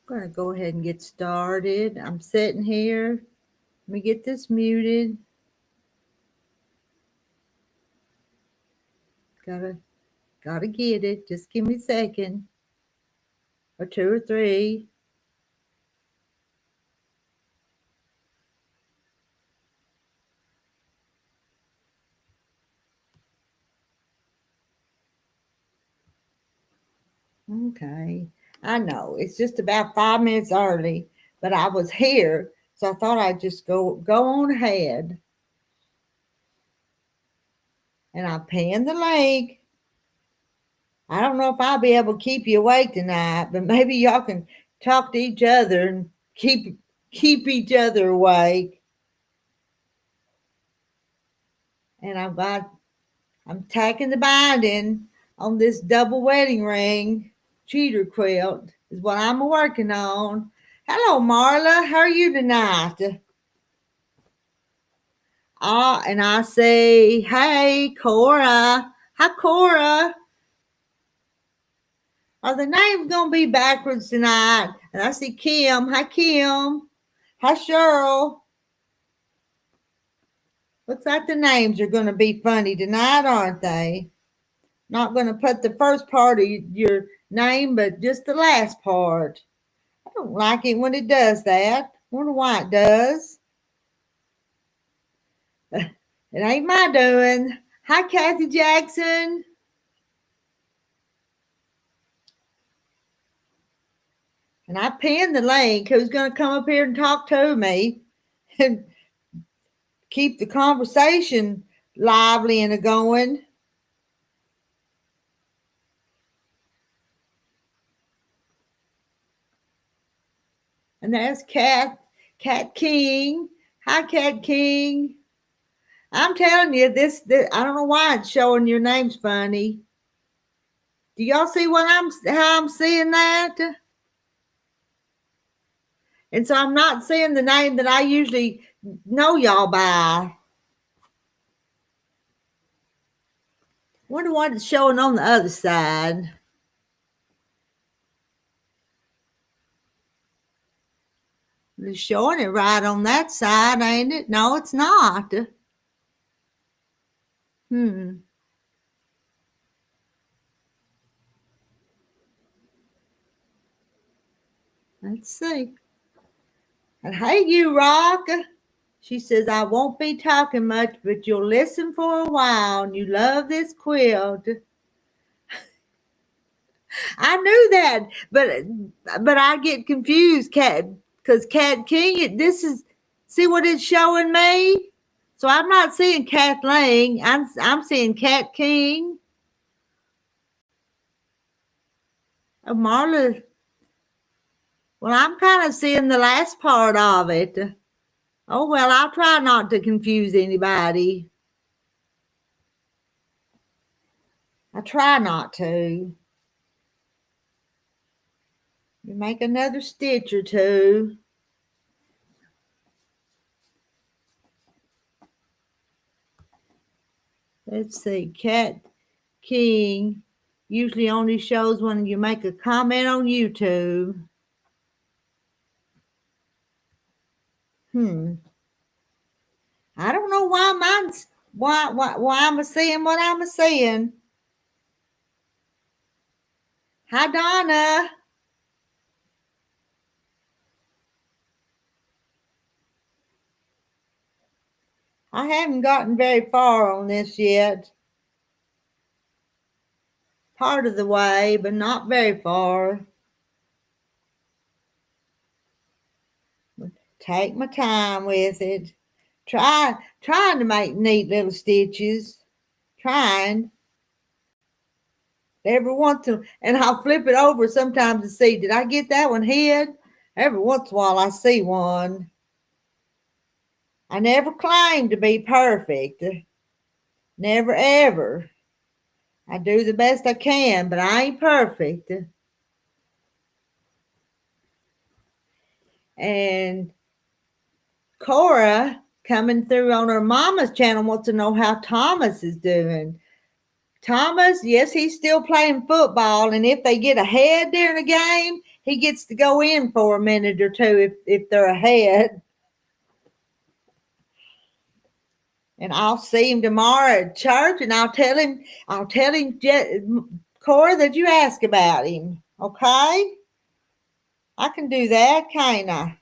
I'm going to go ahead and get started. I'm sitting here. Let me get this muted. Gotta get it. Just give me a second or two or three. Okay. I know it's just about 5 minutes early, but I was here, so I thought I'd just go on ahead. And I pinned the link. I don't know if I'll be able to keep you awake tonight, but maybe y'all can talk to each other and keep each other awake. And I'm tacking the binding on this double wedding ring. Cheater quilt is what I'm working on. Hello, Marla. How are you tonight? And I say, hey, Cora. Hi, Cora. Are the names going to be backwards tonight? And I see Kim. Hi, Kim. Hi, Cheryl. Looks like the names are going to be funny tonight, aren't they? Not going to put the first part of your name, but just the last part. I don't like it when it does that. Wonder why it does. It ain't my doing. Hi, Kathy Jackson. And I pinned the link. Who's going to come up here and talk to me and keep the conversation lively and going? And that's Cat King. Hi, Cat King. I'm telling you, this I don't know why it's showing your name's funny. Do y'all see how I'm seeing that? And so I'm not seeing the name that I usually know y'all by. Wonder what it's showing on the other side. It's showing it right on that side, ain't it? No, it's not. Let's see. And hey, you Rock. She says, I won't be talking much, but you'll listen for a while and you love this quilt. I knew that, but I get confused, Cat, because Cat King. This is see what it's showing me. So I'm not seeing Kathleen. I'm seeing Cat King. Oh, Marla. Well, I'm kind of seeing the last part of it. Oh well, I'll try not to confuse anybody. I try not to. You make another stitch or two. Let's see, Cat King usually only shows when you make a comment on YouTube. I don't know why I'm seeing what I'm seeing. Hi, Donna. I haven't gotten very far on this yet. Part of the way, but not very far. Take my time with it. Trying to make neat little stitches. Trying. Every once in and I'll flip it over sometimes to see, did I get that one hid? Every once in a while I see one. I never claim to be perfect. Never ever. I do the best I can, but I ain't perfect. And Cora coming through on her mama's channel wants to know how Thomas is doing. Thomas, yes, he's still playing football, and if they get ahead during a game, he gets to go in for a minute or two if they're ahead. And I'll see him tomorrow at church, and I'll tell him, Cora, that you ask about him. Okay? I can do that, can't I?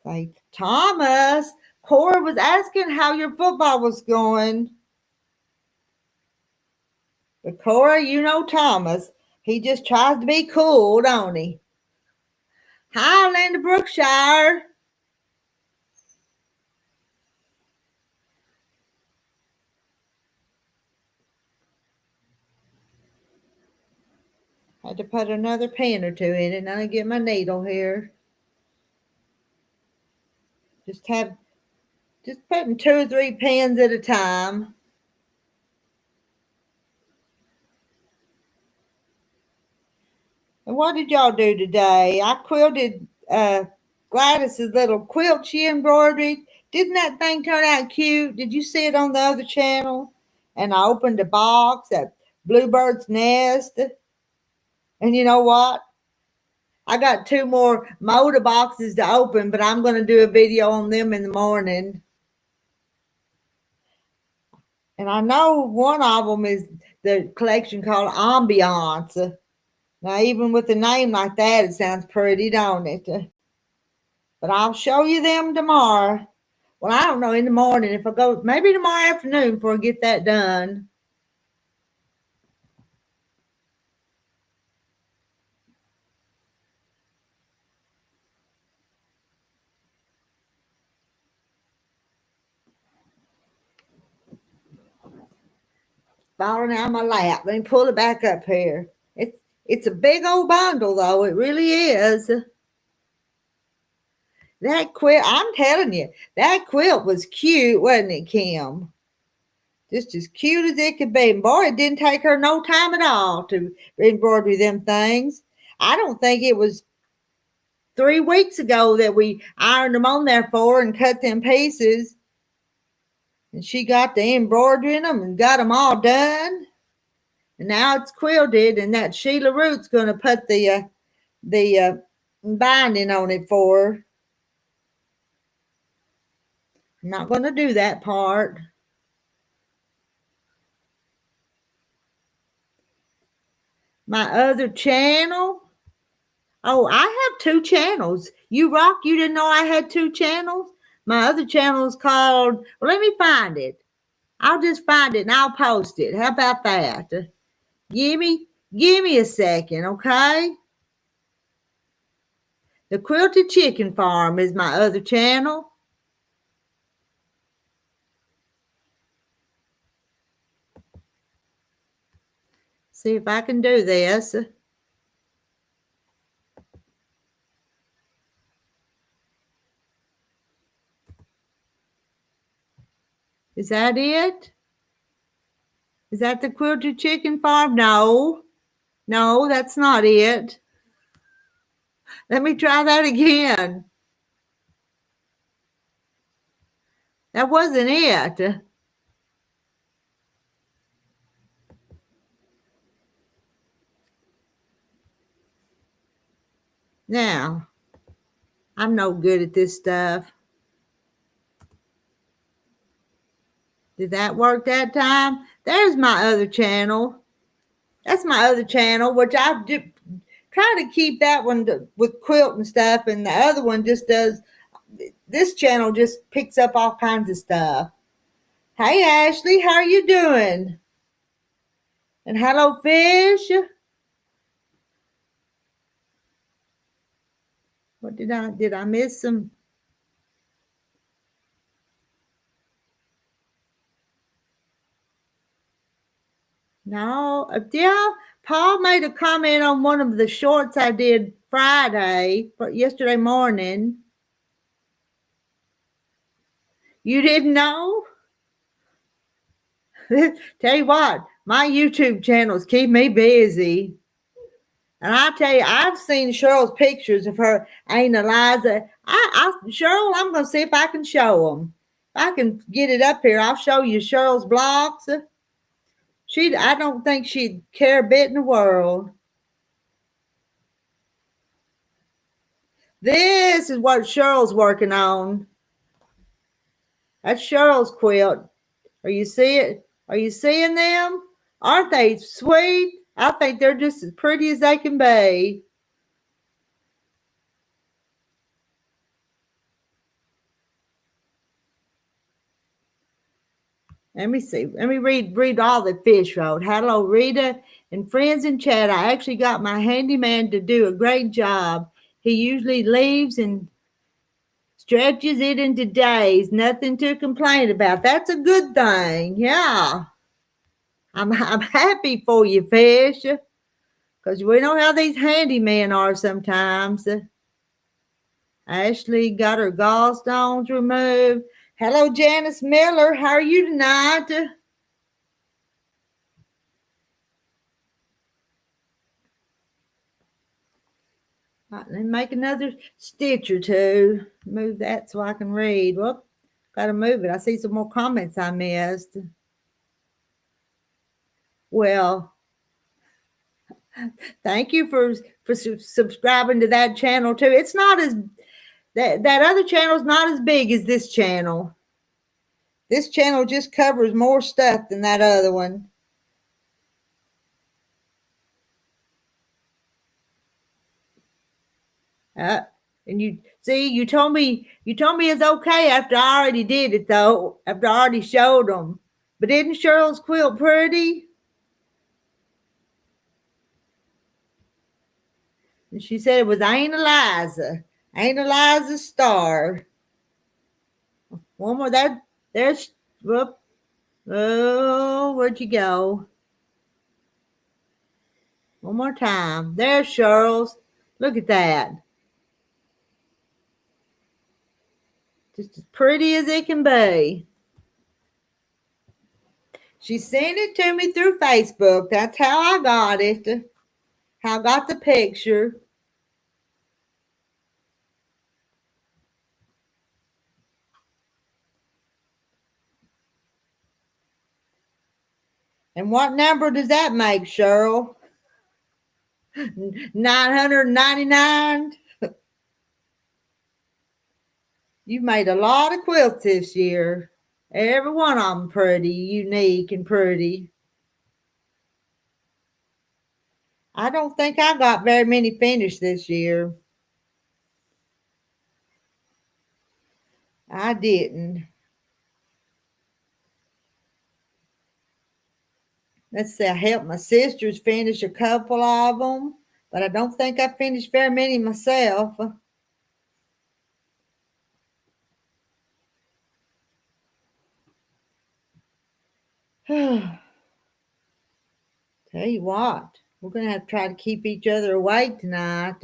Say, Thomas, Cora was asking how your football was going. But Cora, you know Thomas. He just tries to be cool, don't he? Hi, Linda Brookshire. Had to put another pin or two in it, and I get my needle here. Just putting 2 or 3 pins at a time. And what did y'all do today? I quilted Gladys's little quilt she embroidered. Didn't that thing turn out cute? Did you see it on the other channel? And I opened a box at Bluebird's Nest. And you know what? I got 2 more motor boxes to open, but I'm going to do a video on them in the morning. And I know one of them is the collection called Ambiance. Now, even with a name like that, it sounds pretty, don't it? But I'll show you them tomorrow. Well, I don't know, in the morning. If I go, maybe tomorrow afternoon before I get that done. Falling out of my lap. Let me pull it back up here. It's a big old bundle, though. It really is. That quilt, I'm telling you, that quilt was cute, wasn't it, Kim? Just as cute as it could be. And boy, it didn't take her no time at all to embroider them things. I don't think it was 3 weeks ago that we ironed them on there for her and cut them pieces. And she got to embroidering them and got them all done. And now it's quilted, and that Sheila Root's going to put the binding on it for her. I'm not going to do that part. My other channel. Oh, I have 2 channels. You rock, you didn't know I had 2 channels? My other channel is called, well, let me find it. I'll just find it and I'll post it. How about that? Give me a second, okay? The Quilted Chicken Farm is my other channel. See if I can do this. Is that it? Is that the Quilted Chicken Farm? No, that's not it. Let me try that again. That wasn't it. Now, I'm no good at this stuff. Did that work that time? There's my other channel. That's my other channel, which I do, try to keep that one with quilt and stuff, and the other one just does, this channel just picks up all kinds of stuff. Hey, Ashley, how are you doing? And hello, Fish. What did I miss some? No, yeah. Paul made a comment on one of the shorts I did yesterday morning. You didn't know? Tell you what, my YouTube channels keep me busy. And I tell you, I've seen Cheryl's pictures of her Aunt Eliza. Cheryl, I'm going to see if I can show them. If I can get it up here, I'll show you Cheryl's blocks. I don't think she'd care a bit in the world. This is what Cheryl's working on. That's Cheryl's quilt. Are you seeing? Are you seeing them? Aren't they sweet? I think they're just as pretty as they can be. Let me see. Let me read all that Fish wrote. Hello, Rita and friends in chat. I actually got my handyman to do a great job. He usually leaves and stretches it into days. Nothing to complain about. That's a good thing. Yeah. I'm happy for you, Fish, because we know how these handymen are sometimes. Ashley got her gallstones removed. Hello, Janice Miller. How are you tonight? Right, let me make another stitch or two. Move that so I can read. Whoop, gotta move it. I see some more comments I missed. Well, thank you for subscribing to that channel too. It's not as that other channel is not as big as this channel. This channel just covers more stuff than that other one. And you see, you told me it's okay after I already did it though. After I already showed them. But isn't Cheryl's quilt pretty? And she said it was Aunt Eliza. Aunt Eliza's star. One more. There's. Whoop. Oh, where'd you go? One more time. There's Cheryl's. Look at that. Just as pretty as it can be. She sent it to me through Facebook. That's how I got it. How I got the picture. And what number does that make, Cheryl? 999? You've made a lot of quilts this year. Every one of them pretty, unique and pretty. I don't think I got very many finished this year. I didn't. Let's see, I helped my sisters finish a couple of them, but I don't think I finished very many myself. Tell you what, we're going to have to try to keep each other awake tonight.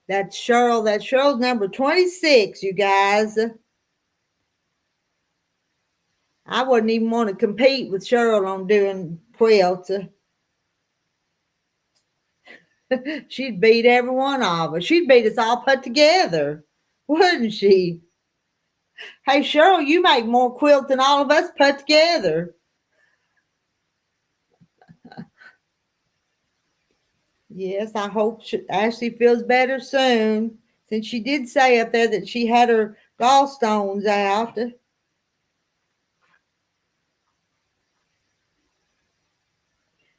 That's Cheryl. That's Cheryl's number 26, you guys. I wouldn't even want to compete with Cheryl on doing quilts. She'd beat every one of us. She'd beat us all put together, wouldn't she? Hey, Cheryl, you make more quilts than all of us put together. Yes, I hope Ashley feels better soon, since she did say up there that she had her gallstones out.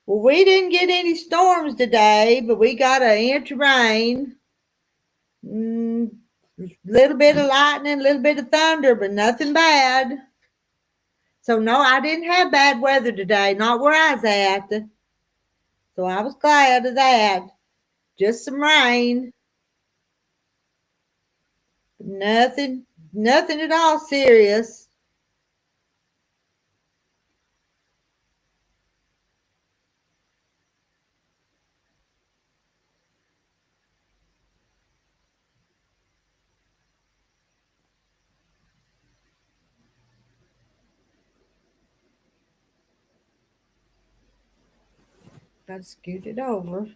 Well, we didn't get any storms today, but we got an inch of rain. Little bit of lightning, a little bit of thunder, but nothing bad. So no, I didn't have bad weather today, not where I was at. So I was glad of that. Just some rain. Nothing at all serious. Got to scoot it over.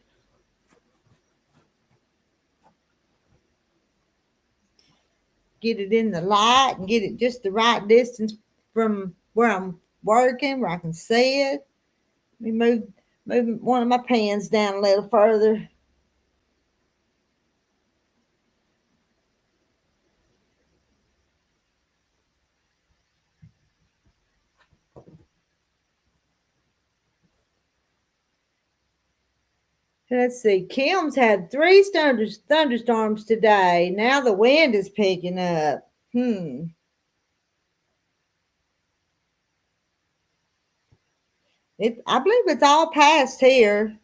Get it in the light and get it just the right distance from where I'm working where I can see it. Let me move one of my pens down a little further. Let's see. Kim's had 3 thunderstorms today. Now the wind is picking up. I believe it's all past here.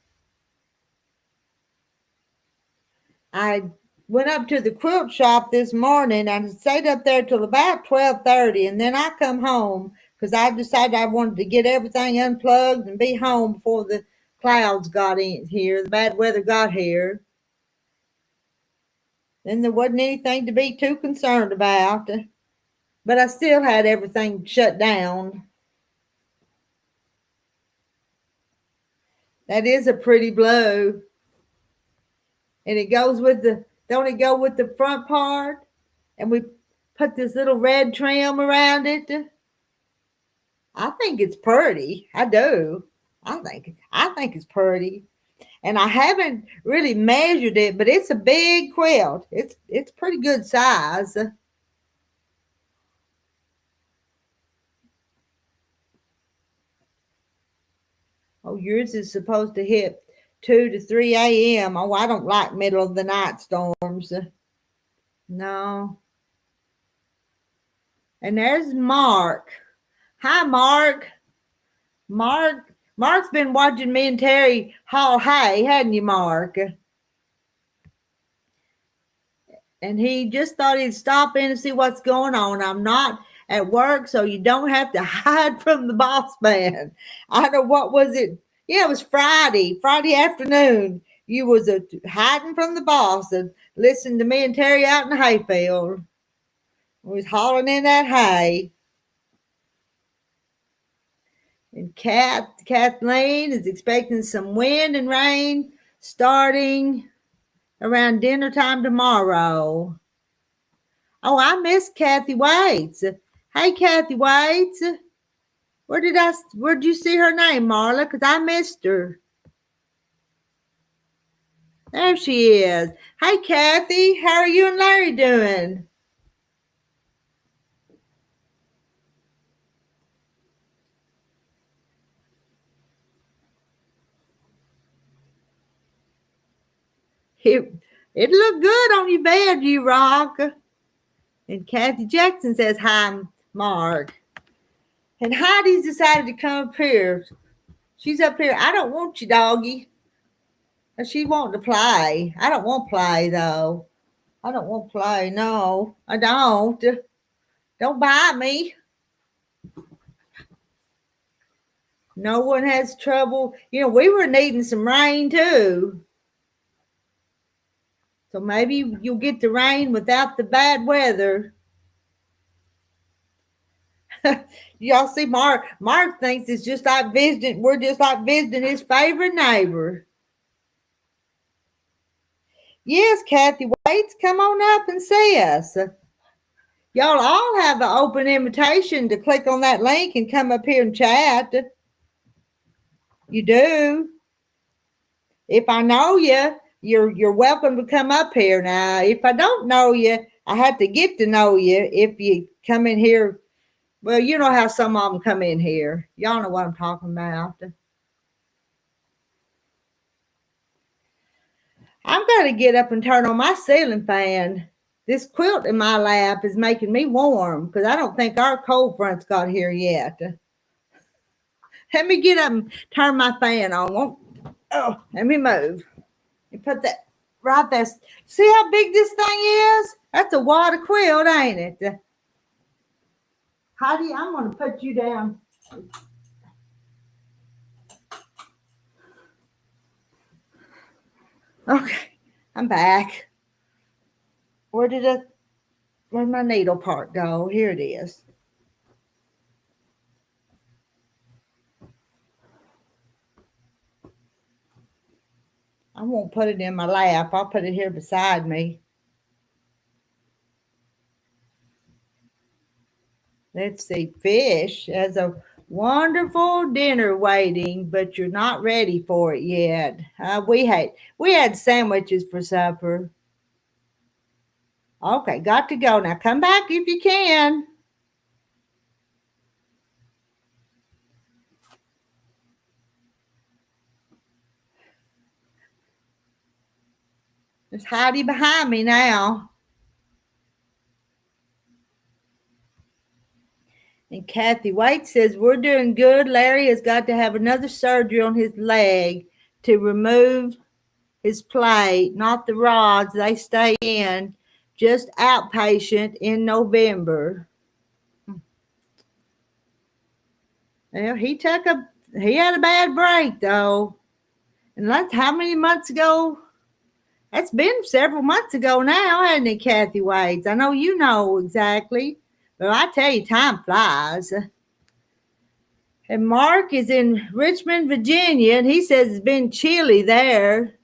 I went up to the quilt shop this morning. I stayed up there till about 12:30, and then I come home because I decided I wanted to get everything unplugged and be home before the clouds got in here, the bad weather got here. Then there wasn't anything to be too concerned about, but I still had everything shut down. That is a pretty blue. And it goes with don't it go with the front part? And we put this little red trim around it. I think it's pretty. I do. I think it's pretty. And I haven't really measured it, but it's a big quilt. It's pretty good size. Oh, yours is supposed to hit 2 to 3 a.m. Oh, I don't like middle of the night storms. No. And there's Mark. Hi, Mark. Mark's been watching me and Terry haul hay, hadn't you, Mark? And he just thought he'd stop in and see what's going on. I'm not at work, so you don't have to hide from the boss man. I don't know, what was it? Yeah, it was Friday afternoon. You was hiding from the boss and listening to me and Terry out in the hayfield. We was hauling in that hay. And Kathleen is expecting some wind and rain starting around dinner time tomorrow. Oh, I miss Kathy Waits. Hey, Kathy Waits. Where'd you see her name, Marla? Because I missed her. There she is. Hey, Kathy. How are you and Larry doing? It looked good on your bed, you rock. And Kathy Jackson says, hi, Mark. And Heidi's decided to come up here. She's up here. I don't want you, doggy. She wanting to play. I don't want to play, though. I don't want to play. No, I don't. Don't bite me. No one has trouble. We were needing some rain, too. So maybe you'll get the rain without the bad weather. Y'all see Mark thinks it's just like visiting. We're just like visiting his favorite neighbor. Yes, Kathy Waits, come on up and see us. Y'all all have an open invitation to click on that link and come up here and chat. You do. If I know you, you're welcome to come up here. Now, if I don't know you, I have to get to know you if you come in here. Well, you know how some of them come in here. Y'all know what I'm talking about. I've got to get up and turn on my ceiling fan. This quilt in my lap is making me warm because I don't think our cold front's got here yet. Let me get up and turn my fan on. Oh, let me move. You put that right there. See how big this thing is? That's a water quilt, ain't it? Heidi, I'm going to put you down. Okay, I'm back. Where'd my needle part go? Here it is. I won't put it in my lap. I'll put it here beside me. Let's see. Fish has a Wonderful dinner waiting, but you're not ready for it yet. We had sandwiches for supper. Okay, got to go. Now come back if you can. There's Heidi behind me now. And Kathy White says, we're doing good. Larry has got to have another surgery on his leg to remove his plate, not the rods. They stay in, just outpatient in November. Well, he had a bad break though. And that's how many months ago? That's been several months ago now, hasn't it, Kathy Waits? I know you know exactly. But I tell you, time flies. And Mark is in Richmond, Virginia, and he says it's been chilly there.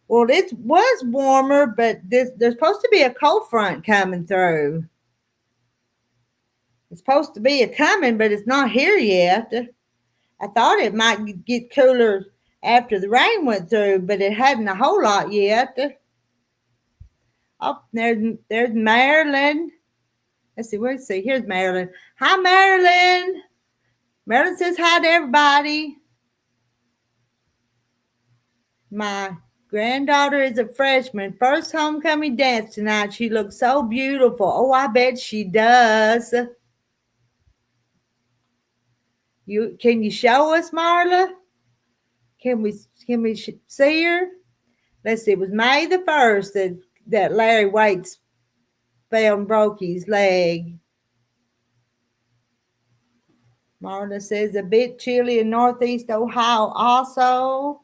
Well, it was warmer, but there's supposed to be a cold front coming through. It's supposed to be coming, but it's not here yet. I thought it might get cooler after the rain went through, but it hadn't a whole lot yet. Oh, there's Marilyn. Let's see. Here's Marilyn. Hi, Marilyn. Marilyn says hi to everybody. My granddaughter is a freshman. First homecoming dance tonight. She looks so beautiful. Oh, I bet she does. Can you show us, Marla? Can we see her? Let's see. It was May the 1st that Larry Waits fell and broke his leg. Marla says a bit chilly in Northeast Ohio also.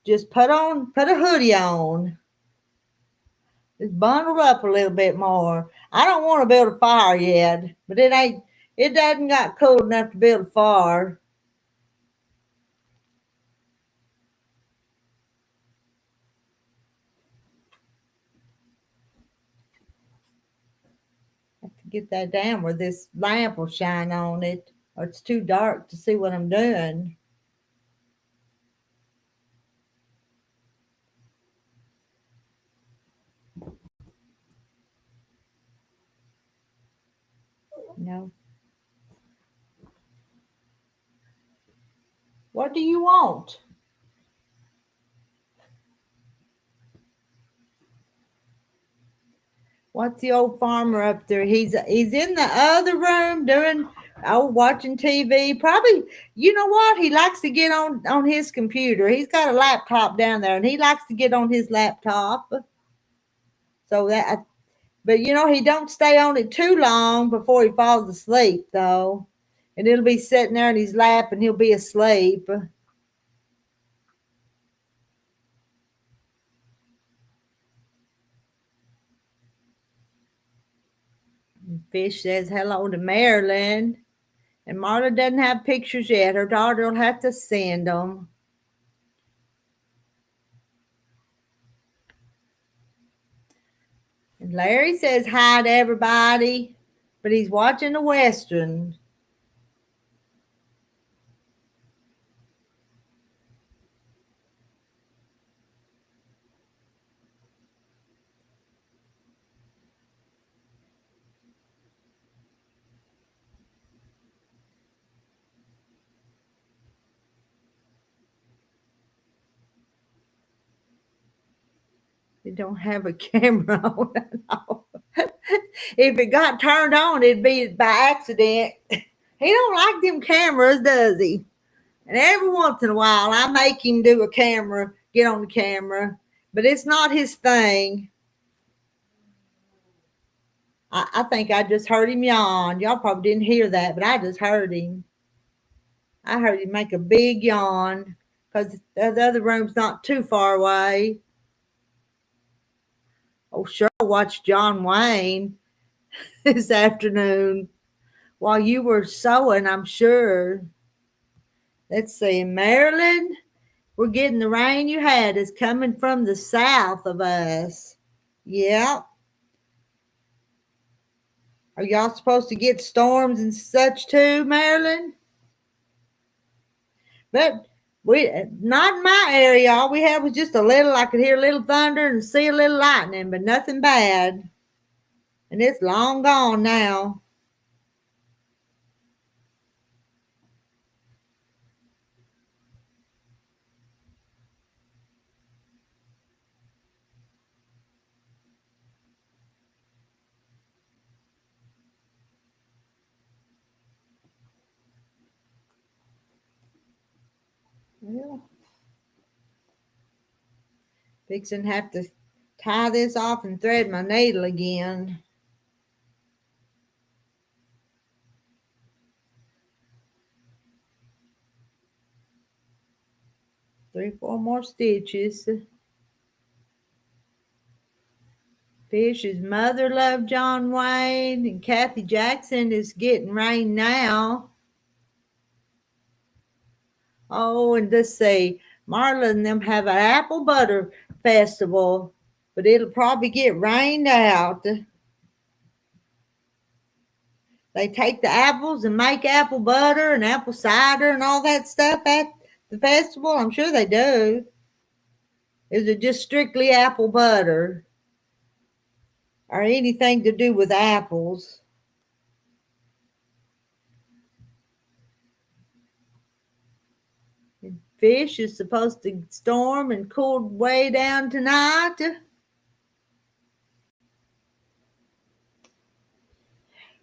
Just put a hoodie on. Just bundle up a little bit more. I don't want to build a fire yet, but it hasn't got cold enough to build a fire. I have to get that down where this lamp will shine on it, or it's too dark to see what I'm doing. No. What do you want? What's the old farmer up there? He's in the other room watching TV. Probably, you know what? He likes to get on his computer. He's got a laptop down there, and he likes to get on his laptop. But he don't stay on it too long before he falls asleep, though. And it'll be sitting there in his lap, and he'll be asleep. Fish says hello to Marilyn. And Marla doesn't have pictures yet. Her daughter will have to send them. And Larry says hi to everybody, but he's watching the Western. They don't have a camera on. If it got turned on, it'd be by accident. He don't like them cameras, does he? And every once in a while, I make him get on the camera, but it's not his thing. I think I just heard him yawn. Y'all probably didn't hear that, but I just heard him. I heard him make a big yawn because the other room's not too far away. Oh, sure, I watched John Wayne this afternoon while you were sewing, I'm sure. Let's see, Maryland, we're getting the rain you had is coming from the south of us. Yeah. Are y'all supposed to get storms and such too, Maryland? But we not in my area. All we had was just a little. I could hear a little thunder and see a little lightning, but nothing bad. And it's long gone now. Well, fixing to have to tie this off and thread my needle again. Three, four more stitches. Fish's mother loved John Wayne, and Kathy Jackson is getting rain now. Oh, and let's see, Marla and them have an apple butter festival, but it'll probably get rained out. They take the apples and make apple butter and apple cider and all that stuff at the festival. I'm sure they do. Is it just strictly apple butter or anything to do with apples? Fish is supposed to storm and cool way down tonight.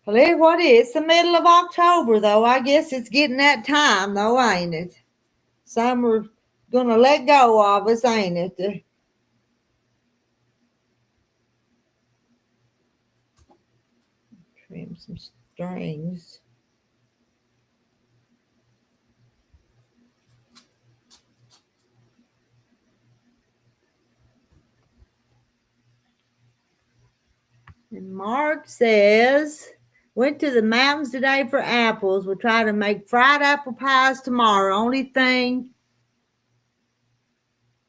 Well, what is the middle of October, though? I guess it's getting that time, though, ain't it? Summer gonna let go of us, ain't it? Trim some strings. And Mark says, went to the mountains today for apples. We'll try to make fried apple pies tomorrow. Only thing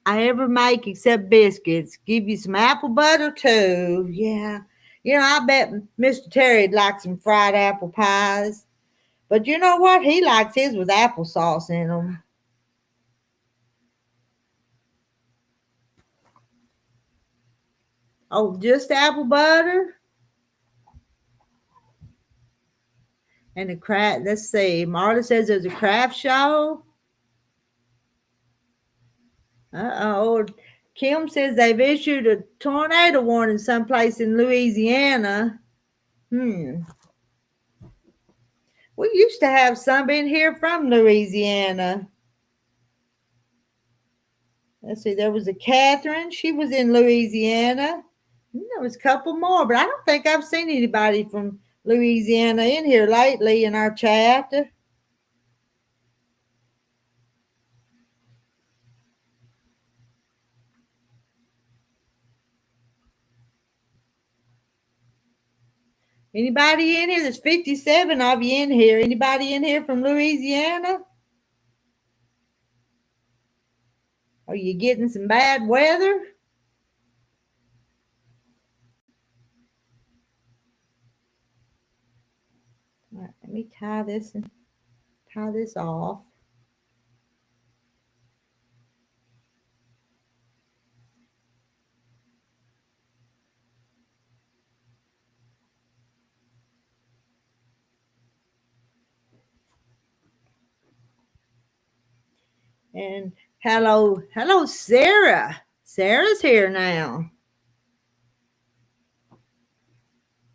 I ever make except biscuits. Give you some apple butter too. Yeah. You know, I bet Mr. Terry'd like some fried apple pies. But you know what? He likes his with applesauce in them. Oh, just apple butter? And the craft, let's see. Marta says there's a craft show. Uh-oh. Kim says they've issued a tornado warning someplace in Louisiana. We used to have some in here from Louisiana. Let's see, there was a Catherine. She was in Louisiana. There was a couple more, but I don't think I've seen anybody from Louisiana in here lately in our chat. Anybody in here? There's 57 of you in here. Anybody in here from Louisiana? Are you getting some bad weather? All right, let me tie this off. And hello, Sarah. Sarah's here now.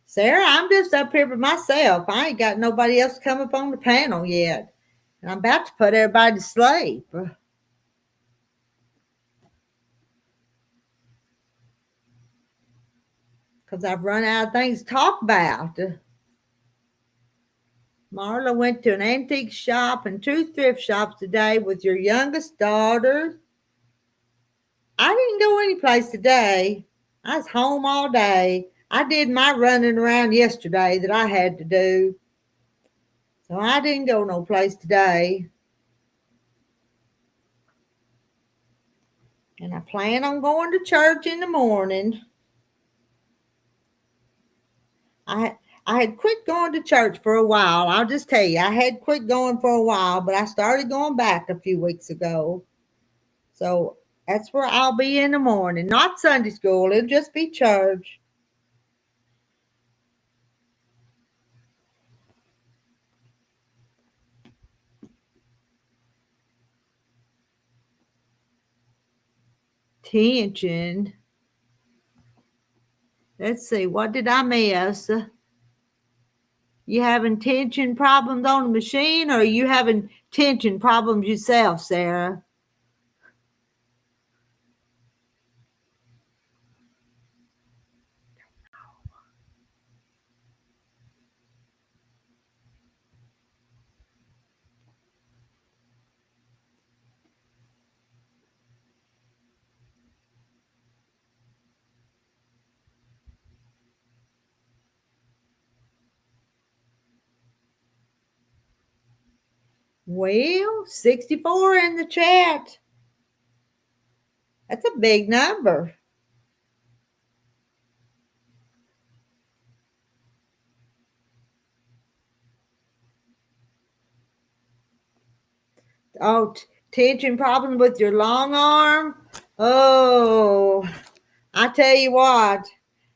Sarah, I'm just up here by myself. I ain't got nobody else come up on the panel yet. And I'm about to put everybody to sleep. Because I've run out of things to talk about. Marla went to an antique shop and 2 thrift shops today with your youngest daughter. I didn't go anyplace today. I was home all day. I did my running around yesterday that I had to do. So I didn't go no place today. And I plan on going to church in the morning. I I had quit going to church for a while. I'll just tell you, I had quit going for a while, but I started going back a few weeks ago. So that's where I'll be in the morning. Not Sunday school, it'll just be church. Tension. Let's see, what did I miss? You having tension problems on the machine, or are you having tension problems yourself, Sarah? Well, 64 in the chat. That's a big number. Oh, tension problem with your long arm? Oh, I tell you what,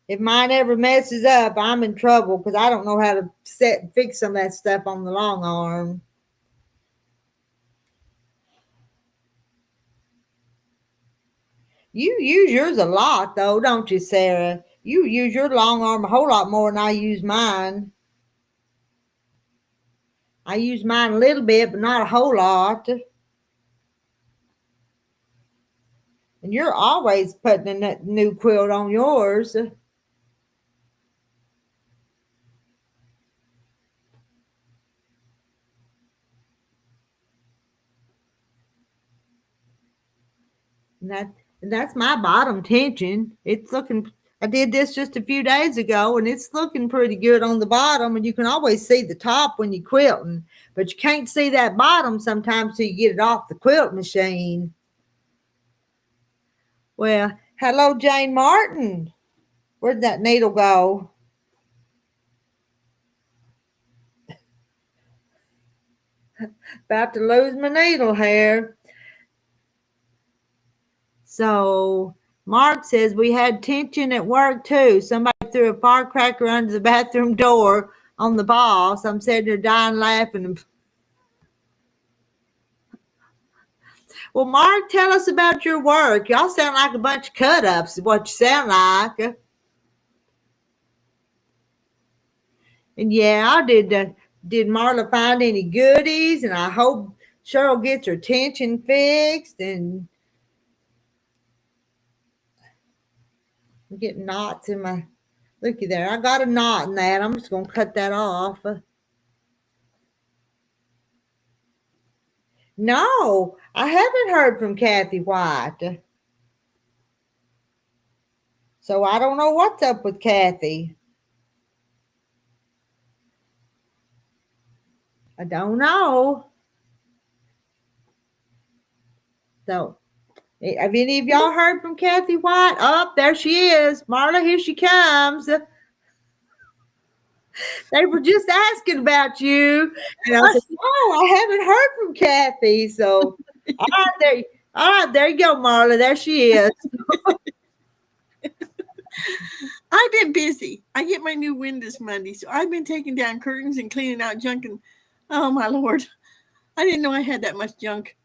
if mine ever messes up, I'm in trouble because I don't know how to set and fix some of that stuff on the long arm. You use yours a lot, though, don't you, Sarah? You use your long arm a whole lot more than I use mine. I use mine a little bit, but not a whole lot. And you're always putting that new quilt on yours. And that's my bottom tension. It's looking, I did this just a few days ago and it's looking pretty good on the bottom. And you can always see the top when you're quilting, but you can't see that bottom sometimes till you get it off the quilt machine. Well, hello, Jane Martin. Where'd that needle go? About to lose my needle hair. So Mark says we had tension at work too. Somebody threw a firecracker under the bathroom door on the boss. I'm sitting there dying laughing. Well, Mark, tell us about your work. Y'all sound like a bunch of cut-ups is what you sound like. And yeah, I did Marla find any goodies? And I hope Cheryl gets her tension fixed. And I'm getting knots in my, looky there. I got a knot in that. I'm just going to cut that off. No, I haven't heard from Kathy White. So I don't know what's up with Kathy. I don't know. So, have any of y'all heard from Kathy White? Oh, there she is. Marla, here she comes. They were just asking about you. And I said, oh, I haven't heard from Kathy. So, all right, there you go, Marla. There she is. I've been busy. I get my new windows Monday, so I've been taking down curtains and cleaning out junk. And oh my Lord, I didn't know I had that much junk.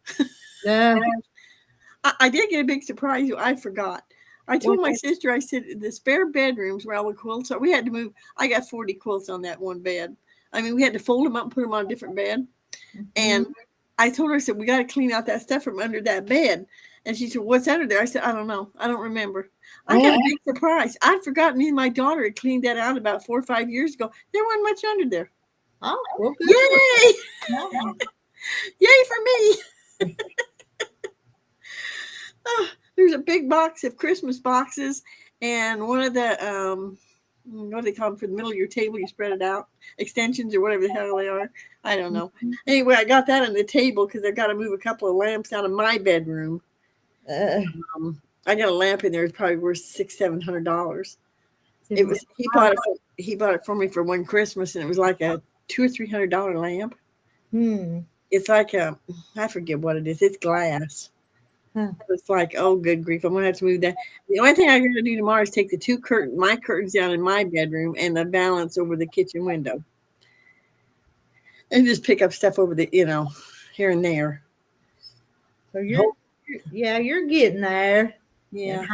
I did get a big surprise. I forgot. I told my sister, I said, the spare bedrooms where all the quilts are, we had to move. I got 40 quilts on that one bed. I mean, we had to fold them up and put them on a different bed. Mm-hmm. And I told her, I said, we got to clean out that stuff from under that bed. And she said, what's under there? I said, I don't know. I don't remember. I got a big surprise. I'd forgotten me and my daughter had cleaned that out about 4 or 5 years ago. There wasn't much under there. Oh, well, yay! Yay for me! There's a big box of Christmas boxes and one of the what do they call them for the middle of your table? You spread it out, extensions or whatever the hell they are. I don't know. Anyway, I got that on the table because I've got to move a couple of lamps out of my bedroom. I got a lamp in there. It's probably worth $600-700. It was he bought it for me for one Christmas, and it was like a $200 or $300 lamp. It's like I forget what it is. It's glass. Huh. It's like, oh, good grief! I'm gonna have to move that. The only thing I'm gonna do tomorrow is take the my curtains down in my bedroom and the balance over the kitchen window, and just pick up stuff over the here and there. So you're getting there. Yeah.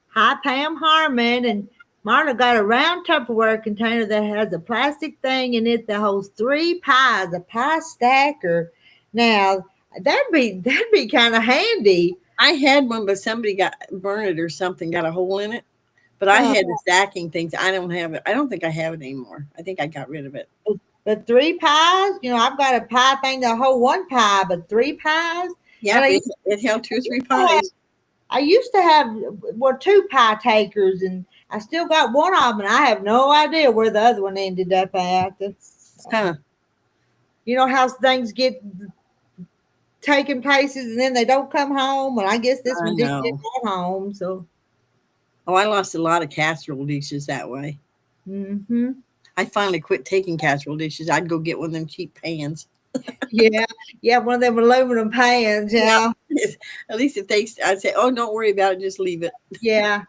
Hi, Pam Harmon, and Marta got a round Tupperware container that has a plastic thing in it that holds 3 pies, a pie stacker. Now that'd be kind of handy. I had one, but somebody got burned it or something, got a hole in it. But I had the stacking things. I don't have it. I don't think I have it anymore. I think I got rid of it. But 3 pies, I've got a pie thing that hold 1 pie, but 3 pies. Yeah, it held 2 or 3 pies. I used to have 2 pie takers, and I still got one of them, and I have no idea where the other one ended up at. Huh. You know how things get taken places and then they don't come home? Well, I guess this one didn't get home. So, I lost a lot of casserole dishes that way. Mm-hmm. I finally quit taking casserole dishes. I'd go get one of them cheap pans. Yeah, one of them aluminum pans. Yeah. At least I'd say, oh, don't worry about it, just leave it. Yeah.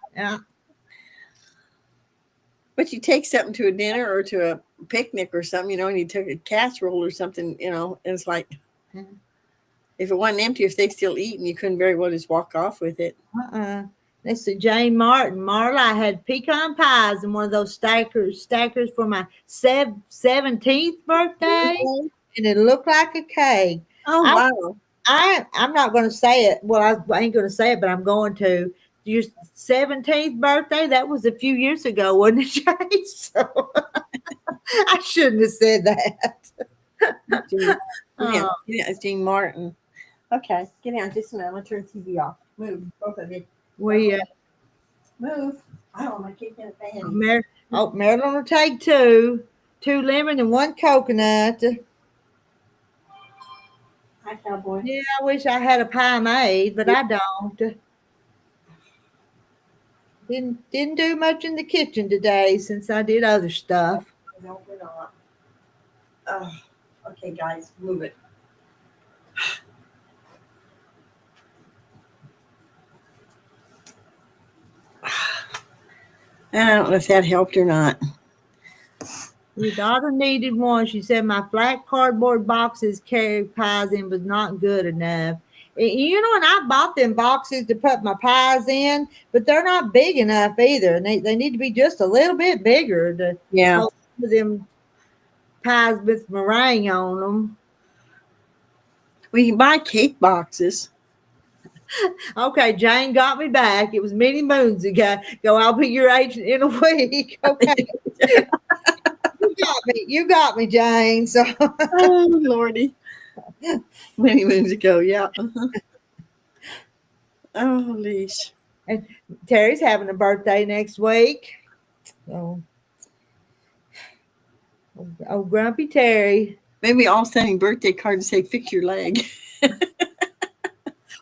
But you take something to a dinner or to a picnic or something, and you took a casserole or something, and it's like, if it wasn't empty, if they still eating, you couldn't very well just walk off with it. Let's see, Jane Martin. Marla, I had pecan pies in one of those stackers for my 17th birthday, and it looked like a cake. Oh, wow. I'm not going to say it. Well, I ain't going to say it, but I'm going to. Your 17th birthday, that was a few years ago, wasn't it, Jane? So I shouldn't have said that. It's Jean Martin. Okay, get down just a minute. I'm going to turn the TV off. Move, both of you. Move. I don't want to kick in a fan. Marilyn will take 2 lemon and 1 coconut. Hi, cowboy. Yeah, I wish I had a pie made, but I don't. Didn't do much in the kitchen today since I did other stuff. No, we're not. Okay, guys, move it. I don't know if that helped or not. Your daughter needed one. She said my flat cardboard boxes carried pies in was not good enough. And I bought them boxes to put my pies in, but they're not big enough either. And they need to be just a little bit bigger to hold them pies with meringue on them. We can buy cake boxes. Okay, Jane got me back. It was many moons ago. I'll be your agent in a week. Okay. You got me, Jane. So oh, Lordy. Many moons ago, yeah. Oh, leash. And Terry's having a birthday next week. So, oh, grumpy Terry. Maybe all sending birthday card to say, fix your leg.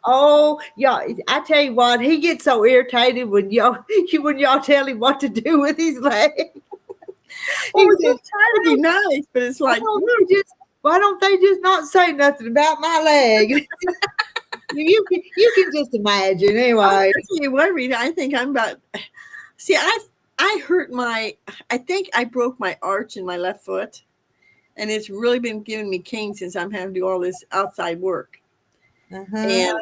Oh, yeah. I tell you what, he gets so irritated when y'all tell him what to do with his leg. He's just trying to be nice, but it's like, why don't they just not say nothing about my leg? you can just imagine anyway. What, Rita? I think I'm about. See, I hurt I think I broke my arch in my left foot, and it's really been giving me cane since I'm having to do all this outside work. And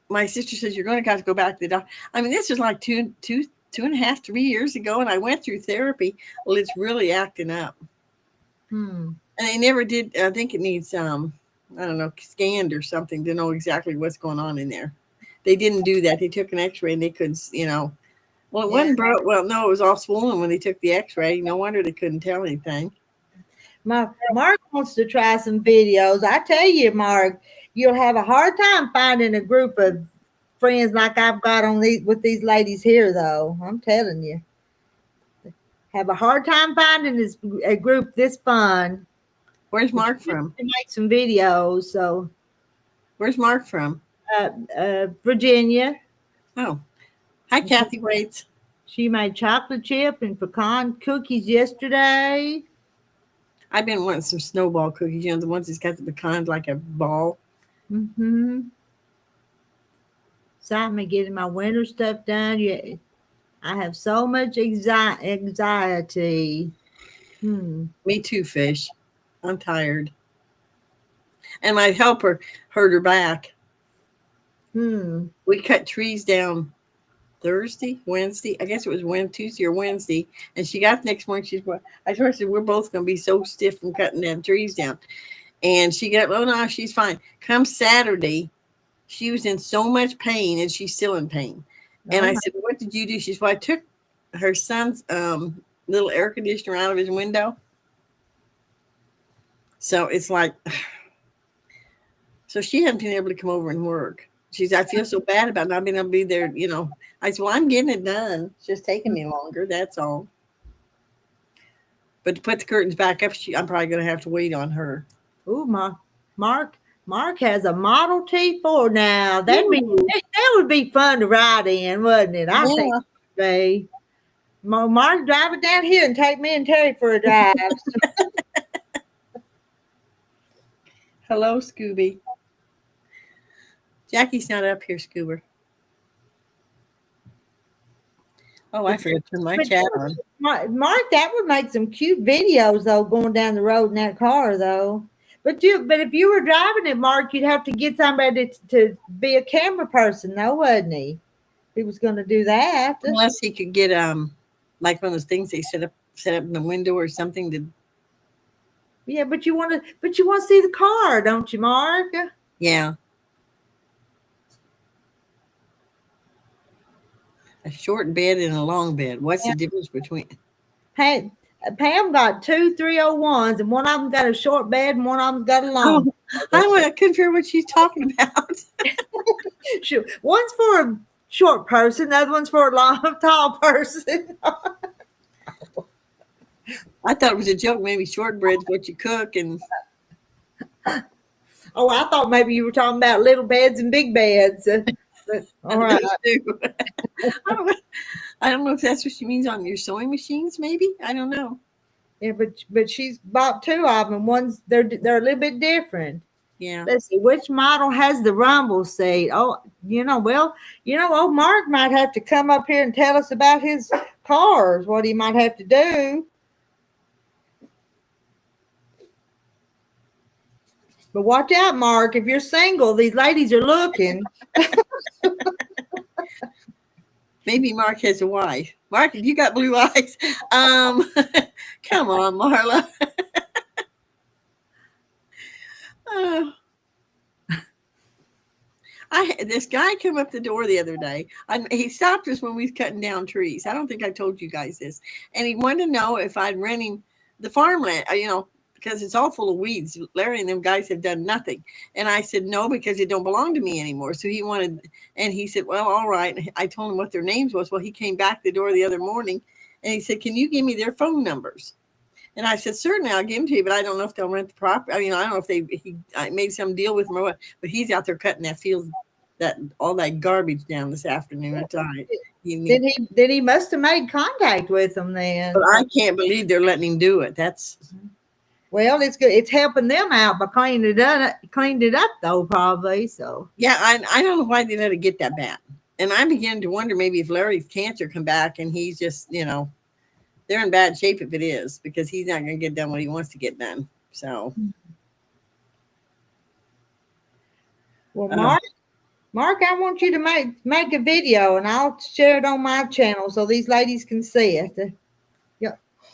my sister says you're going to have to go back to the doctor. I mean, this was like 2.5, 3 years ago, and I went through therapy. Well, it's really acting up. And they never did. I think it needs, I don't know, scanned or something to know exactly what's going on in there. They didn't do that. They took an X-ray and they couldn't, Well, it wasn't broke. Well, no, it was all swollen when they took the X-ray. No wonder they couldn't tell anything. Mark wants to try some videos. I tell you, Mark, you'll have a hard time finding a group of friends like I've got with these ladies here, though. I'm telling you. Have a hard time finding a group this fun. Where's Mark from? To make some videos. So, where's Mark from? Virginia. Oh, hi, Kathy Waits. She made chocolate chip and pecan cookies yesterday. I've been wanting some snowball cookies. You know, the ones that's got the pecans like a ball. Mm-hmm. So I'm getting my winter stuff done. Yeah, I have so much anxiety. Me too, fish. I'm tired. And my helper hurt her back. We cut trees down Wednesday. I guess it was Tuesday or Wednesday. And she got the next morning. I told her, I said, we're both going to be so stiff from cutting them trees down. And she got, oh no, she's fine. Come Saturday, she was in so much pain, and she's still in pain. And I said, what did you do? She said, well, I took her son's little air conditioner out of his window. So it's like, so she hasn't been able to come over and work. She said, I feel so bad about not being able to be there, you know. I said, well, I'm getting it done. It's just taking me longer. That's all. But to put the curtains back up, I'm probably going to have to wait on her. Ooh, Mark has a Model T4 now. That would be fun to ride in, wouldn't it? I think it would be. Mark, drive it down here and take me and Terry for a drive. Hello, Scooby. Jackie's not up here, Scoober. Oh, I forgot to turn my chat on. Mark, that would make some cute videos though, going down the road in that car though. But if you were driving it, Mark, you'd have to get somebody to be a camera person, though, wouldn't he? He was going to do that. Unless he could get like one of those things they set up in the window or something to. Yeah, but you want to see the car, don't you, Mark? Yeah. A short bed and a long bed. What's the difference between? Hey, Pam got 2 301s, and one of them got a short bed, and one of them's got a long. I couldn't figure what she's talking about. Sure. One's for a short person, the other one's for a long, tall person. I thought it was a joke. Maybe shortbread's what you cook, and. Oh, I thought maybe you were talking about little beds and big beds. But, all right. I don't know if that's what she means on your sewing machines. Maybe I don't know. Yeah, but she's bought 2 of them. One's they're a little bit different. Yeah. Let's see which model has the rumble seat. Oh, old Mark might have to come up here and tell us about his cars. What he might have to do. But watch out, Mark. If you're single, these ladies are looking. Maybe Mark has a wife. Mark, you got blue eyes. Come on, Marla. This guy came up the door the other day. He stopped us when we was cutting down trees. I don't think I told you guys this. And he wanted to know if I'd rent him the farmland, because it's all full of weeds. Larry and them guys have done nothing. And I said, no, because it don't belong to me anymore. So he said, well, all right. I told him what their names was. Well, he came back the door the other morning and he said, can you give me their phone numbers? And I said, certainly, I'll give them to you, but I don't know if they'll rent the property. I don't know if I made some deal with them or what, but he's out there cutting that field, all that garbage down this afternoon. That's all right. Then he must have made contact with them then. But I can't believe they're letting him do it. Well, it's good. It's helping them out by cleaned it up though, probably. So yeah, I don't know why they let it get that bad. And I'm beginning to wonder maybe if Larry's cancer come back and he's just, they're in bad shape if it is, because he's not going to get done what he wants to get done. So, well, Mark, I want you to make a video and I'll share it on my channel so these ladies can see it.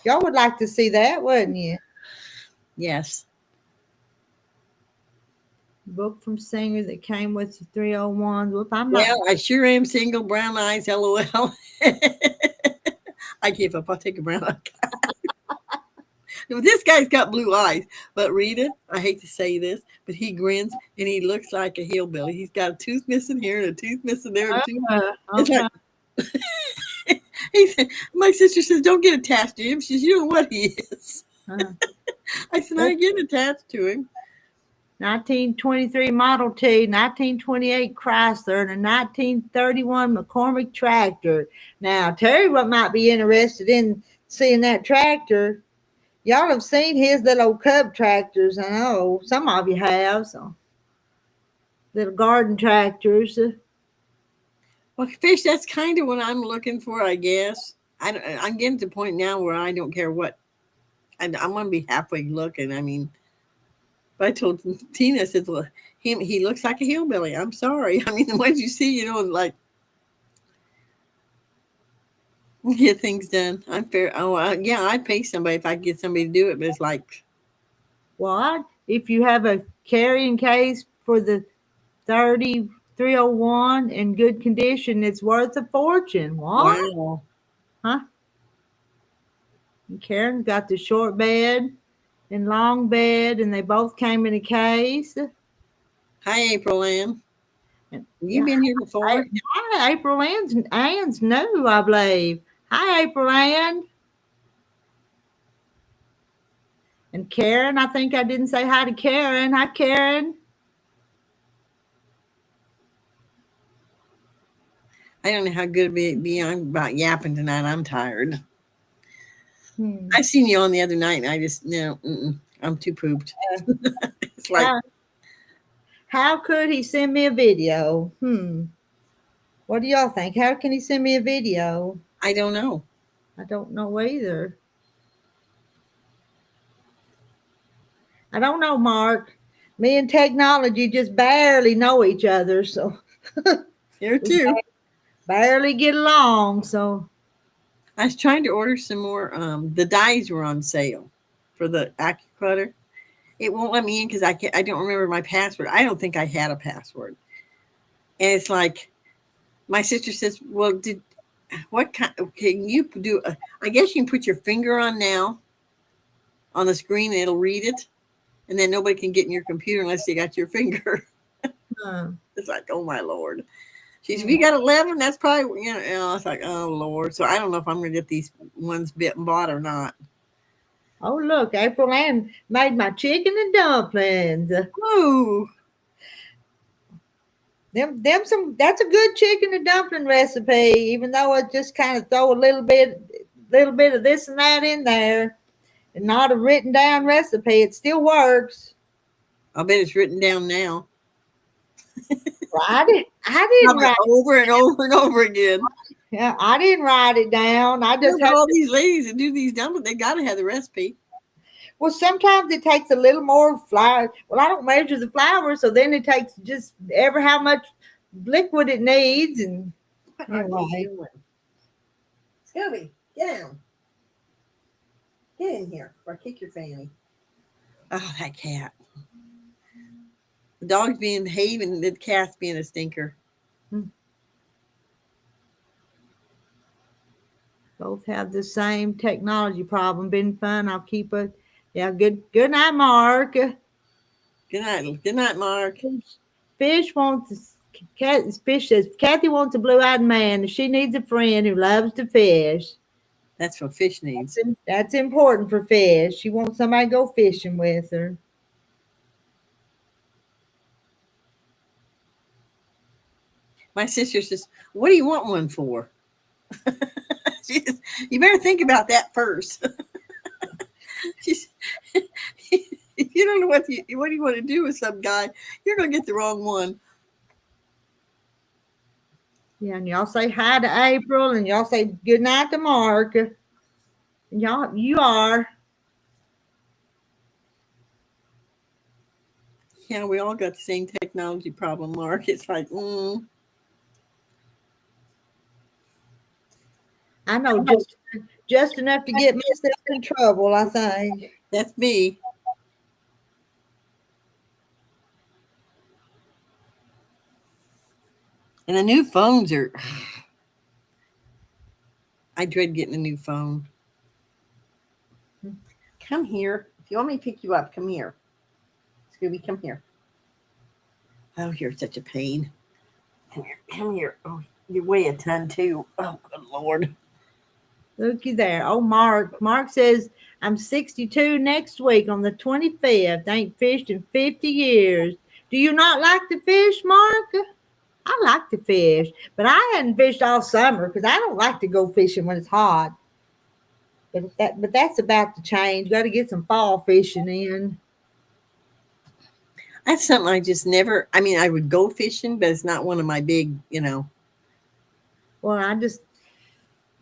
Y'all would like to see that, wouldn't you? Yes. Book from singer that came with the 301s. Well, I sure am single, brown eyes, LOL. I give up. I'll take a brown eye. This guy's got blue eyes. But Rita, I hate to say this, but he grins and he looks like a hillbilly. He's got a tooth missing here and a tooth missing there. He said, my sister says, don't get attached to him. She says, you know what he is. I said, I get attached to him. 1923 Model T, 1928 Chrysler, and a 1931 McCormick tractor. Now, Terry might be interested in seeing that tractor. Y'all have seen his little old Cub tractors. I know some of you have. So, little garden tractors. Well, Fish, that's kind of what I'm looking for, I guess. I'm getting to the point now where I don't care what. I'm going to be halfway looking. I mean, but I told Tina, I said, well, he looks like a hillbilly. I'm sorry. I mean, the ones you see, like, get things done. I'm fair. Oh, yeah, I'd pay somebody if I could get somebody to do it, but it's like, what? If you have a carrying case for the 3301 in good condition, it's worth a fortune. What? wow. Huh? And Karen got the short bed and long bed, and they both came in a case. Hi, April Ann. And, You been here before? Hi, April Ann's new, I believe. Hi, April Ann. And Karen, I think I didn't say hi to Karen. Hi, Karen. I don't know how good it'd be. I'm about yapping tonight. I'm tired. I seen you on the other night, and I just, no, I'm too pooped. It's like, how could he send me a video? What do y'all think? How can he send me a video? I don't know. I don't know either. I don't know, Mark. Me and technology just barely know each other, so Here too. Barely get along. So I was trying to order some more. The dyes were on sale for the AccuClutter. It won't let me in because I don't remember my password. I don't think I had a password. And it's like, my sister says, well, what kind, can you do? I guess you can put your finger on now on the screen and it'll read it. And then nobody can get in your computer unless they got your finger. It's like, oh my Lord. She said, we got 11. That's probably, I was like, oh Lord. So I don't know if I'm going to get these ones bought or not. Oh, look, April Ann made my chicken and dumplings. Oh, That's a good chicken and dumpling recipe, even though I just kind of throw a little bit of this and that in there and not a written down recipe. It still works. I bet it's written down now. I didn't write it over and over and over again. Yeah, I didn't write it down. I just had all these ladies that do these dumplings. They got to have the recipe. Well, sometimes it takes a little more flour. Well, I don't measure the flour, so then it takes just ever how much liquid it needs. And anyway. Scooby, get down. Get in here or kick your fanny. Oh, that cat. The dog's being behaving, the cat's being a stinker. Both have the same technology problem. Been fun. I'll keep it. Yeah, good night, Mark. Good night, Mark. Fish says Kathy wants a blue-eyed man. She needs a friend who loves to fish. That's what Fish needs. That's important for Fish. She wants somebody to go fishing with her. My sister says, what do you want one for? She says, you better think about that first. If you don't know what you want to do with some guy, you're going to get the wrong one. Yeah, and y'all say hi to April, and y'all say good night to Mark. And you are. Yeah, we all got the same technology problem, Mark. It's like, I know just enough to get myself in trouble, I think. That's me. And the new phones are, I dread getting a new phone. Come here. If you want me to pick you up, come here. Scooby, come here. Oh, you're such a pain. Come here. Oh, you weigh a ton too. Oh, good Lord. Looky there. Oh, Mark. Mark says, I'm 62 next week on the 25th. Ain't fished in 50 years. Do you not like to fish, Mark? I like to fish, but I hadn't fished all summer because I don't like to go fishing when it's hot. But that's about to change. Got to get some fall fishing in. That's something I just never. I mean, I would go fishing, but it's not one of my big, Well, I just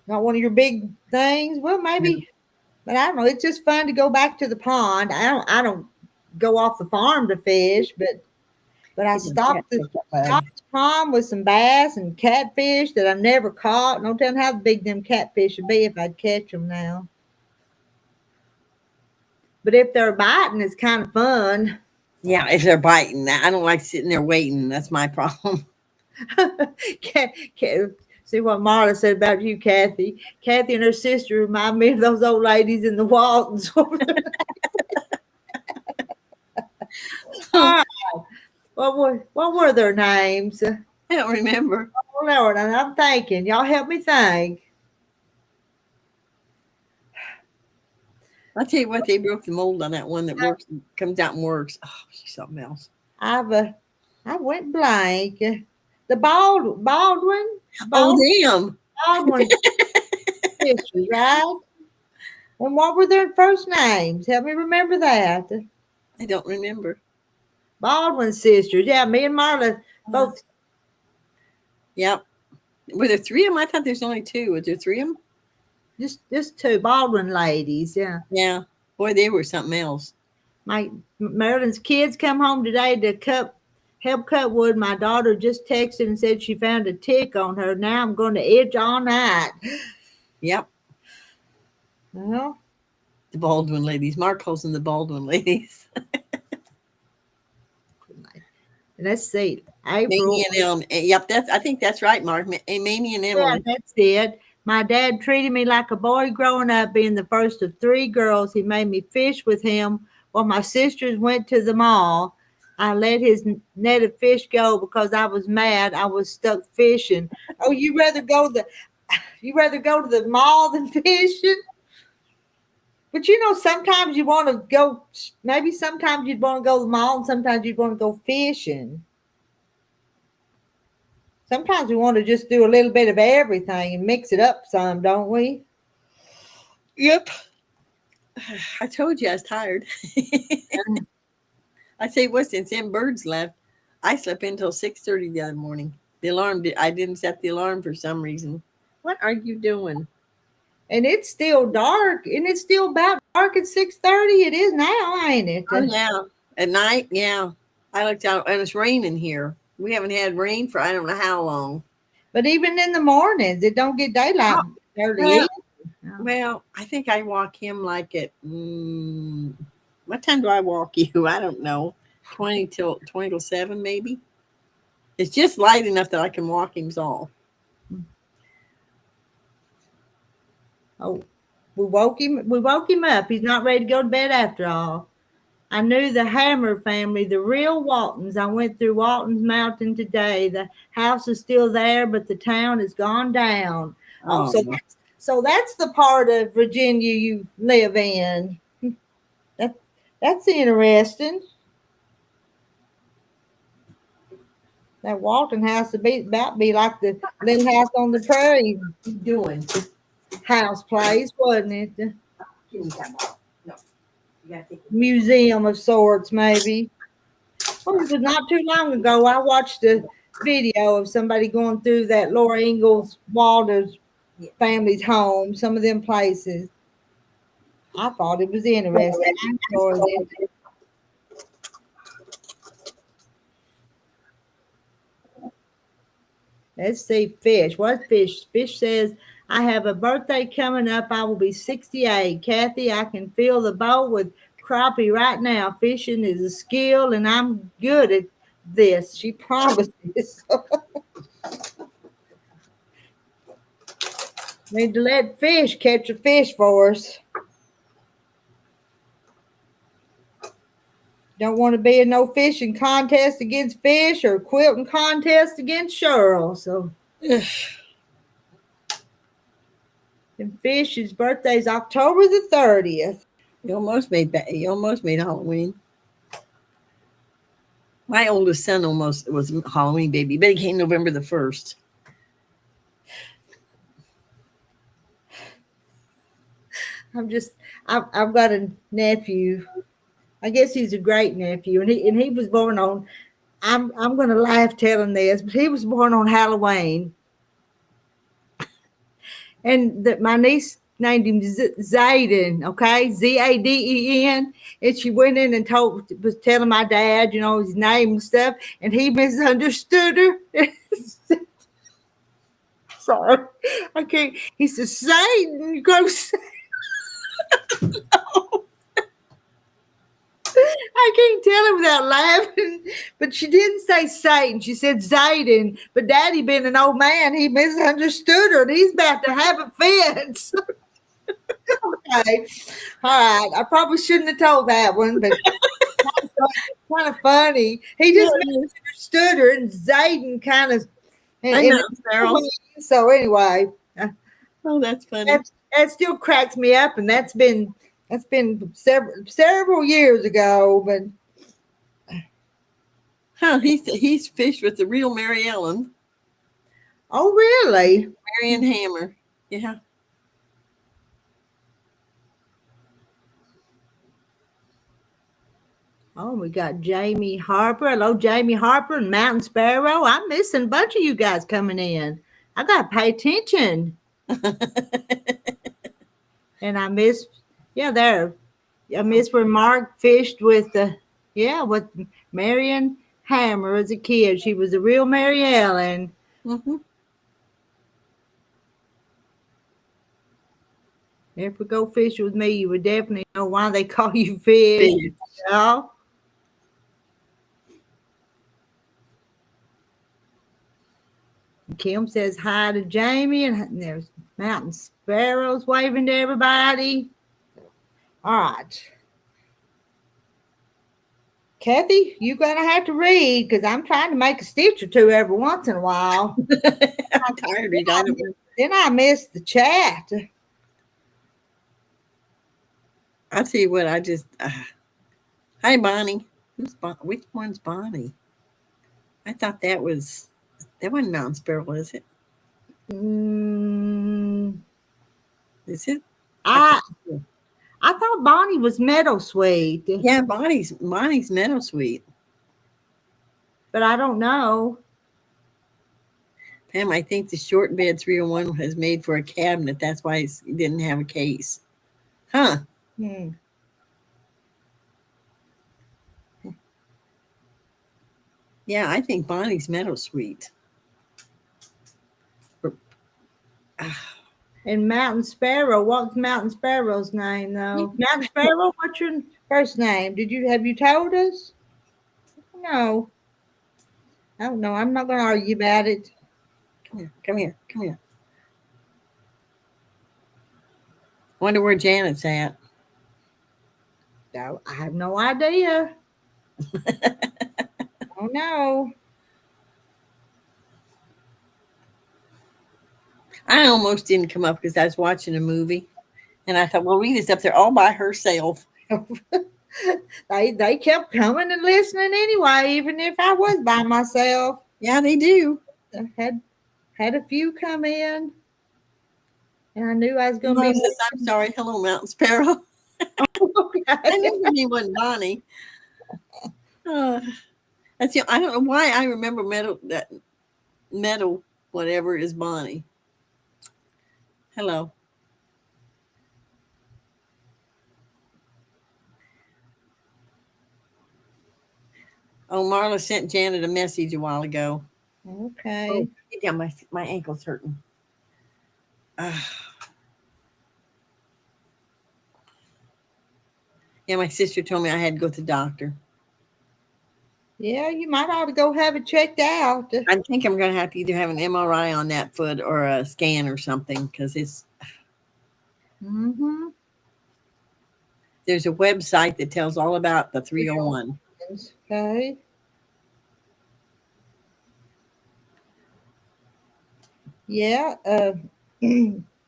not one of your big things. Well, maybe, but I don't know. It's just fun to go back to the pond. I don't go off the farm to fish, but I stocked the pond with some bass and catfish that I've never caught. No telling how big them catfish would be if I'd catch them now. But if they're biting, it's kind of fun. Yeah, if they're biting, I don't like sitting there waiting. That's my problem. See what Marla said about you, Kathy. Kathy and her sister remind me of those old ladies in the Waltons. What were their names? I don't remember. Oh, Lord, and I'm thinking. Y'all help me think. I'll tell you what, they broke the mold on that one that works, comes out and works. Oh, she's something else. I went blank. The Baldwin. Oh, damn. Baldwin sisters, right? And what were their first names? Help me remember that. I don't remember. Baldwin sisters. Yeah, me and Marla both. Yep. Were there three of them? I thought there's only two. Were there three of them? Just two Baldwin ladies. Yeah. Yeah. Boy, they were something else. My Marilyn's kids come home today to help cut wood. My daughter just texted and said she found a tick on her. Now I'm going to itch all night. Yep. Well, the Baldwin ladies. Mark calls them the Baldwin ladies. Let's see. April. Mamie and Ellen. Yep, I think that's right, Mark. Mamie and Ellen. Yeah, that's it. My dad treated me like a boy growing up, being the first of three girls. He made me fish with him while my sisters went to the mall. I let his net of fish go because I was mad. I was stuck fishing. Oh, you rather go to the mall than fishing? But sometimes you want to go. Maybe sometimes you'd want to go to the mall, and sometimes you'd want to go fishing. Sometimes we want to just do a little bit of everything and mix it up some, don't we? Yep. I told you I was tired. I say, what, since them birds left, I slept until 6:30 the other morning. The alarm, I didn't set the alarm for some reason. What are you doing? And it's still dark, and it's still about dark at 6:30. It is now, ain't it? Oh, yeah. At night, yeah. I looked out, and it's raining here. We haven't had rain for I don't know how long. But even in the mornings, it don't get daylight early. Well, I think I walk him like at what time do I walk you? I don't know. 20 till 7 maybe. It's just light enough that I can walk him all. Oh, we woke him up. He's not ready to go to bed after all. I knew the Hammer family, the real Waltons. I went through Walton's Mountain today. The house is still there, but the town has gone down. Oh, so that's the part of Virginia you live in. That's interesting. That Walton house would be like the little house on the prairie. Doing House place, wasn't it? Give me that ball. Museum of sorts, maybe. Well, it was not too long ago. I watched a video of somebody going through that Laura Ingalls Wilder's family's home, some of them places. I thought it was interesting. I enjoyed it. Let's see, fish. What fish? Fish says, I have a birthday coming up. I will be 68. Kathy, I can fill the boat with crappie right now. Fishing is a skill, and I'm good at this. She promises. Need to let fish catch a fish for us. Don't want to be in no fishing contest against fish or quilting contest against Cheryl. So. And Fish's birthday's October the 30th. You almost made that. You almost made Halloween. My oldest son almost was a Halloween baby, but he came November the 1st. I've got a nephew. I guess he's a great nephew, and he was born on. I'm gonna laugh telling this, but he was born on Halloween, and that my niece named him Zayden. Okay, Zaden, and she went in and was telling my dad, his name and stuff, and he misunderstood her. Sorry, I can't. He said, "Satan, go." I can't tell her without laughing, but she didn't say Satan. She said Zayden. But Daddy, being an old man, he misunderstood her, and he's about to have a fit. Okay, all right. I probably shouldn't have told that one, but kind of funny. He just misunderstood her, and Zayden kind of. I know, Sarah. So anyway, oh, that's funny. That still cracks me up, and that's been several years ago, but he's fished with the real Mary Ellen. Oh, really? Marion Hammer. Yeah. Oh, we got Jamie Harper. Hello, Jamie Harper and Mountain Sparrow. I'm missing a bunch of you guys coming in. I got to pay attention. And I miss, I miss where Mark fished with with Marion Hammer as a kid. She was a real Mary Ellen. Mm-hmm. If we go fish with me, you would definitely know why they call you Fish. Yeah. Kim says hi to Jamie, and there's Mountain Sparrows waving to everybody. All right. Kathy, you're going to have to read because I'm trying to make a stitch or two every once in a while. I'm tired of it. Then I missed the chat. I'll tell you what, hi, Bonnie. Which one's Bonnie? I thought that wasn't Mountain Sparrow, is it? Is it? I thought Bonnie was Meadow Sweet. Yeah, Bonnie's Meadow Sweet. But I don't know. Pam, I think the short bed 301 was made for a cabinet. That's why it didn't have a case. Huh. Yeah, I think Bonnie's Meadow Sweet. And Mountain Sparrow, what's Mountain Sparrow's name though? Mountain Sparrow, what's your first name? Have you told us? No. I don't know. I'm not going to argue about it. Come here. Wonder where Janet's at. No, I have no idea. Oh no. I almost didn't come up because I was watching a movie, and I thought, well, Rita's up there all by herself. They kept coming and listening anyway, even if I was by myself. Yeah, they do. I had a few come in, and I knew I was going to be. I'm sorry. Hello, Mountain Sparrow. Okay. I knew her name wasn't Bonnie. I don't know why I remember metal whatever is Bonnie. Hello. Oh, Marla sent Janet a message a while ago. Okay. Oh, yeah, my ankle's hurting. Yeah, my sister told me I had to go to the doctor. Yeah, you might ought to go have it checked out. I think I'm going to have to either have an MRI on that foot or a scan or something because it's. Mm-hmm. There's a website that tells all about the 301. Okay. Yeah.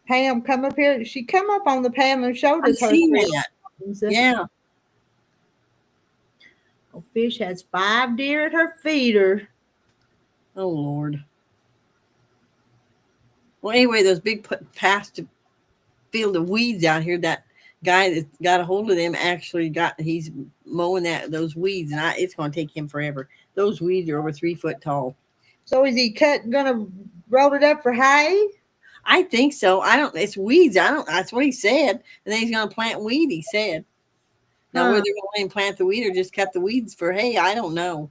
Pam come up here. She come up on the panel and showed I've us her seen 3 that. homes. Yeah. Oh, Fish has 5 deer at her feeder. Oh Lord. Well, anyway, those big past field of weeds out here. That guy that got a hold of them actually he's mowing those weeds, and it's going to take him forever. Those weeds are over 3 foot tall. So is he gonna roll it up for hay? I think so. I don't. It's weeds. I don't. That's what he said. And then he's going to plant weed. He said. Now whether they're going to plant the weed or just cut the weeds for hay, I don't know.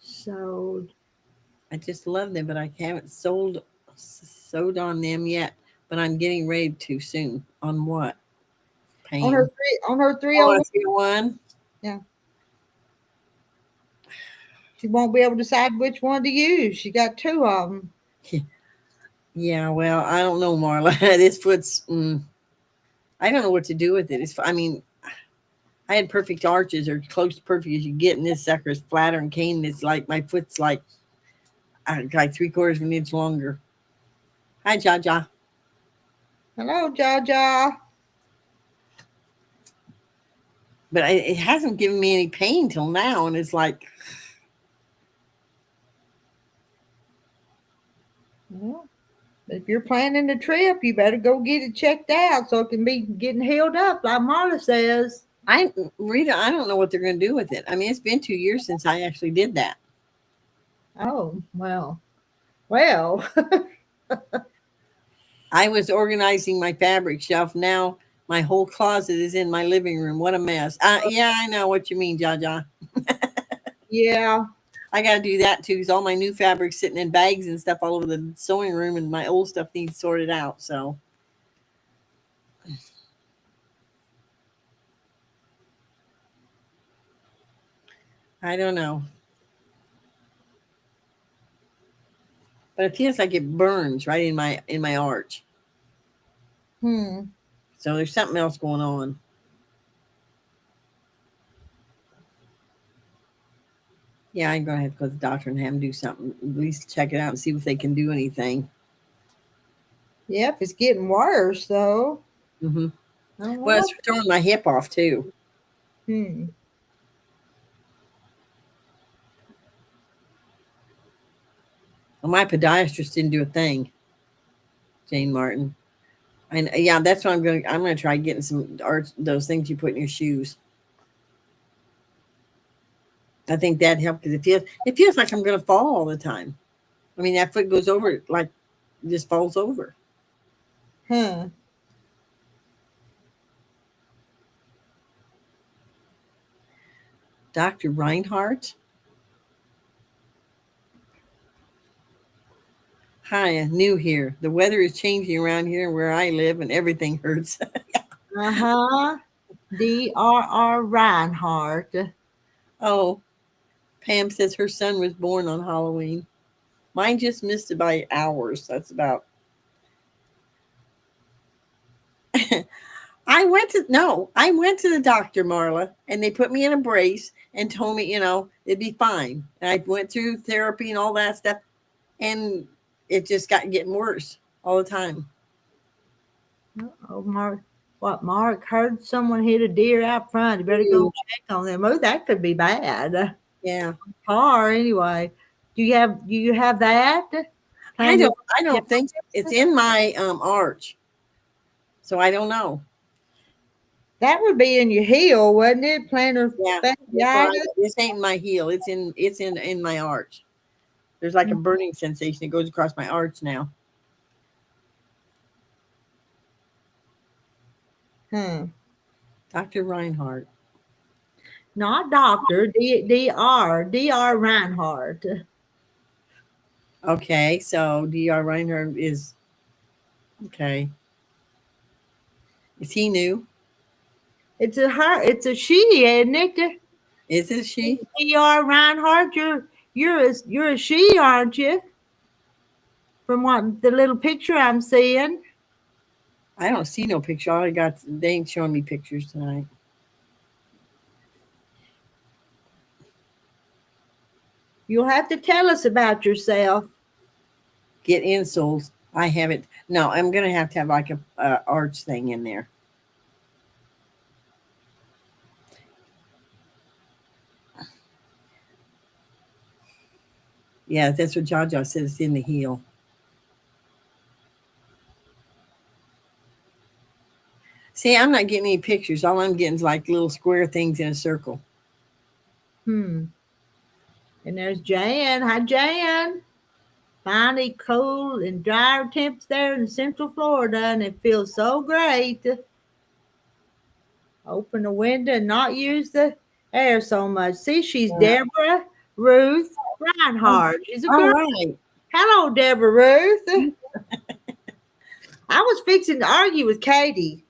So I just love them, but I haven't sewed on them yet. But I'm getting ready to soon. On what? Pain. On her 301. 301. Yeah. She won't be able to decide which one to use. She got 2 of them. Yeah, well, I don't know, Marla. This foot's. I don't know what to do with it. I had perfect arches, or close to perfect as you get, and this sucker's flatter and cane. It's like my foot's like 3/4 of an inch longer. Hi, Jaja. Hello, Jaja. But it hasn't given me any pain till now, and it's like. Well, if you're planning a trip, you better go get it checked out so it can be getting healed up, like Marla says. Rita, I don't know what they're going to do with it. I mean, it's been 2 years since I actually did that. Oh, well. I was organizing my fabric shelf. Now my whole closet is in my living room. What a mess. Yeah, I know what you mean, Jaja. Yeah. I got to do that too, because all my new fabric's sitting in bags and stuff all over the sewing room, and my old stuff needs sorted out. So I don't know. But it feels like it burns right in my arch. So there's something else going on. Yeah, I'm going to have to go to the doctor and have them do something. At least check it out and see if they can do anything. Yeah, if it's getting worse, though. Mm-hmm. Well, it's throwing my hip off, too. Well, my podiatrist didn't do a thing, Jane Martin. And yeah, that's what I'm going to try getting some those things you put in your shoes. I think that helped, because it feels like I'm going to fall all the time. I mean, that foot goes over, like, just falls over. Dr. Reinhardt. Hi, new here. The weather is changing around here where I live, and everything hurts. D.R.R. Reinhardt. Oh, Pam says her son was born on Halloween. Mine just missed it by hours. That's about. I went to the doctor, Marla, and they put me in a brace and told me, it'd be fine. And I went through therapy and all that stuff, and it just got getting worse all the time. Oh, Mark. What, Mark heard someone hit a deer out front. You better go check on them. Oh, that could be bad. Yeah. Car anyway. Do you have that? I don't think it's in my arch. So I don't know. That would be in your heel, wouldn't it? Plantar fasciitis. This ain't my heel. It's in my arch. There's like a burning sensation that goes across my arch now. Dr. Reinhardt. Not doctor. D.R. Reinhardt. Okay, so D.R. Reinhardt is okay. Is he new? It's a she, isn't it? Is it she? D.R. Reinhardt, you're a she, aren't you? From what the little picture I'm seeing. I don't see no picture. They ain't showing me pictures tonight. You'll have to tell us about yourself. Get insoles. I haven't. No, I'm gonna have to have like a arch thing in there. Yeah, that's what Jaja said. It's in the heel. See, I'm not getting any pictures. All I'm getting is like little square things in a circle. And there's Jan. Hi, Jan. Finally cool and drier temps there in Central Florida, and it feels so great. Open the window and not use the air so much. See, she's Deborah Ruth Reinhardt. She's a All girl. right. Hello, Deborah Ruth. I was fixing to argue with Katie.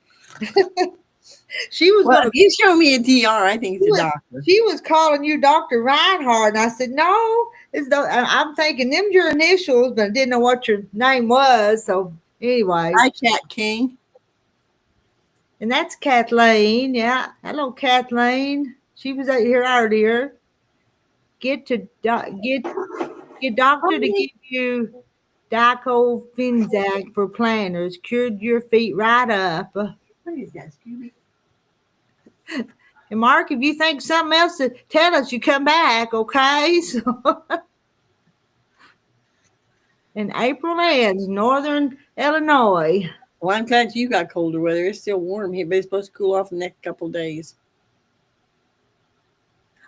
She was Well, going if you show me a DR, I think it's a to. doctor. She was calling you Dr. Reinhardt, and I said, "No, I'm thinking them's your initials, but I didn't know what your name was." So, anyway, Hi, Cat King. and that's Kathleen. Yeah, hello, Kathleen. She was out here earlier. Get doctor to give you Diclofenac for planners. Cured your feet right up. What is that, Scooby? And Mark, if you think something else to tell us, you come back, okay? So, and April ends, Northern Illinois. Well, I'm glad you got colder weather. It's still warm here, but it's supposed to cool off in the next couple of days.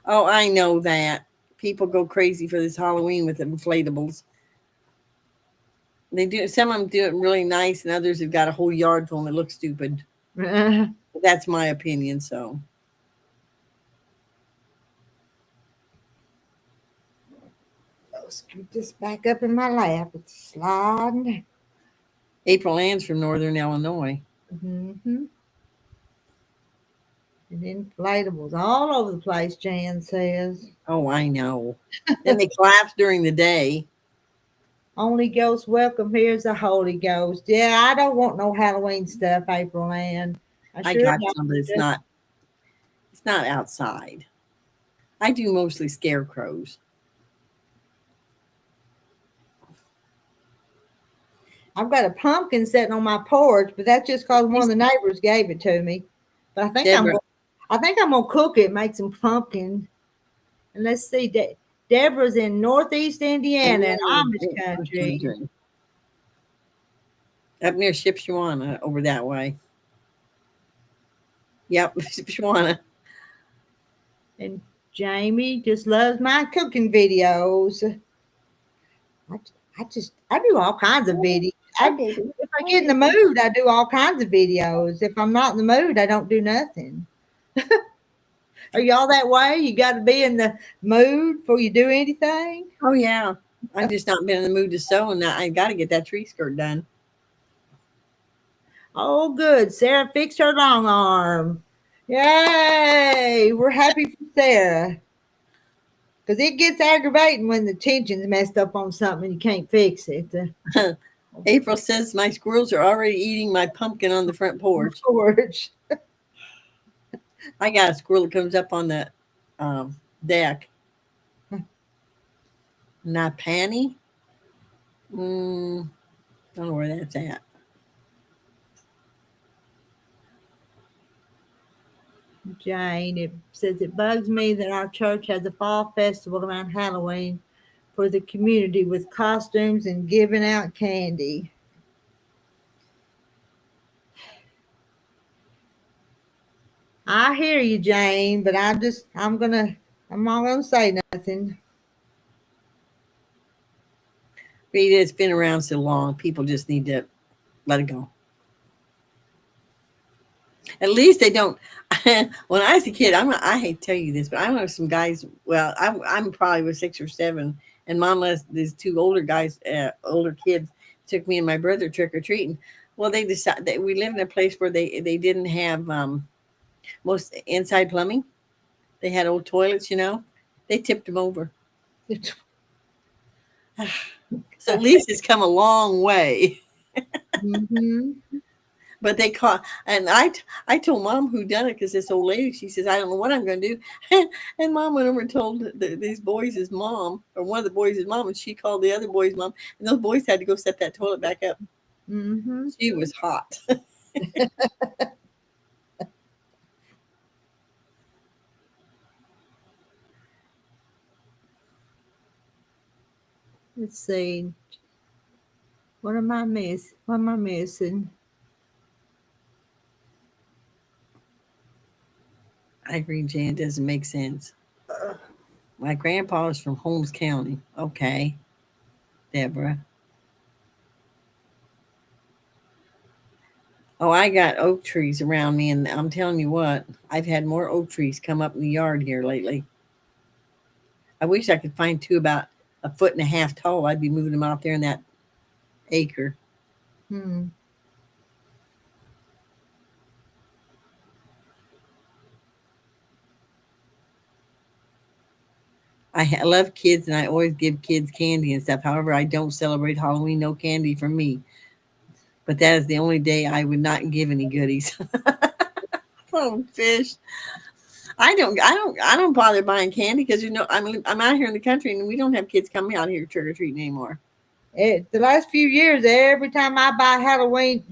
Oh, I know that. People go crazy for this Halloween with inflatables. They do. Some of them do it really nice, and others have got a whole yard full and it looks stupid. That's my opinion. So I'll scoot this back up in my lap. It's sliding. April Ann's from Northern Illinois. Mm-hmm. And inflatables all over the place, Jan says. Oh, I know. Then they collapse during the day. Only Ghost welcome here's the Holy Ghost. Yeah, I don't want no Halloween stuff, April Ann. I got some, but it's not. It's not outside. I do mostly scarecrows. I've got a pumpkin sitting on my porch, but that's just because one of the neighbors gave it to me. But I think I'm gonna cook it, make some pumpkin. And let's see, Deborah's in Northeast Indiana in Amish country. Up near Shipshewana, over that way. Yep, Shipshewana. And Jamie just loves my cooking videos. I do all kinds of videos. If I get in the mood, I do all kinds of videos. If I'm not in the mood, I don't do nothing. Are y'all that way? You got to be in the mood before you do anything? Oh, yeah. I've just not been in the mood to sew, and I got to get that tree skirt done. Oh, good. Sarah fixed her long arm. Yay. We're happy for Sarah. Because it gets aggravating when the tension's messed up on something and you can't fix it. April says my squirrels are already eating my pumpkin on the front porch. I got a squirrel that comes up on the deck. Not Panny? Don't know where that's at. Jane, it says it bugs me that our church has a fall festival around Halloween for the community with costumes and giving out candy. I hear you, Jane, but I'm not gonna say nothing. Rita, it's been around so long, people just need to let it go. At least they don't. When I was a kid, I hate to tell you this, but I know some guys. Well, I'm probably was 6 or 7, and Mom let these 2 older guys, older kids, took me and my brother trick or treating. Well, they decided that we lived in a place where they didn't have most inside plumbing. They had old toilets, They tipped them over. So at least it's come a long way. Mm-hmm. But they caught, and I told Mom who done it because this old lady, she says, I don't know what I'm going to do. And Mom went over and told these boys' mom, or one of the boys' mom, and she called the other boy's mom, and those boys had to go set that toilet back up. Mm-hmm. She was hot. Let's see. What am I miss? What am I missing? I agree, Jan. It doesn't make sense. My grandpa is from Holmes County. Okay, Deborah. Oh, I got oak trees around me, and I'm telling you what, I've had more oak trees come up in the yard here lately. I wish I could find two about 1.5 feet tall. I'd be moving them out there in that acre. Hmm. I love kids, and I always give kids candy and stuff. However, I don't celebrate Halloween. No candy for me. But that is the only day I would not give any goodies. Oh, fish. I don't bother buying candy because I'm out here in the country and we don't have kids coming out here trick or treating anymore. The last few years, every time I buy Halloween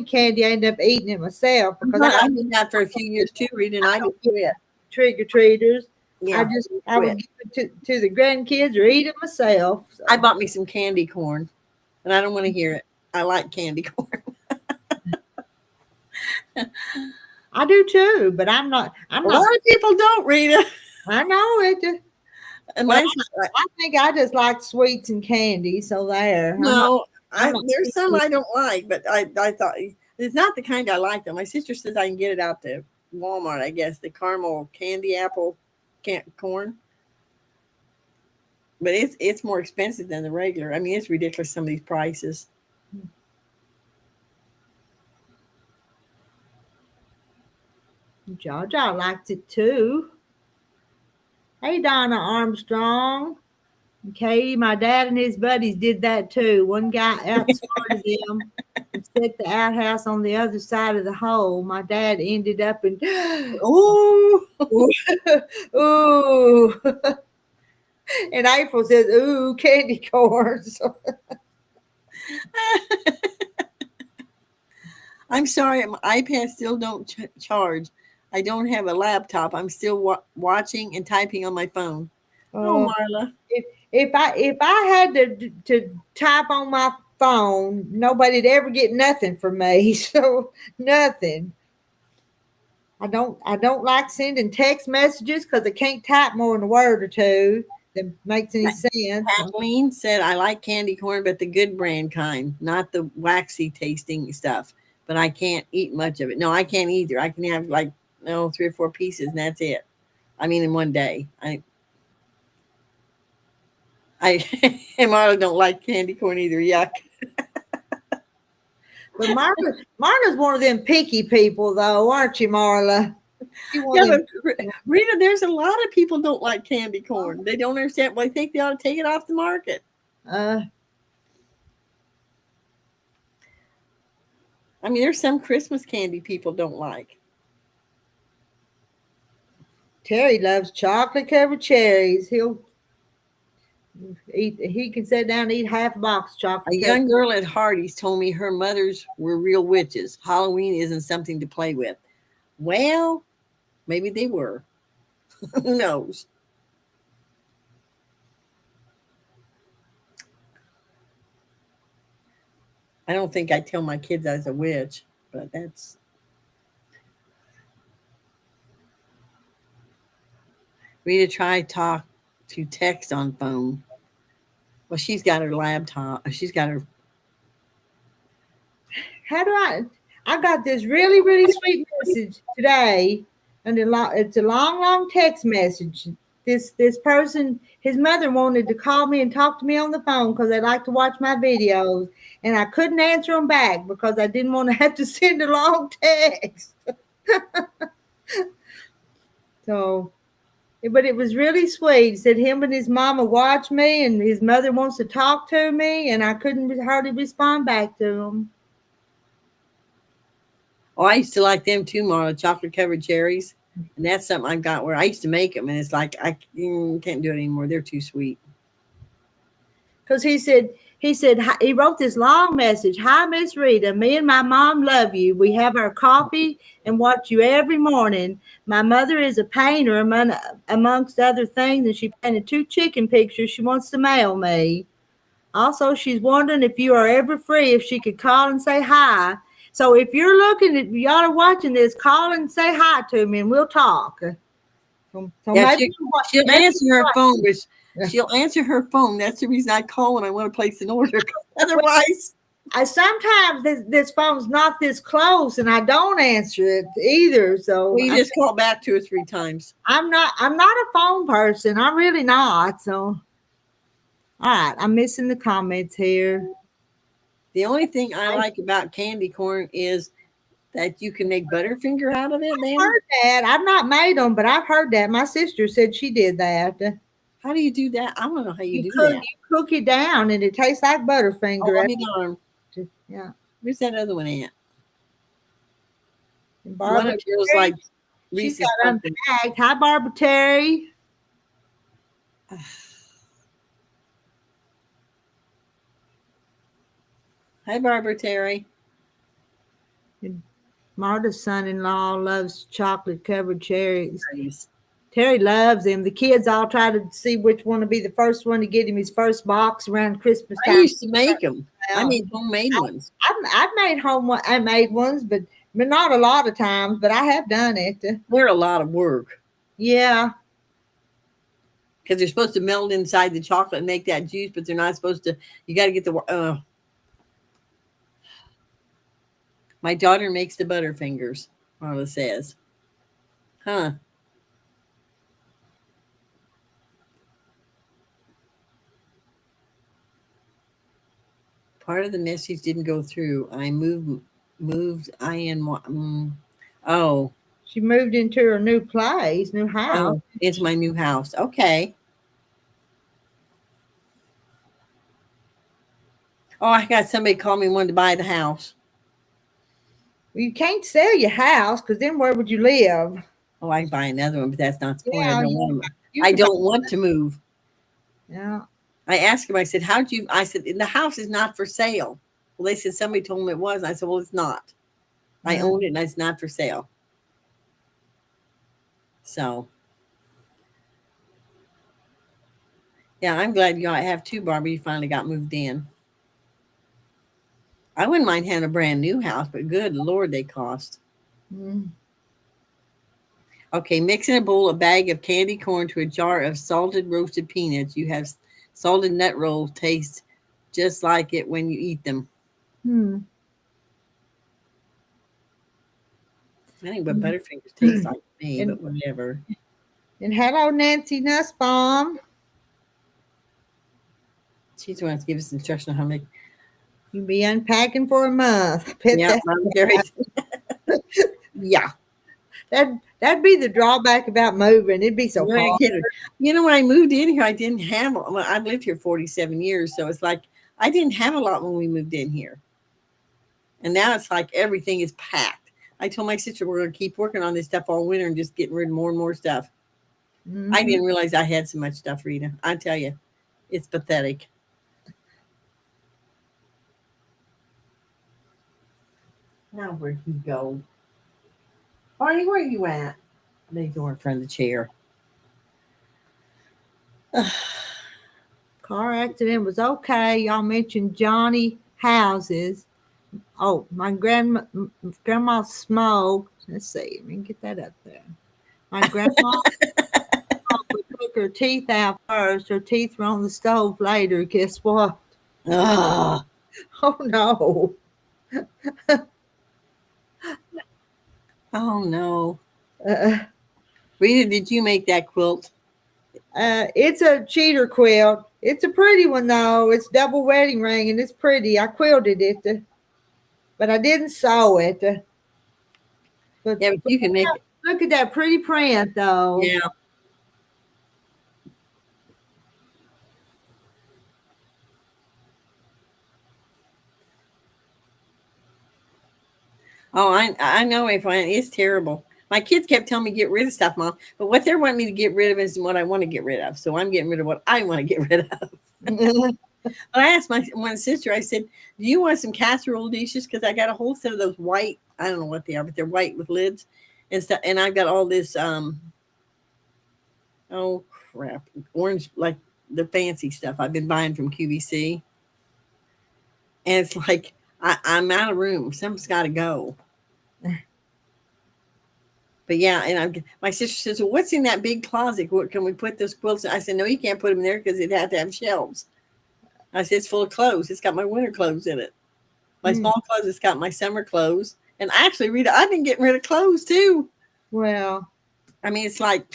candy, I end up eating it myself because I did that for a few years too, Rita, and I don't did quit. trick or treaters. Yeah, I would give it to the grandkids or eat it myself. So. I bought me some candy corn, and I don't want to hear it. I like candy corn. I do too, but I'm not. A lot of people don't, Rita. I know it. And I think I just like sweets and candy. So there. No, there's some I don't like, but I thought it's not the kind I like though. My sister says I can get it out to Walmart, I guess, the caramel candy apple corn. But it's more expensive than the regular. I mean, it's ridiculous, some of these prices. Georgia likes it too. Hey, Donna Armstrong. Katie, my dad and his buddies did that too. One guy outsmarted them and set the outhouse on the other side of the hole. My dad ended up in ooh, ooh. And April says, ooh, candy corns. I'm sorry, my iPad still don't charge. I don't have a laptop. I'm still watching and typing on my phone. Oh, Marla. If I had to type on my phone, nobody'd ever get nothing from me. So nothing. I don't like sending text messages because I can't type more than a word or two that makes any sense. Kathleen said I like candy corn, but the good brand kind, not the waxy tasting stuff. But I can't eat much of it. No, I can't either. I can have 3 or 4 pieces, and that's it. I mean, in one day. I and Marla don't like candy corn either. Yuck. But Marla's one of them picky people, though, aren't you, Marla? Yeah, but Rita, there's a lot of people don't like candy corn. They don't understand. Well, I think they ought to take it off the market. I mean, there's some Christmas candy people don't like. Terry loves chocolate covered cherries. He can sit down and eat half a box of chocolate. A young girl at Hardee's told me her mothers were real witches. Halloween isn't something to play with. Well, maybe they were. Who knows? I don't think I tell my kids I was a witch, but that's. Rita tried to text on phone. Well, she's got her laptop. She's got her. How do I got this really, really sweet message today, and it's a long, long text message. This person, his mother wanted to call me and talk to me on the phone because they like to watch my videos, and I couldn't answer them back because I didn't want to have to send a long text. So. But it was really sweet. He said him and his mama watch me, and his mother wants to talk to me, and I couldn't hardly respond back to him. Oh, I used to like them too, Marla, chocolate covered cherries. And that's something I got where I used to make them, and it's like I can't do it anymore. They're too sweet. Because he wrote this long message. Hi, Miss Rita. Me and my mom love you. We have our coffee and watch you every morning. My mother is a painter, amongst other things, and she painted 2 chicken pictures she wants to mail me. Also, she's wondering if you are ever free, if she could call and say hi. So if y'all are watching this, call and say hi to me, and we'll talk. So Yeah, maybe she'll maybe answer her phone, but Yeah. she'll answer her phone. That's the reason I call when I want to place an order. Otherwise, sometimes this phone's not this close, and I don't answer it either. So we just call back 2 or 3 times. I'm not a phone person. I'm really not. So, all right, I'm missing the comments here. The only thing I like about candy corn is that you can make Butterfinger out of it. Then I've heard that. I've not made them, but I've heard that. My sister said she did that. how do you do that? I don't know how you do You that. cook it down, and it tastes like Oh, Butterfinger. I'll be darned. Yeah. Where's that other one at? And One Barbara of those Terry, like she's Reese's got Pumpkin. unpacked. Hi, Barbara Terry. Hi, Barbara Terry. Marta's son-in-law loves chocolate-covered cherries. Nice. Terry loves them. The kids all try to see which one to be the first one to get him his first box around Christmas I time. used to make them. I made homemade ones. I've made ones, but not a lot of times. But I have done it. They're a lot of work Yeah. because they're supposed to melt inside the chocolate and make that juice, but they're not supposed to. You got to get the. My daughter makes the Butterfingers. Marla says, "Huh." Part of the message didn't go through. I moved. Oh, She moved into her new place, new house. oh, it's my new house. Okay. Oh, I got somebody call me wanted to buy the house. Well, you can't sell your house because then where would you live? Oh, I can buy another one, but that's not the point. Yeah, I don't want to move. Yeah. I asked him, I said, I said, the house is not for sale. Well, they said somebody told them it was. I said, well, it's not. I own it and it's not for sale. So, yeah, I'm glad you have 2, Barbie. You finally got moved in. I wouldn't mind having a brand new house, but good Lord, they cost. Mm. Okay, mix in a bowl a bag of candy corn to a jar of salted roasted peanuts. You have salted nut roll taste just like it when you eat them. I think what Butterfingers taste like to me, but whatever. And hello, Nancy Nussbaum. She's the one to give us instruction on how to make. You'll be unpacking for a month. Yeah, yeah. That'd be the drawback about moving. It'd be so hard. You know, when I moved in here, I didn't have. Well, I've lived here 47 years, so it's like I didn't have a lot when we moved in here, and now it's like everything is packed. I told my sister we're going to keep working on this stuff all winter and just getting rid of more and more stuff. Mm-hmm. I didn't realize I had so much stuff, Rita. I tell you, it's pathetic. Now where'd he go? Barney, where are you at? They go in front of the chair. Car accident was okay. Y'all mentioned Johnny houses. Oh, my grandma smoked. Let's see. Let me get that up there. My grandma took her teeth out first. Her teeth were on the stove later. Guess what? Oh no. Oh no. Rita, did you make that quilt? It's a cheater quilt. It's a pretty one though. It's double wedding ring and it's pretty. I quilted it, but I didn't sew it. But you can make it. Look at that pretty print though. Yeah. Oh, I know, April. It's terrible. My kids kept telling me get rid of stuff, Mom. But what they're wanting me to get rid of is what I want to get rid of. So I'm getting rid of what I want to get rid of. But I asked my one sister, I said, do you want some casserole dishes? Because I got a whole set of those white, I don't know what they are, but they're white with lids and stuff. And I've got all this, oh crap, orange, like the fancy stuff I've been buying from QVC. And it's like, I'm out of room. Something's got to go. But yeah, and my sister says, well, what's in that big closet? What can we put those quilts in? I said, no, you can't put them there because it'd have to have shelves. I said, it's full of clothes. It's got my winter clothes in it. My small clothes, it's got my summer clothes. And actually, Rita, I've been getting rid of clothes too. Well, I mean, it's like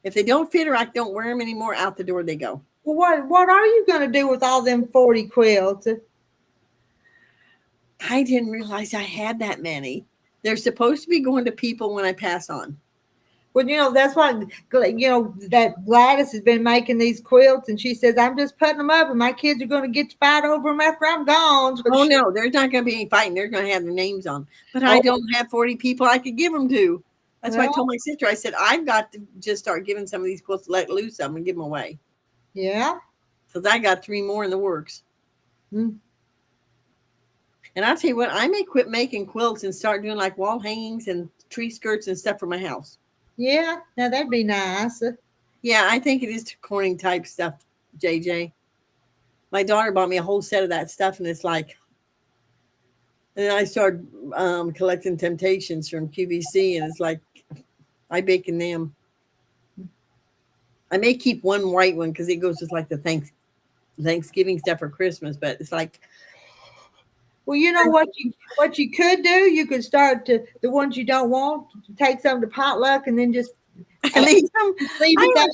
if they don't fit or I don't wear them anymore, out the door they go. well, what are you going to do with all them 40 quilts? I didn't realize I had that many. They're supposed to be going to people when I pass on. Well, that's why, that Gladys has been making these quilts, and she says, I'm just putting them up, and my kids are going to get to fight over them after I'm gone. Oh, no, there's not going to be any fighting. They're going to have their names on. But I don't have 40 people I could give them to. That's why I told my sister, I said, I've got to just start giving some of these quilts, let loose of them and give them away. Yeah. Because I got 3 more in the works. And I'll tell you what, I may quit making quilts and start doing like wall hangings and tree skirts and stuff for my house. Yeah, now that'd be nice. Yeah, I think it is Corning type stuff, JJ. My daughter bought me a whole set of that stuff, and it's like, and then I started collecting Temptations from QVC, and it's like, I bake in them. I may keep one white one because it goes with like the Thanksgiving stuff for Christmas, but it's like, well, you know what you could do? You could start to the ones you don't want, take some to potluck, and then just leave them. Leave it there.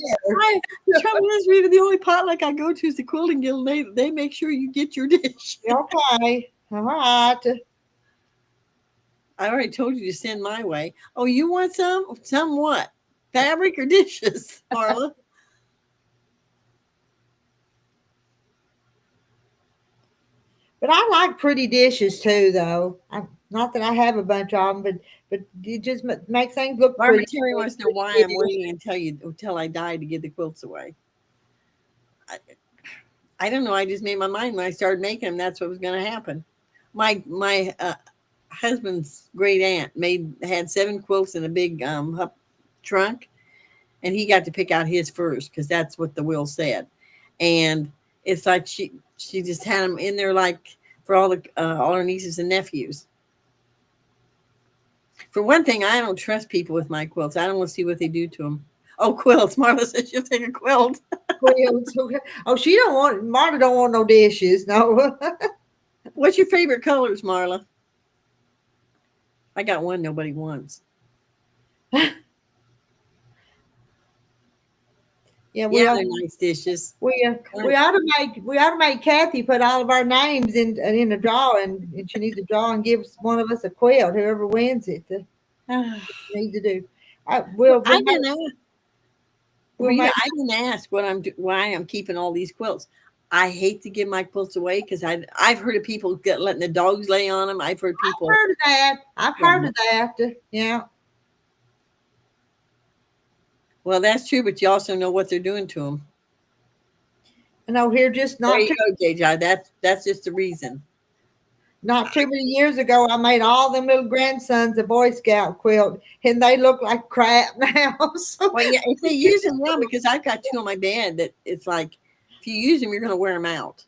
The trouble is, Rita, the only potluck I go to is the Quilting Guild. They make sure you get your dish. Okay, all right. I already told you to send my way. Oh, you want some? Some what? Fabric or dishes, Marla? But I like pretty dishes too, though. Not that I have a bunch of them, but it just makes things look Barbara pretty. Terry wants to know why I'm waiting until I die to give the quilts away. I don't know. I just made my mind when I started making them. That's what was going to happen. My husband's great aunt had 7 quilts in a big trunk, and he got to pick out his first because that's what the will said. And it's like she just had them in there like for all her nieces and nephews. For one thing, I don't trust people with my quilts. I don't want to see what they do to them. Oh, quilts. Marla says she'll take a quilt. Quilts. Oh, Marla don't want no dishes. No. What's your favorite colors, Marla? I got one nobody wants. Yeah, they're nice dishes. We ought to make Kathy put all of our names in a drawing, and she needs to draw and give one of us a quilt. Whoever wins it, need to do. I didn't ask why I'm keeping all these quilts. I hate to give my quilts away because I've heard of people letting the dogs lay on them. I've heard people. I've heard of that. Yeah. Well, that's true, but you also know what they're doing to them. No, here just not. There you go, JJ. That's just the reason. Not too many years ago, I made all them little grandsons a Boy Scout quilt, and they look like crap now. So. Well, yeah, if they use them well, because I've got 2 on my bed that it's like if you use them, you're going to wear them out.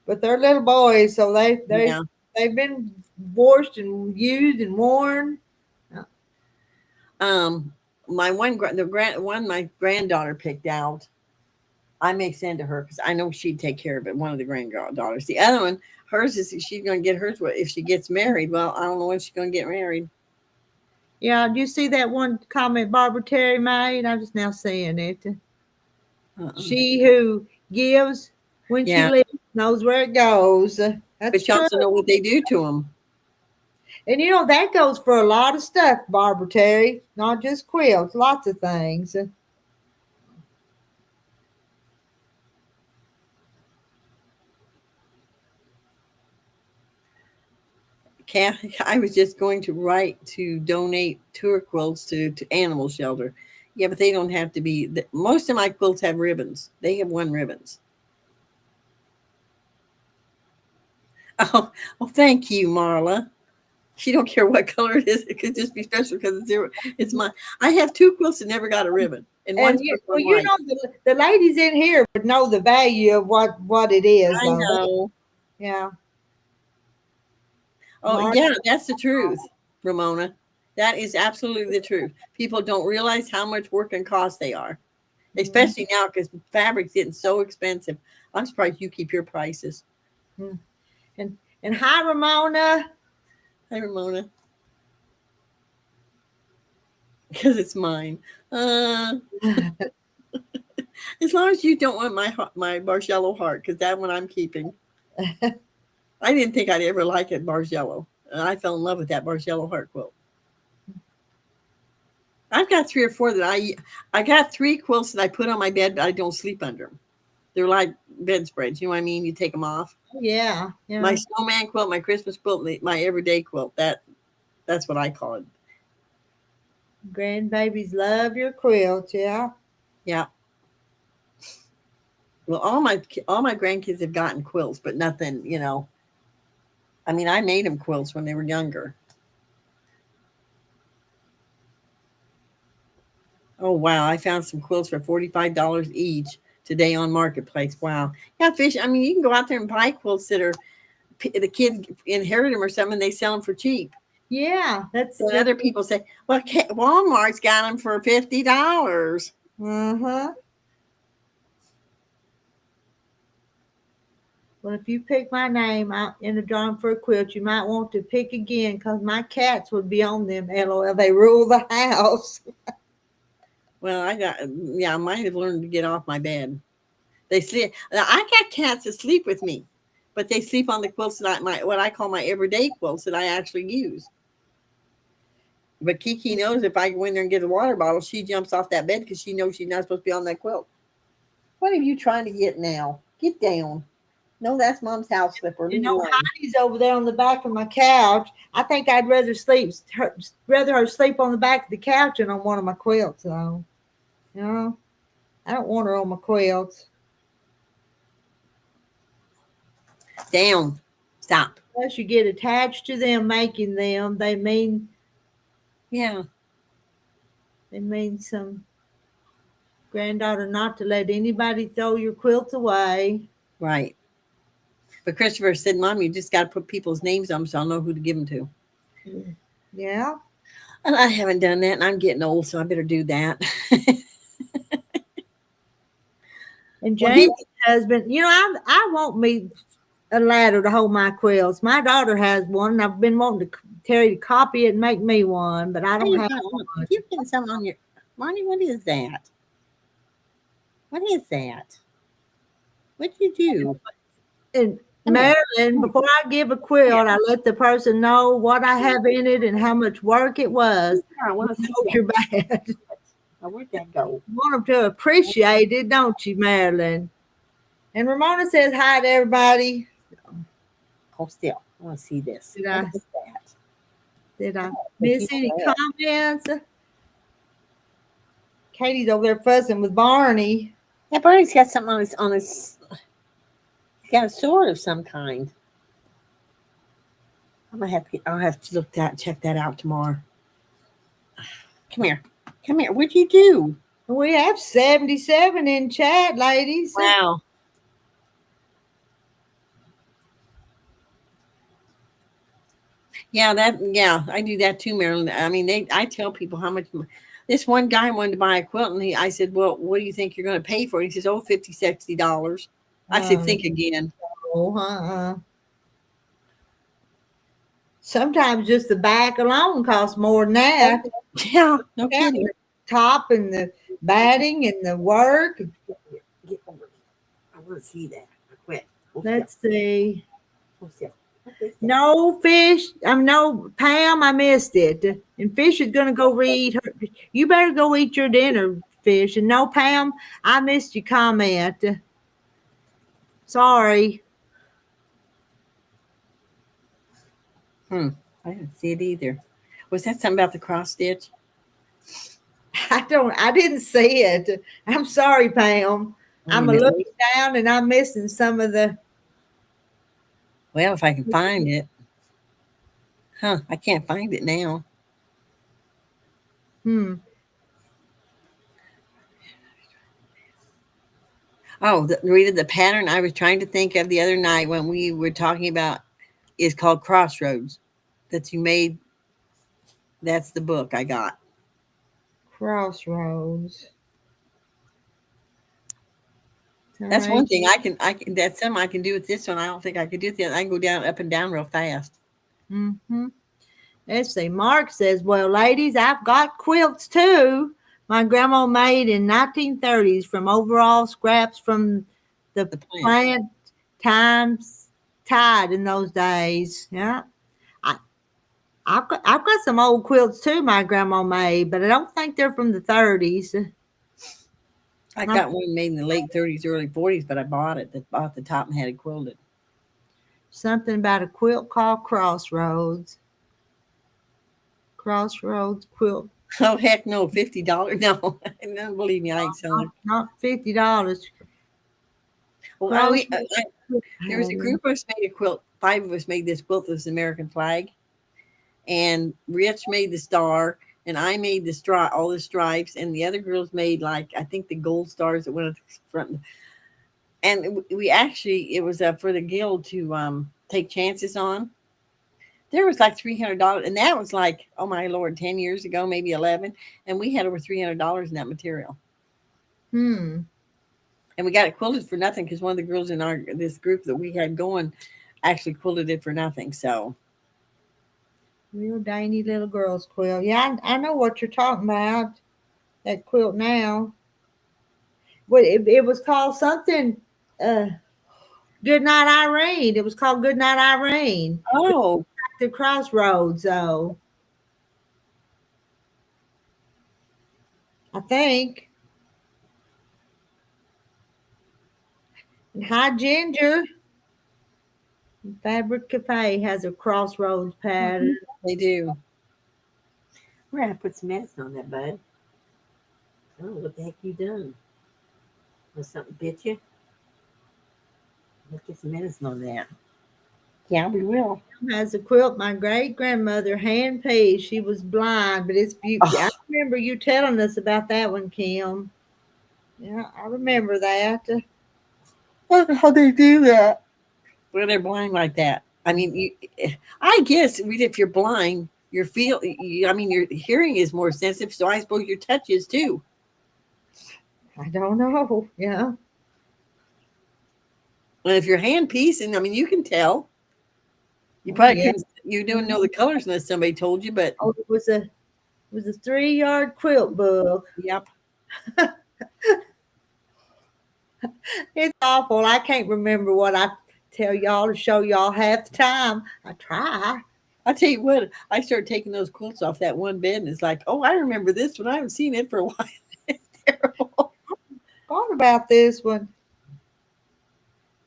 But they're little boys, so they've been washed and used and worn. My my granddaughter picked out. I may send to her because I know she'd take care of it. One of the granddaughters. The other one, hers is she's going to get hers if she gets married. Well, I don't know when she's going to get married. Yeah, do you see that one comment Barbara Terry made? I'm just now seeing it. She who gives when she lives knows where it goes. But you also know what they do to them. And that goes for a lot of stuff, Barbara Terry, not just quilts, lots of things. I was just going to write to donate tour quilts to animal shelter. Yeah, but they don't have to be. Most of my quilts have ribbons. They have one ribbons. Oh, well, thank you, Marla. She don't care what color it is. It could just be special because it's zero. It's mine. I have two quilts that never got a ribbon, and one's well, white. the ladies in here would know the value of what it is. I know. Yeah. Oh, Marla, yeah, that's the truth, Ramona. That is absolutely the truth. People don't realize how much work and cost they are, especially now because fabric's getting so expensive. I'm surprised you keep your prices. And hi, Ramona. Hi, Ramona. Because it's mine. As long as you don't want my Bargello heart, because that one I'm keeping. I didn't think I'd ever like it, Bargello. And I fell in love with that Bargello heart quilt. I've got 3 or 4 that I got 3 quilts that I put on my bed, but I don't sleep under them. They're like bedspreads. You know what I mean? You take them off. Yeah. My snowman quilt, my Christmas quilt, my everyday quilt. That's what I call it. Grandbabies love your quilt. Yeah. Yeah. Well, all my grandkids have gotten quilts, but nothing, I mean, I made them quilts when they were younger. Oh, wow. I found some quilts for $45 each today on Marketplace. Wow. Yeah, fish. I mean, you can go out there and buy quilts that are the kids inherit them or something. They sell them for cheap. Yeah. So other people say, well, Walmart's got them for $50. Uh-huh. Well, if you pick my name out in the drawing for a quilt, you might want to pick again because my cats would be on them. LOL. They rule the house. Well, I might have learned to get off my bed. They sleep. I got cats that sleep with me, but they sleep on the quilts that what I call my everyday quilts that I actually use. But Kiki knows if I go in there and get a water bottle, she jumps off that bed because she knows she's not supposed to be on that quilt. What are you trying to get now? Get down. No, that's Mom's house slipper. Heidi's over there on the back of my couch. I think I'd rather her sleep on the back of the couch than on one of my quilts, though. I don't want her on my quilts. Down. Stop. Unless you get attached to them making them, they mean some granddaughter not to let anybody throw your quilts away. Right. But Christopher said, Mom, you just got to put people's names on them so I'll know who to give them to. Yeah. And I haven't done that, and I'm getting old, so I better do that. And James' husband, I want me a ladder to hold my quilts. My daughter has one, and I've been wanting to Terry to copy it and make me one, but I don't have one. You're getting something on your Monty. What is that? What is that? What did you do? And Marilyn, before I give a quilt, I let the person know what I have in it and how much work it was. I want to see your bad. Where'd that go? You want them to appreciate it, don't you, Marilyn? And Ramona says hi to everybody. Hold still. I want to see this. Did I miss any comments? Katie's over there fussing with Barney. Yeah, Barney's got something on his. He's got a sword of some kind. I'll have to check that out tomorrow. Come here. What'd you do? We have 77 in chat, ladies. Wow. Yeah, I do that too, Marilyn. I mean, I tell people how much. This one guy wanted to buy a quilt, and I said, "Well, what do you think you're going to pay for it?" He says, "Oh, $50, $60." I said, "Think again." Sometimes just the back alone costs more than that. Yeah, no kidding. Top and the batting and the work. Get over here. I want to see that. Quick. Let's see. No fish. No Pam. I missed it. And Fish is gonna go read her. You better go eat your dinner, Fish. And no Pam. I missed your comment. Sorry. I didn't see it either. Was that something about the cross stitch? I didn't see it. I'm sorry, Pam. I'm a looking down and I'm missing some of the. Well, if I can find it. I can't find it now. Oh, Rita, the pattern I was trying to think of the other night when we were talking about is called Crossroads. That you made. That's the book I got. Crossroads. That's one thing I can. That's something I can do with this one. I don't think I could do it. I can go down, up and down real fast. Let's see. Mark says, "Well, ladies, I've got quilts too. My grandma made in 1930s from overall scraps from the plant times tied in those days." Yeah. I've got some old quilts too my grandma made, but I don't think they're from the 30s. I got one made in the late 30s, early 40s, but I bought it. That bought the top and had it quilted. Something about a quilt called Crossroads. Crossroads quilt. Oh, heck no, $50. No, no, believe me, I ain't selling. Not $50. Well, there was a group of us made a quilt. 5 of us made this quilt with the American flag. And Rich made the star, and I made the all the stripes, and the other girls made, like, I think the gold stars that went at the front. And we actually, it was for the guild to take chances on. There was like $300, and that was like, oh my Lord, 10 years ago, maybe 11, and we had over $300 in that material. And we got it quilted for nothing because one of the girls in this group that we had going actually quilted it for nothing. So. Real dainty little girl's quilt. Yeah, I know what you're talking about. That quilt now. But it was called something. Goodnight Irene. It was called Goodnight Irene. Oh. The Crossroads, though. I think. And hi, Ginger. Fabric Cafe has a Crossroads pattern. They do. We're going to put some medicine on that, bud. Oh, what the heck you done? Was something bit you? Let's get some medicine on that. Yeah, we will. Has a quilt my great-grandmother hand-pieced. She was blind, but it's beautiful. I remember you telling us about that one, Kim. Yeah, I remember that. How they do that? Well, they're blind like that. I mean, I guess if you're blind, your hearing is more sensitive, so I suppose your touch is too. I don't know. Yeah. Well, if you're hand piecing, I mean, you can tell. You probably couldn't. You don't know the colors unless somebody told you. But it was a 3-yard quilt book. Yep. It's awful. I can't remember what I tell y'all to show y'all half the time. I try. I tell you what, I started taking those quilts off that one bed, and it's like, oh, I remember this one. I haven't seen it for a while. It's terrible. Thought about this one.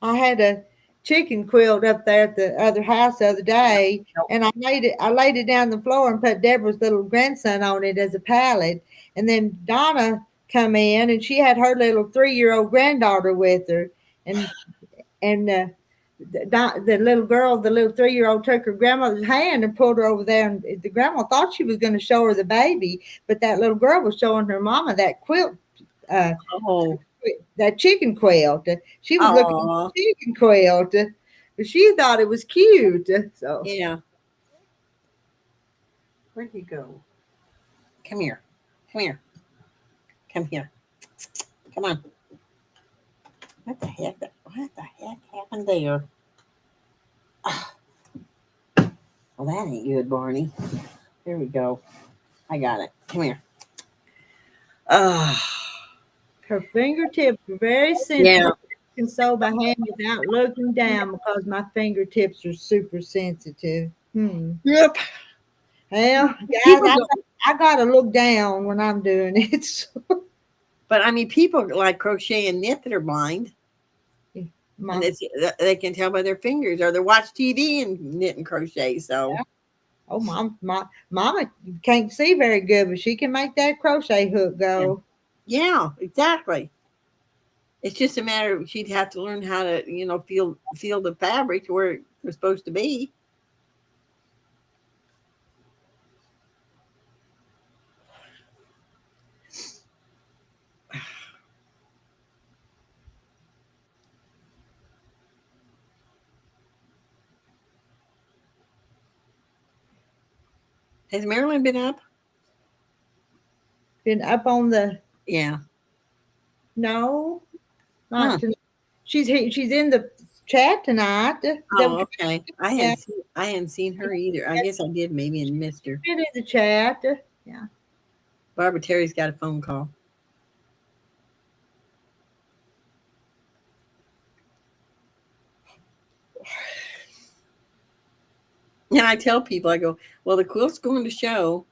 I had a chicken quilt up there at the other house the other day, and I laid it down on the floor and put Deborah's little grandson on it as a pallet. And then Donna come in, and she had her little 3-year-old granddaughter with her, and the little girl, the little 3-year-old, took her grandmother's hand and pulled her over there, and the grandma thought she was going to show her the baby, but that little girl was showing her mama that quilt. That chicken quilt. She was looking at the chicken quilt, but she thought it was cute. So yeah. Where'd you go? Come here. Come here. Come here. Come on. What the heck happened there? Well, that ain't good, Barney. There we go. I got it. Come here. Her fingertips are very sensitive. Yeah. I can sew by hand without looking down because my fingertips are super sensitive. Yep. Well, guys, I gotta look down when I'm doing it. But I mean, people like crochet and knit that are blind. And they can tell by their fingers, or they watch TV and knit and crochet. So Oh, mama can't see very good, but she can make that crochet hook go. Yeah, exactly. It's just a matter of she'd have to learn how to, feel the fabric to where it's supposed to be. Has Marilyn been up? Been up on the Yeah. no, Huh. not to, she's in the chat tonight. Is that what Oh, okay. yeah, I hadn't seen her either. I guess I did maybe and missed her. been in the chat. Yeah. Barbara Terry's got a phone call. And I tell people, I go, well, the quilt's going to show,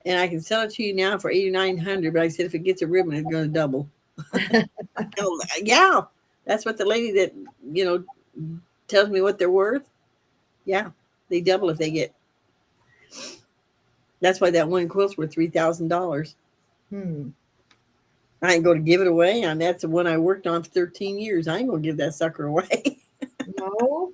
and I can sell it to you now for $8,900. But I said if it gets a ribbon, it's going to double. I go, yeah, that's what the lady that tells me what they're worth. Yeah, they double if they get. That's why that one quilt's worth $3,000. I ain't going to give it away, and that's the one I worked on for 13 years. I ain't going to give that sucker away. No.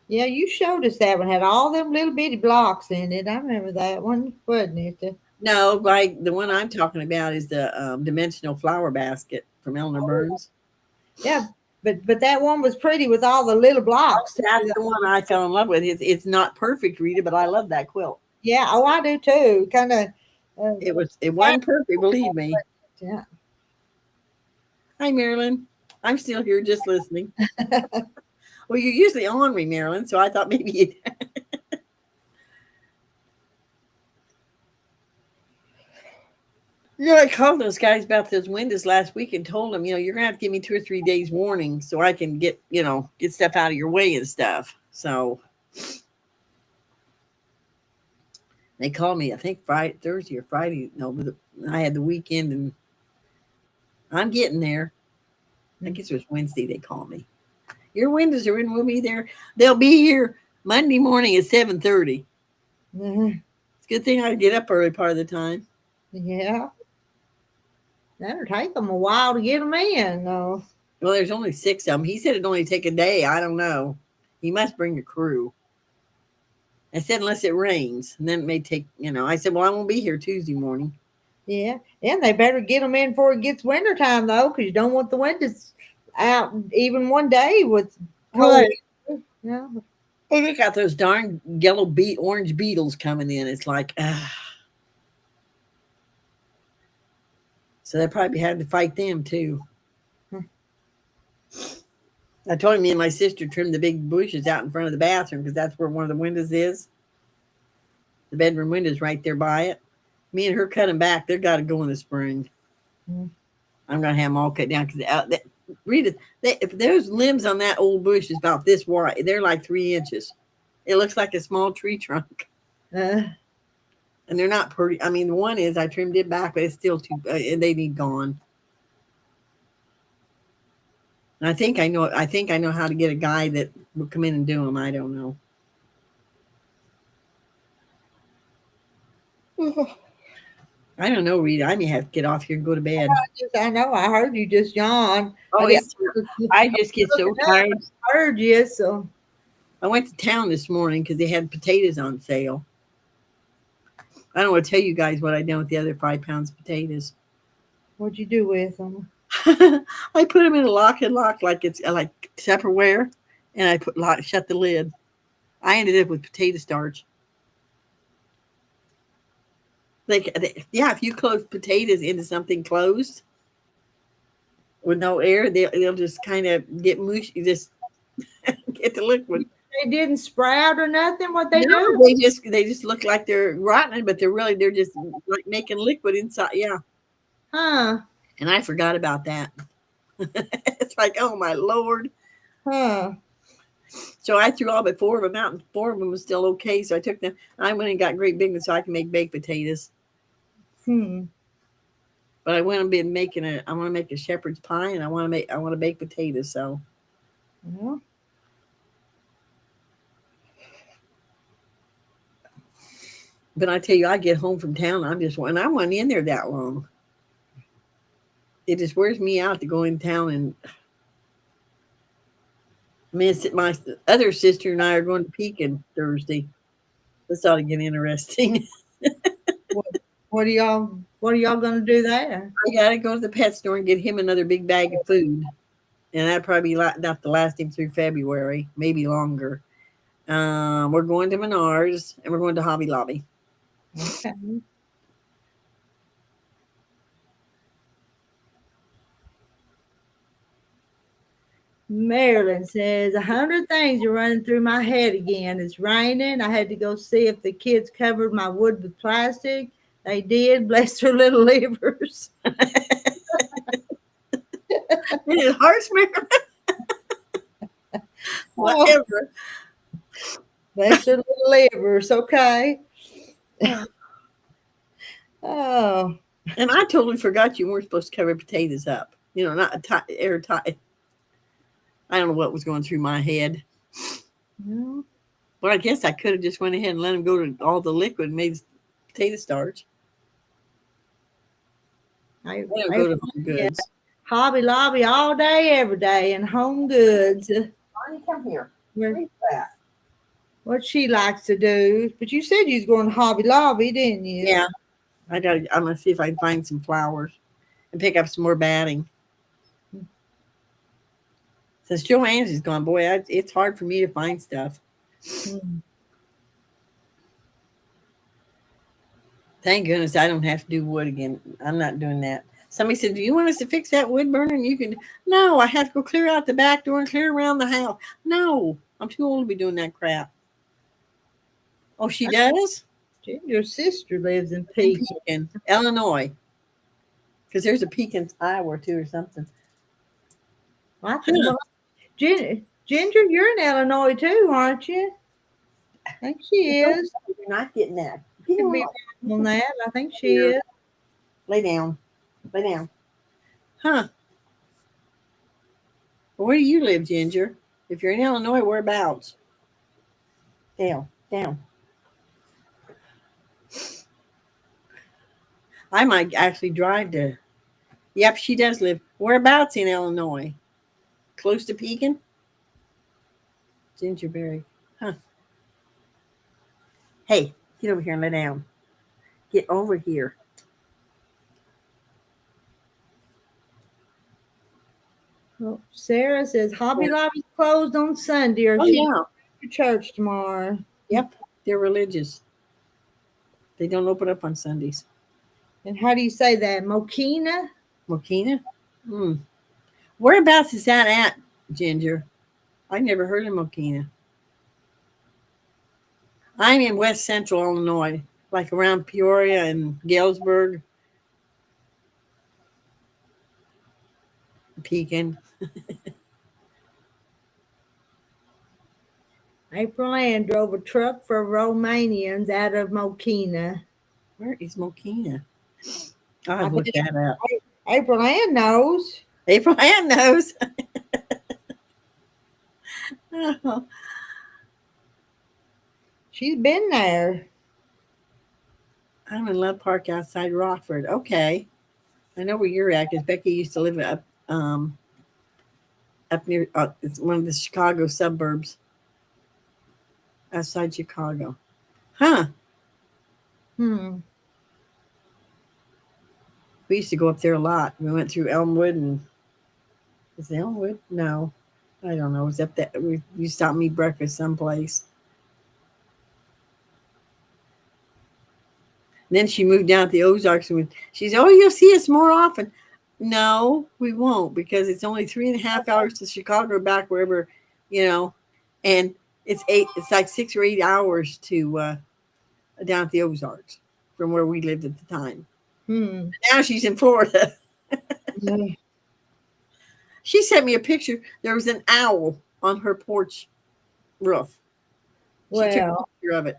Yeah, you showed us that one. Had all them little bitty blocks in it. I remember that one, wasn't it? No, like the one I'm talking about is the dimensional flower basket from Eleanor Burns. Yeah, but that one was pretty with all the little blocks. That's the one I fell in love with. It's not perfect, Rita, but I love that quilt. Yeah, oh, I do too. Kind of. It wasn't perfect, believe me. Yeah. Hi, Marilyn. I'm still here just listening. Well, you're usually on me, Marilyn, so I thought maybe you'd. I called those guys about those windows last week and told them, you're going to have to give me 2 or 3 days warning so I can get stuff out of your way and stuff. So they called me, I think Thursday or Friday. No, but I had the weekend and I'm getting there. I guess it was Wednesday they called me. Your windows are in with me there. They'll be here Monday morning at 7:30. Mm-hmm. It's a good thing I get up early part of the time. Yeah. That'll take them a while to get them in, though. Well, there's only 6 of them. He said it'd only take a day. I don't know. He must bring a crew. I said, unless it rains. And then it may take, I said, well, I won't be here Tuesday morning. Yeah. And they better get them in before it gets wintertime, though, because you don't want the windows out even one day with cold. Right. Yeah. Hey, they got those darn orange beetles coming in. It's like, so they probably had to fight them too. I told him me and my sister trimmed the big bushes out in front of the bathroom because that's where one of the windows is. The bedroom window's right there by it. Me and her cut them back. They've got to go in the spring. I'm going to have them all cut down because Rita, if there's limbs on that old bush is about this wide. They're like 3 inches. It looks like a small tree trunk. And they're not pretty. I mean, the one is I trimmed it back, but it's still too. They need gone. And I think I know how to get a guy that will come in and do them. I don't know. I don't know, Rita. I may have to get off here and go to bed. I know. I heard you just yawn. Oh, I just get so tired. I heard you, so. I went to town this morning because they had potatoes on sale. I don't want to tell you guys what I done with the other 5 pounds of potatoes. What'd you do with them? I put them in a lock and lock like it's like Tupperware, and I shut the lid. I ended up with potato starch. If you close potatoes into something closed with no air, they'll just kind of get mushy. Just get the liquid. They didn't sprout or nothing. What they do? They just look like they're rotten, but they're just like making liquid inside. Yeah. Huh. And I forgot about that. It's like, oh my Lord. Huh. So I threw all but 4 of them out, and 4 of them was still okay. So I took them. I went and got great big ones so I can make baked potatoes. But I want to be making I want to make a shepherd's pie, and I want to bake potatoes. So. Yeah. But I tell you, I get home from town, and I wasn't in there that long. It just wears me out to go in town and miss it. My other sister and I are going to Pekin Thursday. This ought to get interesting. What, what are y'all gonna do there? I gotta go to the pet store and get him another big bag of food, and that probably enough to last him through February, maybe longer. We're going to Menards and we're going to Hobby Lobby. Okay. Marilyn says 100 things are running through my head again. It's raining. I had to go see if the kids covered my wood with plastic. They did. Bless their little livers. It is harsh, Marilyn. Whatever. Bless their little livers. Okay. Oh. And I totally forgot you weren't supposed to cover potatoes up. Not airtight. I don't know what was going through my head. Well, Well, I guess I could have just went ahead and let them go to all the liquid and made potato starch. I Go to Home Goods. Hobby Lobby all day, every day, and Home Goods. Bonnie, come here. Where, that? what she likes to do. But you said you was going to Hobby Lobby, didn't you? Yeah. I'm gonna see if I can find some flowers and pick up some more batting. Since Joanne's is gone, boy, it's hard for me to find stuff. Hmm. Thank goodness I don't have to do wood again. I'm not doing that. Somebody said, "Do you want us to fix that wood burner?" And you can. No, I have to go clear out the back door and clear around the house. No, I'm too old to be doing that crap. Oh, she does? Your sister lives in In Pekin. Pekin, Illinois. Because there's a Pekin, Iowa, too, or something. I think, well, Ginger, you're in Illinois too, aren't you? I think she is. You're not getting that. Can be wrong on that. I think she is. Lay down. Lay down. Huh. Well, where do you live, Ginger? If you're in Illinois, whereabouts? Down. I might actually drive to. Yep, she does live. Whereabouts in Illinois? Close to Pekin? Gingerberry. Huh. Hey, get over here and lay down. Get over here. Oh, Sarah says Hobby Lobby's closed on Sunday, or Oh, she's yeah. going to church tomorrow. Yep, they're religious. They don't open up on Sundays. And how do you say that? Mokina? Mokina? Whereabouts is that at, Ginger? I never heard of Mokina. I'm in West Central Illinois, like around Peoria and Galesburg. Pekin. April Ann drove a truck for Romanians out of Mokina. Where is Mokina? I'll have to look that up. April Ann knows. April Ann knows. Oh. She's been there. I'm in Love Park outside Rockford. Okay. I know where you're at because Becky used to live up near it's one of the Chicago suburbs outside Chicago. Huh. Hmm. We used to go up there a lot. We went through Elmwood and is it Elmwood? No. I don't know. It was up there. We stopped and eat breakfast someplace. And then she moved down to the Ozarks and she said, "Oh, you'll see us more often." No, we won't because it's only 3.5 hours to Chicago back wherever, and it's like 6 or 8 hours to down at the Ozarks from where we lived at the time. Now she's in Florida. She sent me a picture. There was an owl on her porch roof. She took a picture of it.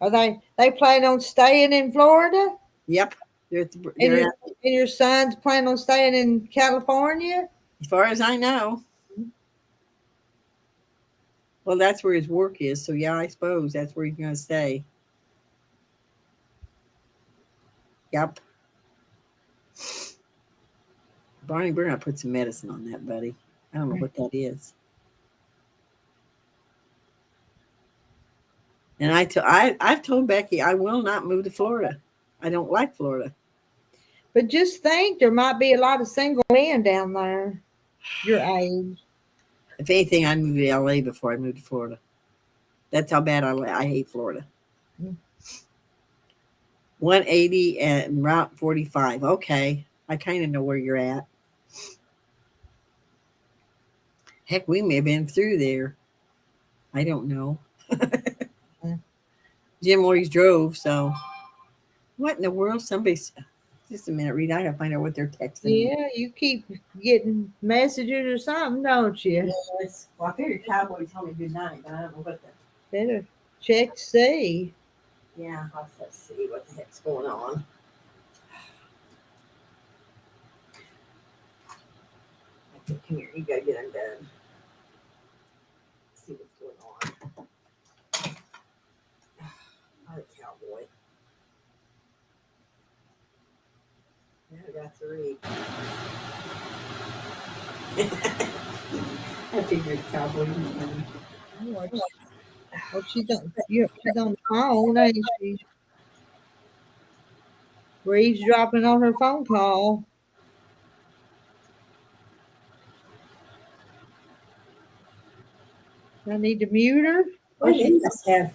Are they plan on staying in Florida? Yep. And your son's planning on staying in California? As far as I know. Well, that's where his work is. So, yeah, I suppose that's where he's going to stay. Yep. Barney, we're gonna put some medicine on that, buddy. I don't know what that is. And I've told Becky I will not move to Florida. I don't like Florida. But just think, there might be a lot of single men down there your age. If anything, I'd move to LA before I move to Florida. That's how bad I hate Florida. 180 and Route 45. Okay. I kind of know where you're at. Heck, we may have been through there. I don't know. Jim always drove, so what in the world? Somebody's just a minute, Rita. I gotta find out what they're texting. Yeah, you keep getting messages or something, don't you? Yes. Well, I figured Cowboy told me good night, but I don't know what the. Better check to see. Yeah, let's see what the heck's going on. Okay, come here, you gotta get undone. See what's going on. Not a cowboy. Yeah, I got 3. I figured cowboy. Oh, she's on the phone, ain't she? Reeves dropping on her phone call. I need to mute her. Well, they must have.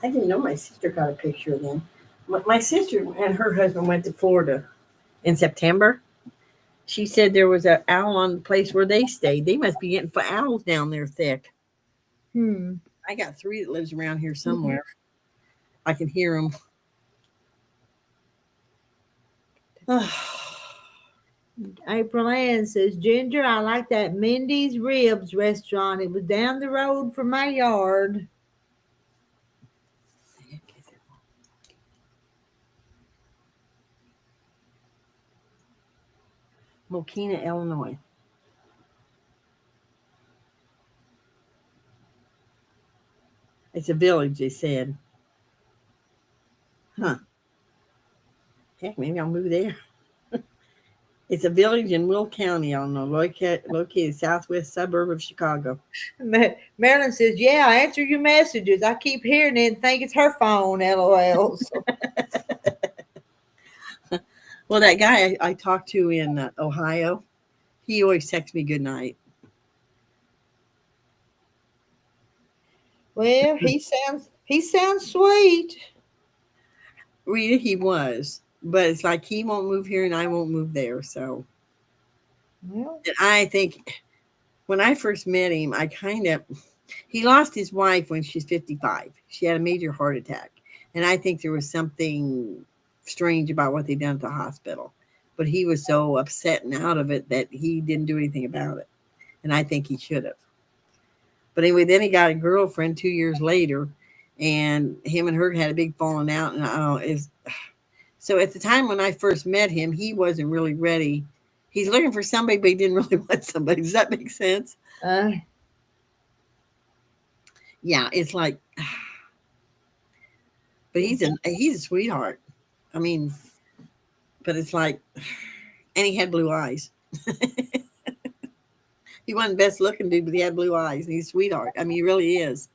I didn't know my sister got a picture of them. My sister and her husband went to Florida in September. She said there was an owl on the place where they stayed. They must be getting owls down there thick. I got 3 that lives around here somewhere. I can hear them. April Ann says, Ginger, I like that Mindy's Ribs restaurant. It was down the road from my yard. Mokina, Illinois. It's a village, they said. Huh. Heck, maybe I'll move there. It's a village in Will County, Illinois, located southwest suburb of Chicago. Marilyn says, yeah, I answer your messages. I keep hearing it and think it's her phone, LOL. Well, that guy I talked to in Ohio, he always texts me good night. Well, he sounds sweet. Rita, he was, but it's like he won't move here and I won't move there. So, Well, and I think when I first met him, he lost his wife when she's 55. She had a major heart attack, and I think there was something strange about what they done at the hospital. But he was so upset and out of it that he didn't do anything about it, and I think he should have. But anyway, then he got a girlfriend 2 years later, and him and her had a big falling out. And so at the time when I first met him, he wasn't really ready. He's looking for somebody, but he didn't really want somebody. Does that make sense? Yeah, it's like, but he's a sweetheart. I mean, but it's like, and he had blue eyes. He wasn't best looking dude, but he had blue eyes. And he's a sweetheart. I mean, he really is.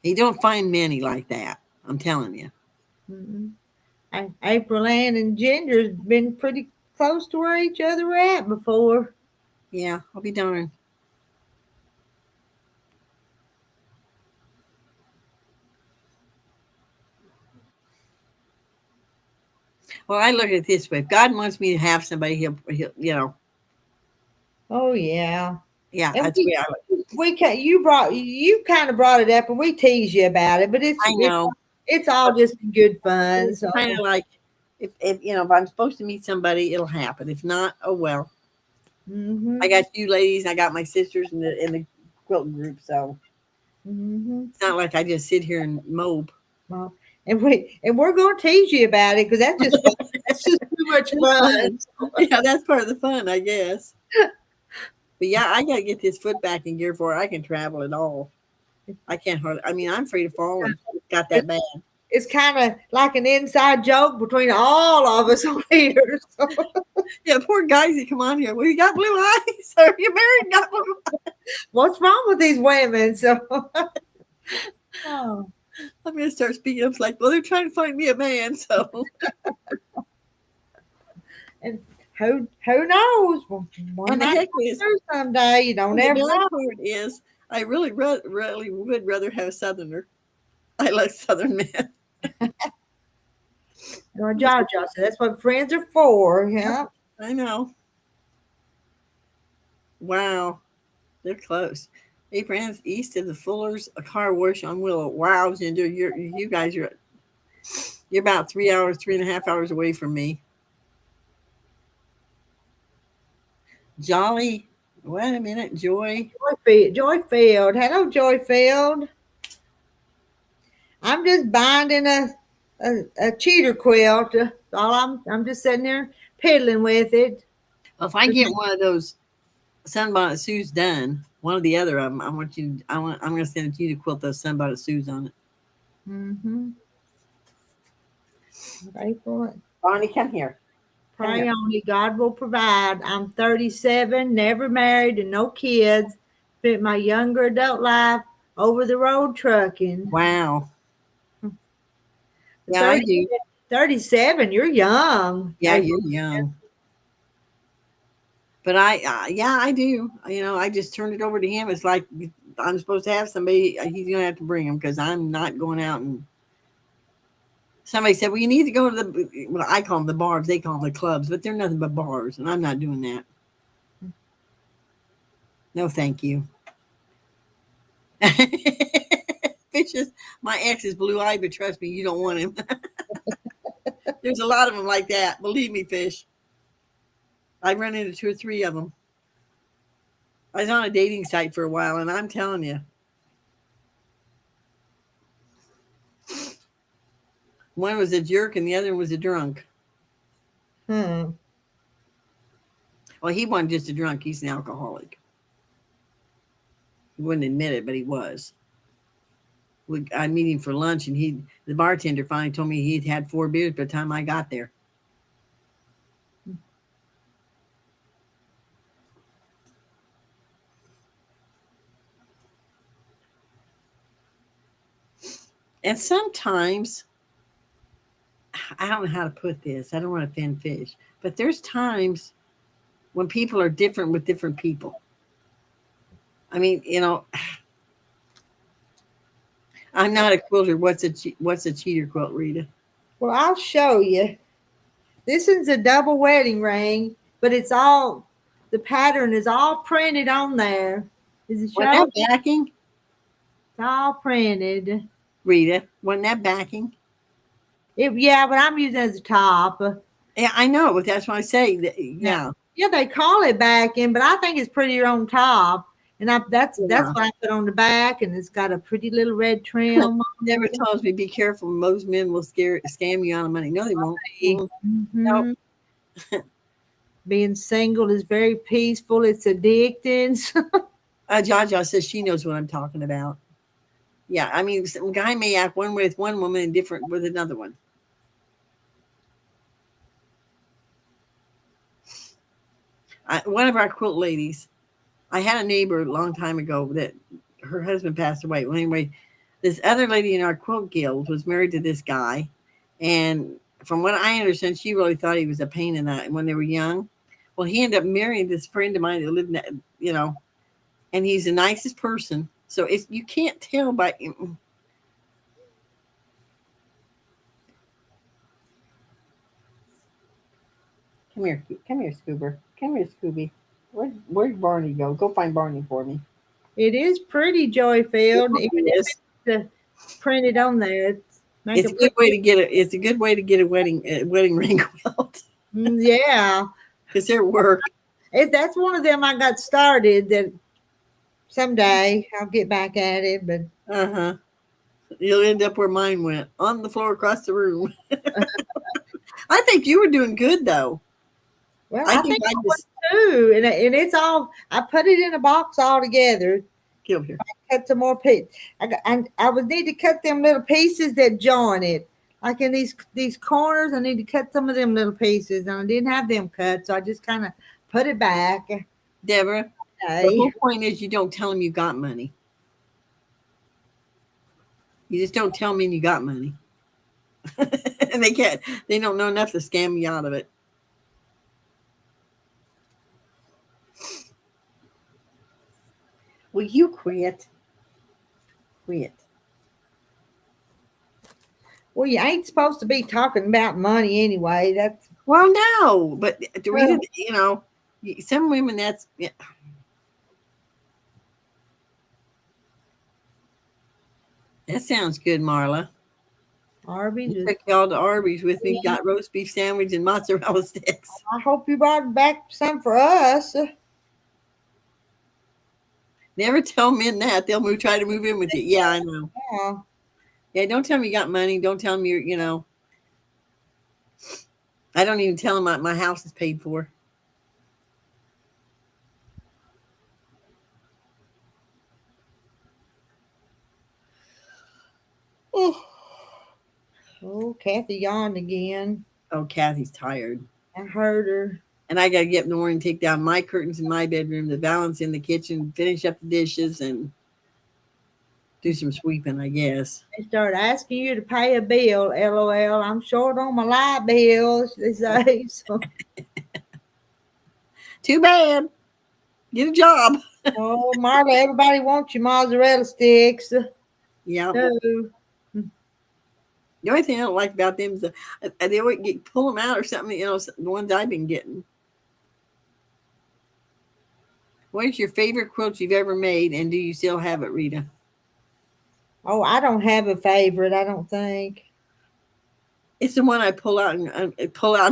You don't find many like that. I'm telling you. April Ann and Ginger's been pretty close to where each other were at before. Yeah, I'll be darned. Well, I look at it this way. If God wants me to have somebody, he'll Oh yeah. Yeah, And that's where I look. You kind of brought it up, and we tease you about it, but I know. it's all just good fun. So Kind of like if I'm supposed to meet somebody, it'll happen. If not, oh well. I got you ladies, and I got my sisters in the quilting group, so it's not like I just sit here and mope. Well, and we're going to tease you about it because that's just too much fun. Yeah, that's part of the fun, I guess. But yeah, I got to get this foot back in gear before I can travel at all. I can't hardly. I mean, I'm afraid of falling. It's got that bad. It's kind of like an inside joke between all of us on here. So, Yeah, poor guys that come on here. Well, you got blue eyes, or you married and got blue eyes. what's wrong with these women? So, oh, I'm gonna start speaking up like, well, they're trying to find me a man. So and who knows? One and the might heck is do someday. You don't the ever bad know. part is, I really would rather have a Southerner. I like Southern men. Georgia said that's what friends are for. Yeah. I know. Wow, they're close. 8 brands east of the Fuller's, a car wash on Willow. Wow, Ginger, you guys are you're about 3.5 hours away from me. Jolly, wait a minute, Joy. Joyfield. Hello, Joyfield. I'm just binding a cheater quilt. That's all I'm just sitting there piddling with it. Well, if I get one of those Sunbonnet Sue's done, one or the other of them, I'm going to send it to you to quilt those Sunbonnet Sue's on it. Mm-hmm. Pray for it. Bonnie, come here. Pray on it. God will provide. I'm 37, never married, and no kids. Spent my younger adult life over the road trucking. Wow. Yeah, I do. 37, you're young. Yeah, you're young. But I do. You know, I just turned it over to him. It's like I'm supposed to have somebody. He's going to have to bring them because I'm not going out and. Somebody said, well, you need to go to the, well, I call them the bars. They call them the clubs, but they're nothing but bars. And I'm not doing that. No, thank you. Fishes, my ex is blue-eyed, but trust me, you don't want him. There's a lot of them like that. Believe me, Fish. I've run into 2 or 3 of them. I was on a dating site for a while, and I'm telling you. One was a jerk, and the other was a drunk. Well, he wasn't just a drunk. He's an alcoholic. He wouldn't admit it, but he was. I meet him for lunch, and the bartender finally told me he'd had 4 beers by the time I got there. And sometimes, I don't know how to put this. I don't want to offend Fish, but there's times when people are different with different people. I mean, you know, I'm not a quilter. What's a cheater quilt, Rita? Well, I'll show you. This is a double wedding ring, but the pattern is all printed on there. Is it showing? Wasn't that backing? It's all printed. Rita, wasn't that backing? Yeah, but I'm using it as a top. Yeah, I know, but that's why I say that. Yeah. Yeah, they call it backing, but I think it's prettier on top. And that's what I put on the back, and it's got a pretty little red trim. Never tells me be careful. Most men will scam you out of money. No, they won't. Mm-hmm. Nope. Being single is very peaceful. It's addicting. Jaja says she knows what I'm talking about. Yeah, I mean, some guy may act one way with one woman and different with another one. One of our quilt ladies, I had a neighbor a long time ago that her husband passed away. Well, anyway, this other lady in our quilt guild was married to this guy. And from what I understand, she really thought he was a pain in that when they were young. Well, he ended up marrying this friend of mine that lived, and he's the nicest person. So you can't tell by. Come here, Scoober. Come here, Scooby. Where'd Barney go? Go find Barney for me. It is pretty, Joyfield. Even if it's printed on there, it's a good way to get it. It's a good way to get a wedding ring quilt. Yeah, because they're work. That's one of them I got started. That someday I'll get back at it, but you'll end up where mine went, on the floor across the room. I think you were doing good though. Well, I think I was too, and it's all. I put it in a box all together. Get over here. Cut some more pieces. I would need to cut them little pieces that join it. Like in these corners, I need to cut some of them little pieces, and I didn't have them cut, so I just kind of put it back. Deborah, the whole point is you don't tell them you got money. You just don't tell me you got money. And they don't know enough to scam me out of it. Will you quit? Quit. Well, you ain't supposed to be talking about money anyway. That's well, no, but some women that's. Yeah. That sounds good, Marla. Arby's. Took y'all to Arby's with me. Got roast beef sandwich and mozzarella sticks. I hope you brought back some for us. Never tell men that. They'll try to move in with you. Yeah, I know. Yeah, don't tell them you got money. Don't tell them you're. I don't even tell them my house is paid for. Oh, Kathy yawned again. Oh, Kathy's tired. I heard her. And I got to get up in the morning, take down my curtains in my bedroom, the balance in the kitchen, finish up the dishes, and do some sweeping, I guess. They start asking you to pay a bill. LOL. I'm short on my light bills. They say. So. Too bad. Get a job. Oh, Marla, everybody wants your mozzarella sticks. Yeah. No. The only thing I don't like about them is they always pull them out or something, the ones I've been getting. What is your favorite quilt you've ever made, and do you still have it, Rita? Oh, I don't have a favorite, I don't think. It's the one I pull out and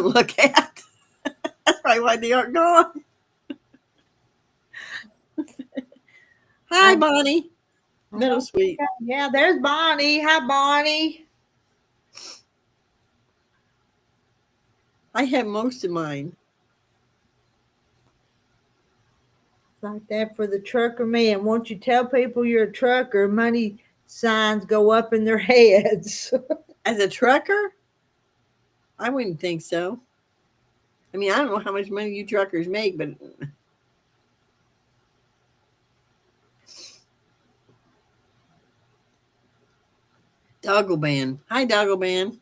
look at. That's probably why they aren't gone. Hi, Bonnie. Middle Sweet. Yeah, there's Bonnie. Hi, Bonnie. I have most of mine. Like that for the trucker man. Once you tell people you're a trucker, money signs go up in their heads. As a trucker? I wouldn't think so. I mean, I don't know how much money you truckers make, but Doggleban. Hi, Doggleban.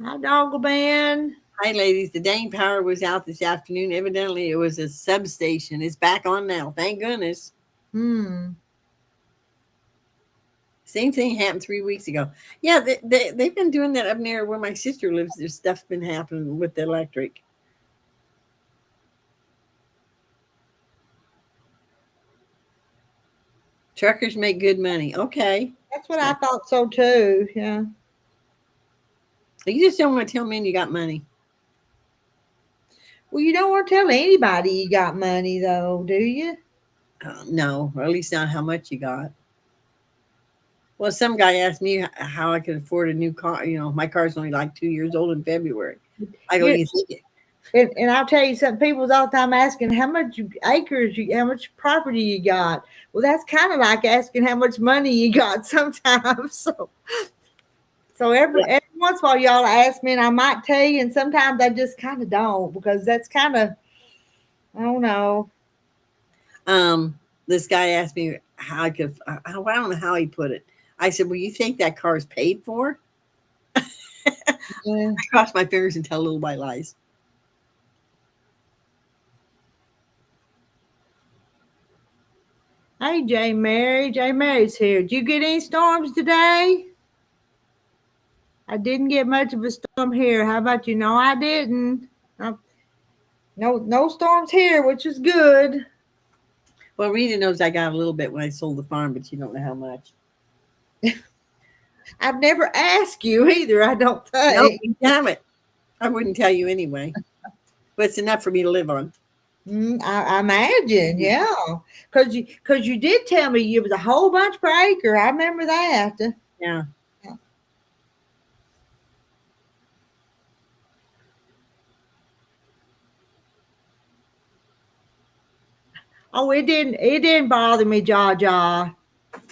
Hi, Doggleban. Hi, ladies. The dang power was out this afternoon. Evidently, it was a substation. It's back on now. Thank goodness. Same thing happened 3 weeks ago. Yeah, they've been doing that up near where my sister lives. There's stuff been happening with the electric. Truckers make good money. Okay. That's what I thought so too. Yeah. You just don't want to tell men you got money. Well, you don't want to tell anybody you got money, though, do you? No, or at least not how much you got. Well, some guy asked me how I could afford a new car. My car's only like 2 years old in February. I go, you think it? And I'll tell you something. People's all the time asking how much acres, how much property you got. Well, that's kind of like asking how much money you got sometimes. So every once in a while, y'all ask me, and I might tell you, and sometimes I just kind of don't, because that's kind of, I don't know. This guy asked me how I could. I don't know how he put it. I said, "Well, you think that car's paid for?" I cross my fingers and tell little white lies. Hey, J. Mary. J. Mary's here. Did you get any storms today? I didn't get much of a storm here. How about you? No, I didn't. No storms here, which is good. Well, Rita knows I got a little bit when I sold the farm, but you don't know how much. I've never asked you either, I don't think. Nope, damn it. I wouldn't tell you anyway. But it's enough for me to live on. I imagine, yeah. Because you did tell me it was a whole bunch per acre. I remember that. Yeah. Oh, it didn't bother me, Jaw.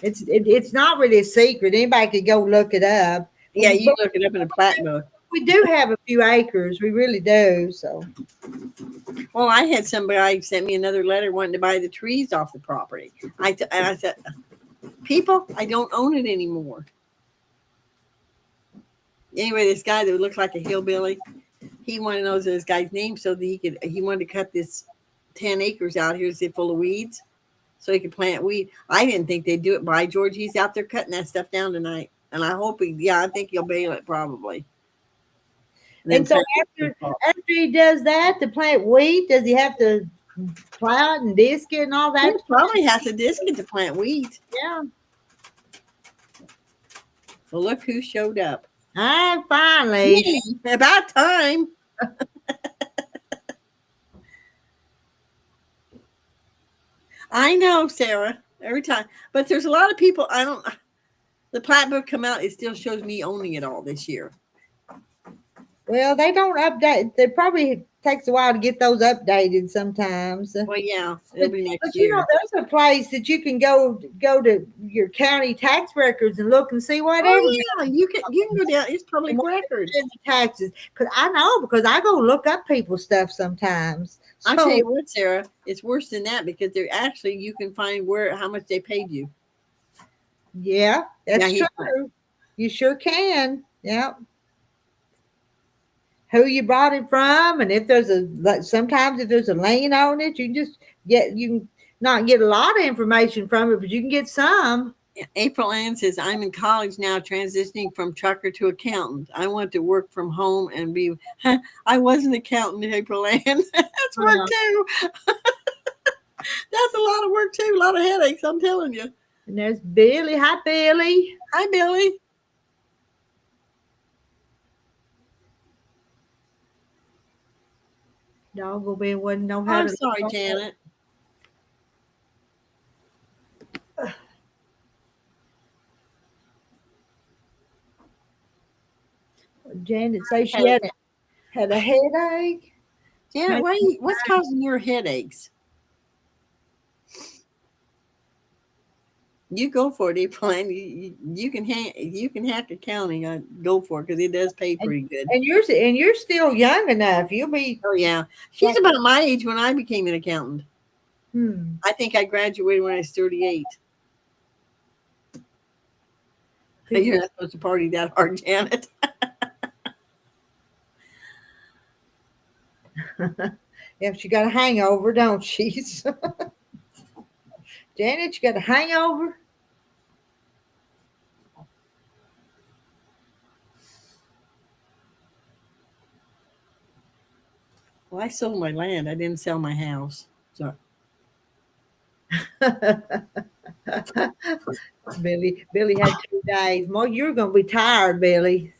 It's not really a secret. Anybody could go look it up. Yeah, you look it up in a plat book. We do have a few acres. We really do. So, Well, I had somebody sent me another letter wanting to buy the trees off the property. And I said, people, I don't own it anymore. Anyway, this guy that looked like a hillbilly, he wanted to know this guy's name so that he wanted to cut this 10 acres out here full of weeds so he could plant weed. I didn't think they'd do it. By George, he's out there cutting that stuff down tonight. And I hope I think he'll bail it probably. And so after he does that to plant wheat, does he have to plow it and disc it and all that? He probably has to disc it to plant wheat. Yeah. Well, look who showed up. I finally. About time. I know, Sarah, every time. But there's a lot of people, the plat book come out, it still shows me owning it all this year. Well, they don't update. It probably takes a while to get those updated sometimes. Well, yeah, it'll be next but year. You know, there's a place that you can go to your county tax records and look and see whatever. Oh, yeah, you can go down. It's public records. In the taxes, because I go look up people's stuff sometimes. So, I'll tell you what, Sarah, it's worse than that because you can find how much they paid you. Yeah, that's true. You sure can. Yeah. Who you bought it from, and if there's sometimes if there's a lien on it, you can not get a lot of information from it, but you can get some. April Ann says, I'm in college now, transitioning from trucker to accountant. I want to work from home and be. I was an accountant, April Ann. That's work too. That's a lot of work too. A lot of headaches. I'm telling you. And there's Billy. Hi, Billy. Hi, Billy. Dog will be wouldn't know how I'm to. sorry, Janet. Janet says she had a headache. Janet, what's causing your headaches? You go for it, April. You can hack accounting. Go for it because it does pay pretty good. And you're still young enough. You'll be. Oh yeah, she's about my age when I became an accountant. I think I graduated when I was 38. You're not supposed to party that hard, Janet. Yeah, she got a hangover, don't she? Janet, you got a hangover? Well, I sold my land. I didn't sell my house. So. Billy had 2 days. More, you're going to be tired, Billy.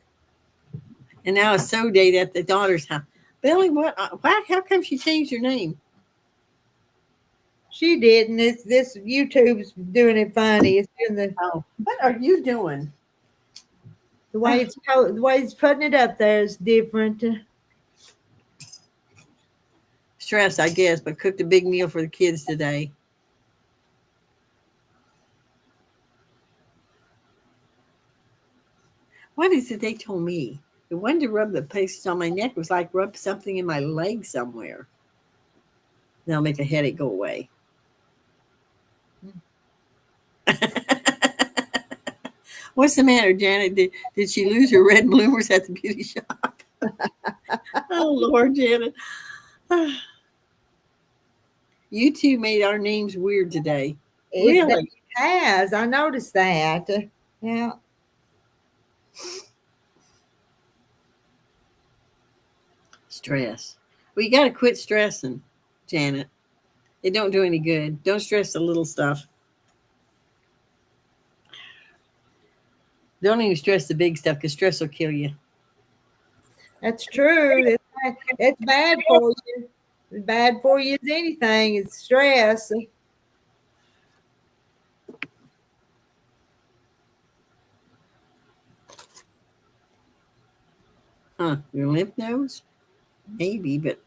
And now it's so day at the daughter's house. Billy, what? How come she changed her name? She didn't. It's this YouTube's doing it funny. It's doing the. Oh, what are you doing? The way it's putting it up there is different. Stress, I guess, but cooked a big meal for the kids today. What is it they told me? The one to rub the places on my neck was like rub something in my leg somewhere. That'll make the headache go away. What's the matter, Janet? Did she lose her red bloomers at the beauty shop? Oh, Lord, Janet. YouTube made our names weird today. Really? It has. I noticed that. Yeah. Stress. Well, you got to quit stressing, Janet. It don't do any good. Don't stress the little stuff. Don't even stress the big stuff because stress will kill you. That's true. It's bad for you. It's bad for you as anything. It's stress. Your lymph nodes? Maybe, but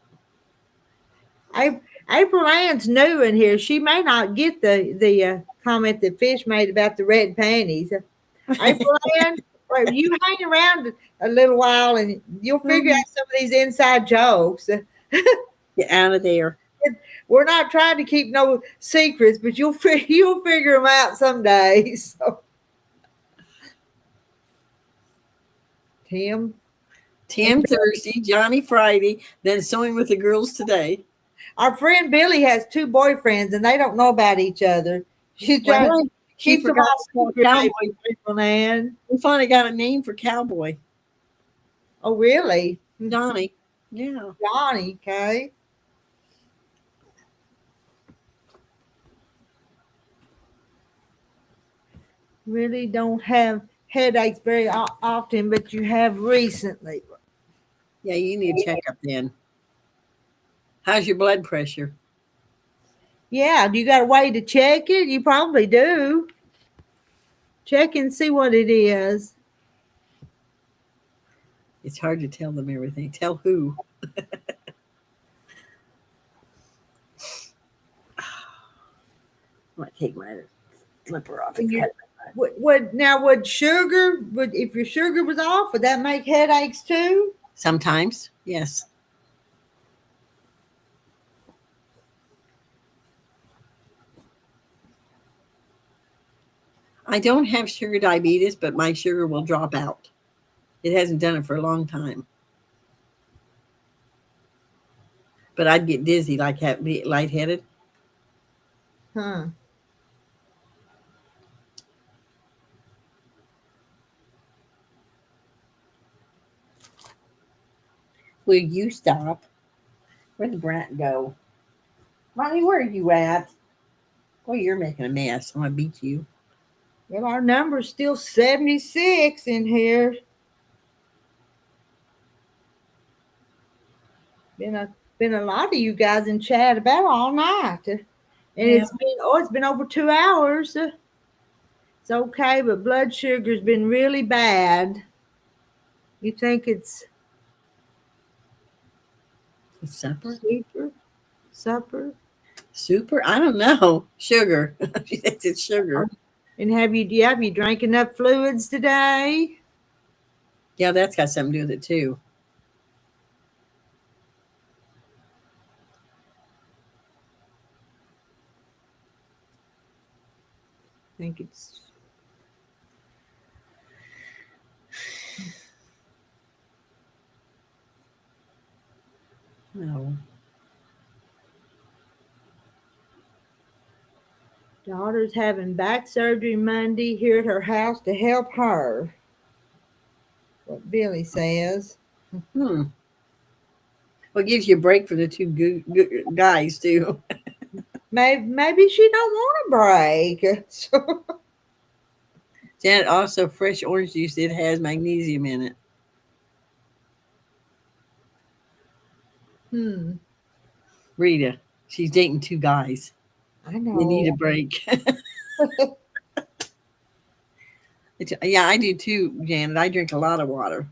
I April Ann's new in here. She may not get the comment that Fish made about the red panties. April Ann, well, you hang around a little while and you'll figure out some of these inside jokes. Get out of there. We're not trying to keep no secrets, but you'll figure them out someday. So, Tim Thursday, Johnny Friday, then sewing with the girls today. Our friend Billy has 2 boyfriends and they don't know about each other. She's trying to keep them all secret. April Ann. We finally got a name for Cowboy. Oh, really? Johnny. Yeah. Johnny, okay. Really don't have headaches very often, but you have recently. Yeah, you need a checkup then. How's your blood pressure? Yeah, do you got a way to check it? You probably do. Check and see what it is. It's hard to tell them everything. Tell who? I'm gonna take my slipper off. Would sugar? If your sugar was off, would that make headaches too? Sometimes, yes. I don't have sugar diabetes, but my sugar will drop out. It hasn't done it for a long time. But I'd get dizzy, be lightheaded. Huh. Will you stop? Where'd the brat go? Ronnie, where are you at? Well, you're making a mess. I'm going to beat you. Well, our number's still 76 in here. Been a lot of you guys in chat about all night. And yeah. It's been over 2 hours. It's okay, but blood sugar's been really bad. You think it's supper? Supper? I don't know. Sugar. She thinks it's sugar. And have you drank enough fluids today? Yeah, that's got something to do with it too. I think it's no. Daughter's having back surgery Monday here at her house to help her. What Billy says. Well, it gives you a break for the 2 guys too. Maybe she don't want a break. Janet, also fresh orange juice, it has magnesium in it. Rita, she's dating 2 guys. I know. You need a break. Yeah, I do too, Janet. I drink a lot of water.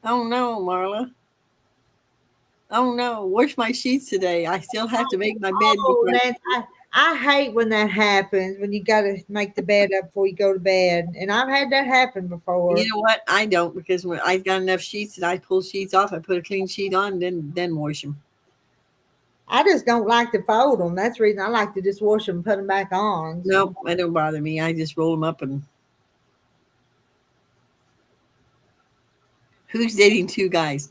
Oh no, Marla. Oh no, wash my sheets today. I still have to make my bed. Oh, I hate when that happens, when you got to make the bed up before you go to bed. And I've had that happen before. You know what? I don't, because when I've got enough sheets that I pull sheets off, I put a clean sheet on, then wash them. I just don't like to fold them. That's the reason I like to just wash them and put them back on. So. No, it don't bother me. I just roll them up. And who's dating 2 guys?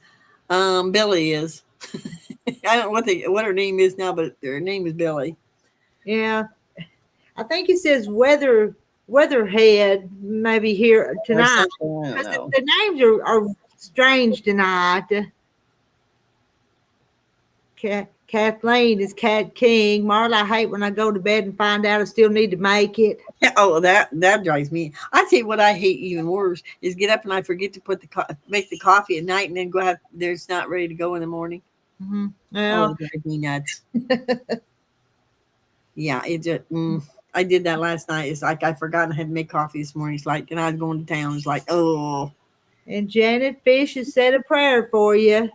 Billy is. I don't know what her name is now, but her name is Billy. Yeah, I think it says Weatherhead maybe here tonight. The names are strange tonight. Kathleen is Cat King. Marla, I hate when I go to bed and find out I still need to make it. Oh, that drives me. I tell you what I hate even worse is get up and I forget to make the coffee at night and then go out there. It's not ready to go in the morning. Mm-hmm. Well, oh, it drives me nuts. Yeah, it just I did that last night. It's like I forgot I had to make coffee this morning. It's like, and I was going to town. It's like, oh. And Janet Fish has said a prayer for you.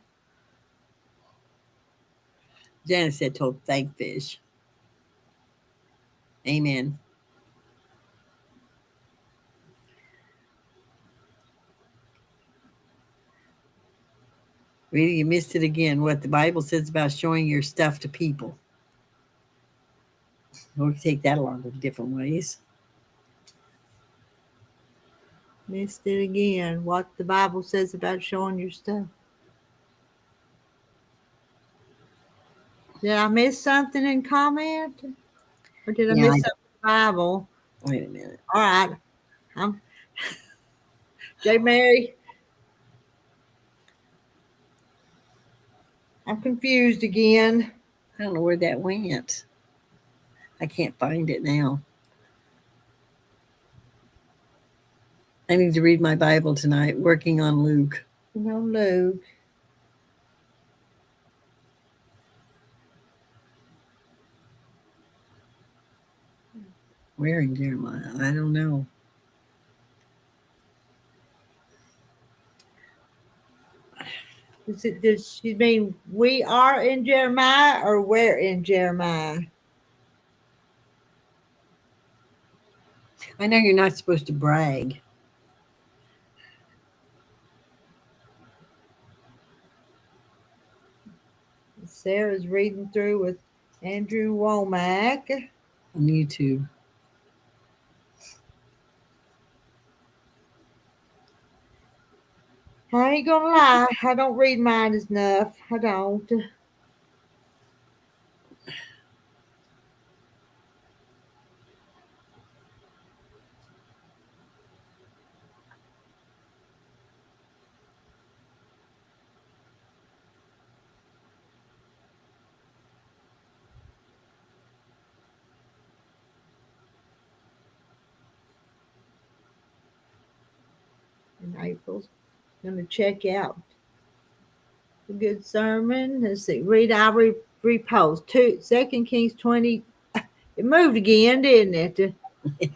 Janet said, told thank fish. Amen. Really, you missed it again. What the Bible says about showing your stuff to people. We can take that along with different ways. Missed it again. What the Bible says about showing your stuff. Did I miss something in comment? Or did I Yeah, miss something in the Bible? Wait a minute. All right. I'm J. Mary. I'm confused again. I don't know where that went. I can't find it now. I need to read my Bible tonight, working on Luke. No, Luke. Where in Jeremiah? I don't know. Does she mean we are in Jeremiah or where in Jeremiah? I know you're not supposed to brag. Sarah's reading through with Andrew Womack on YouTube. I ain't gonna lie, I don't read mine enough. I don't. And April's gonna check out a good sermon. Let's see. Read, I repost 2 Kings 20. It moved again, didn't it? Yeah.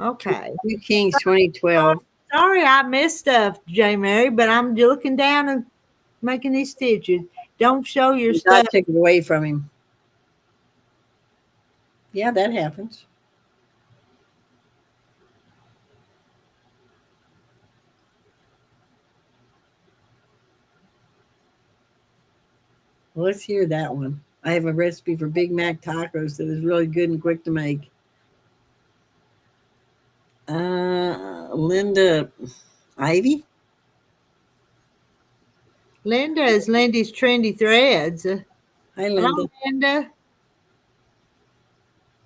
Okay. 2 Kings 2012. Sorry, I missed stuff, J. Mary, but I'm looking down and making these stitches. Don't show your Do stuff. not take it away from him. Yeah, that happens. Well, let's hear that one. I have a recipe for Big Mac tacos that is really good and quick to make. Linda Ivy? Linda is Lindy's Trendy Threads. Hi, Linda. Hello, Linda.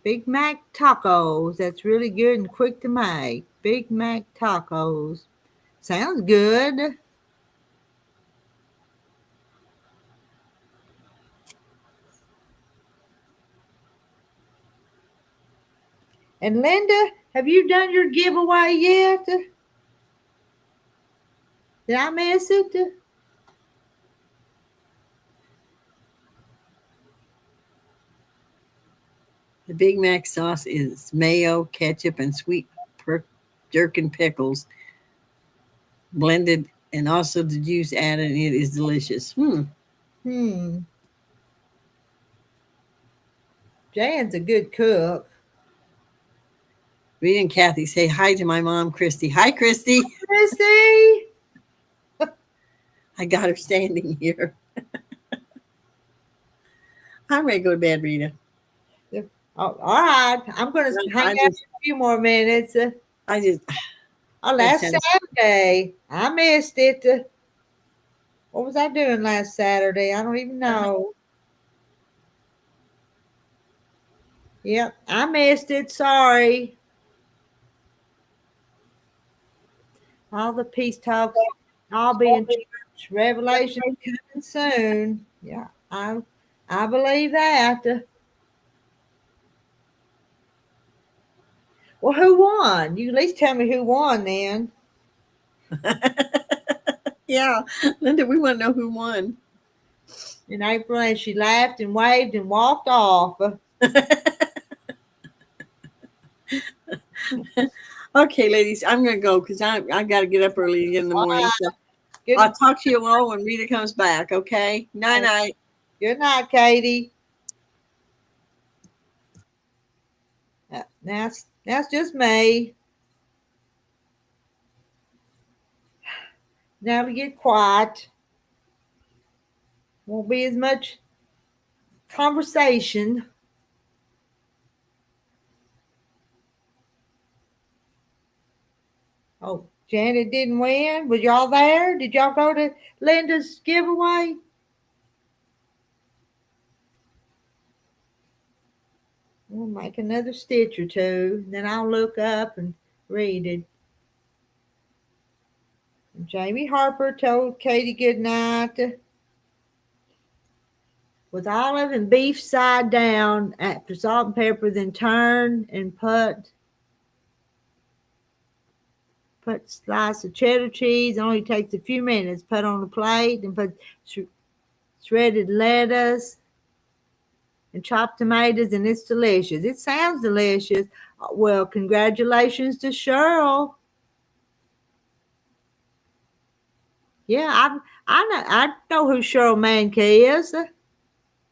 Big Mac tacos. That's really good and quick to make. Big Mac tacos. Sounds good. And Linda, have you done your giveaway yet? Did I miss it? The Big Mac sauce is mayo, ketchup, and sweet jerkin pickles blended, and also the juice added. It is delicious. Jan's a good cook. Rita and Kathy say hi to my mom, Christy. Hi, Christy. Christy. I got her standing here. I'm ready to go to bed, Rita. Oh, all right. I'm going to hang out for a few more minutes. Last Saturday, I missed it. What was I doing last Saturday? I don't even know. Yep, I missed it. Sorry. All the peace talks. I'll be in church. Revelation coming soon. Yeah, I believe that. Well, who won? You at least tell me who won then. Yeah, Linda, we want to know who won. In April, and she laughed and waved and walked off. Okay, ladies, I'm gonna go because I got to get up early again in the morning. So Good, I'll talk to you all when Rita comes back. Okay, night night. good night, Katie. Now it's just me. Now we get quiet. Won't be as much conversation. Oh, Janet didn't win. Was y'all there? Did y'all go to Linda's giveaway? We'll make another stitch or two. Then I'll look up and read it. Jamie Harper told Katie good night. With olive and beef side down after salt and pepper, then turn and put slice of cheddar cheese. Only takes a few minutes. Put on a plate and put shredded lettuce and chopped tomatoes, and it's delicious. It sounds delicious. Well, congratulations to Cheryl. Yeah, I know who Cheryl Mankey is.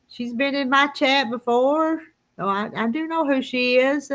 She's been in my chat before. Oh, I do know who she is.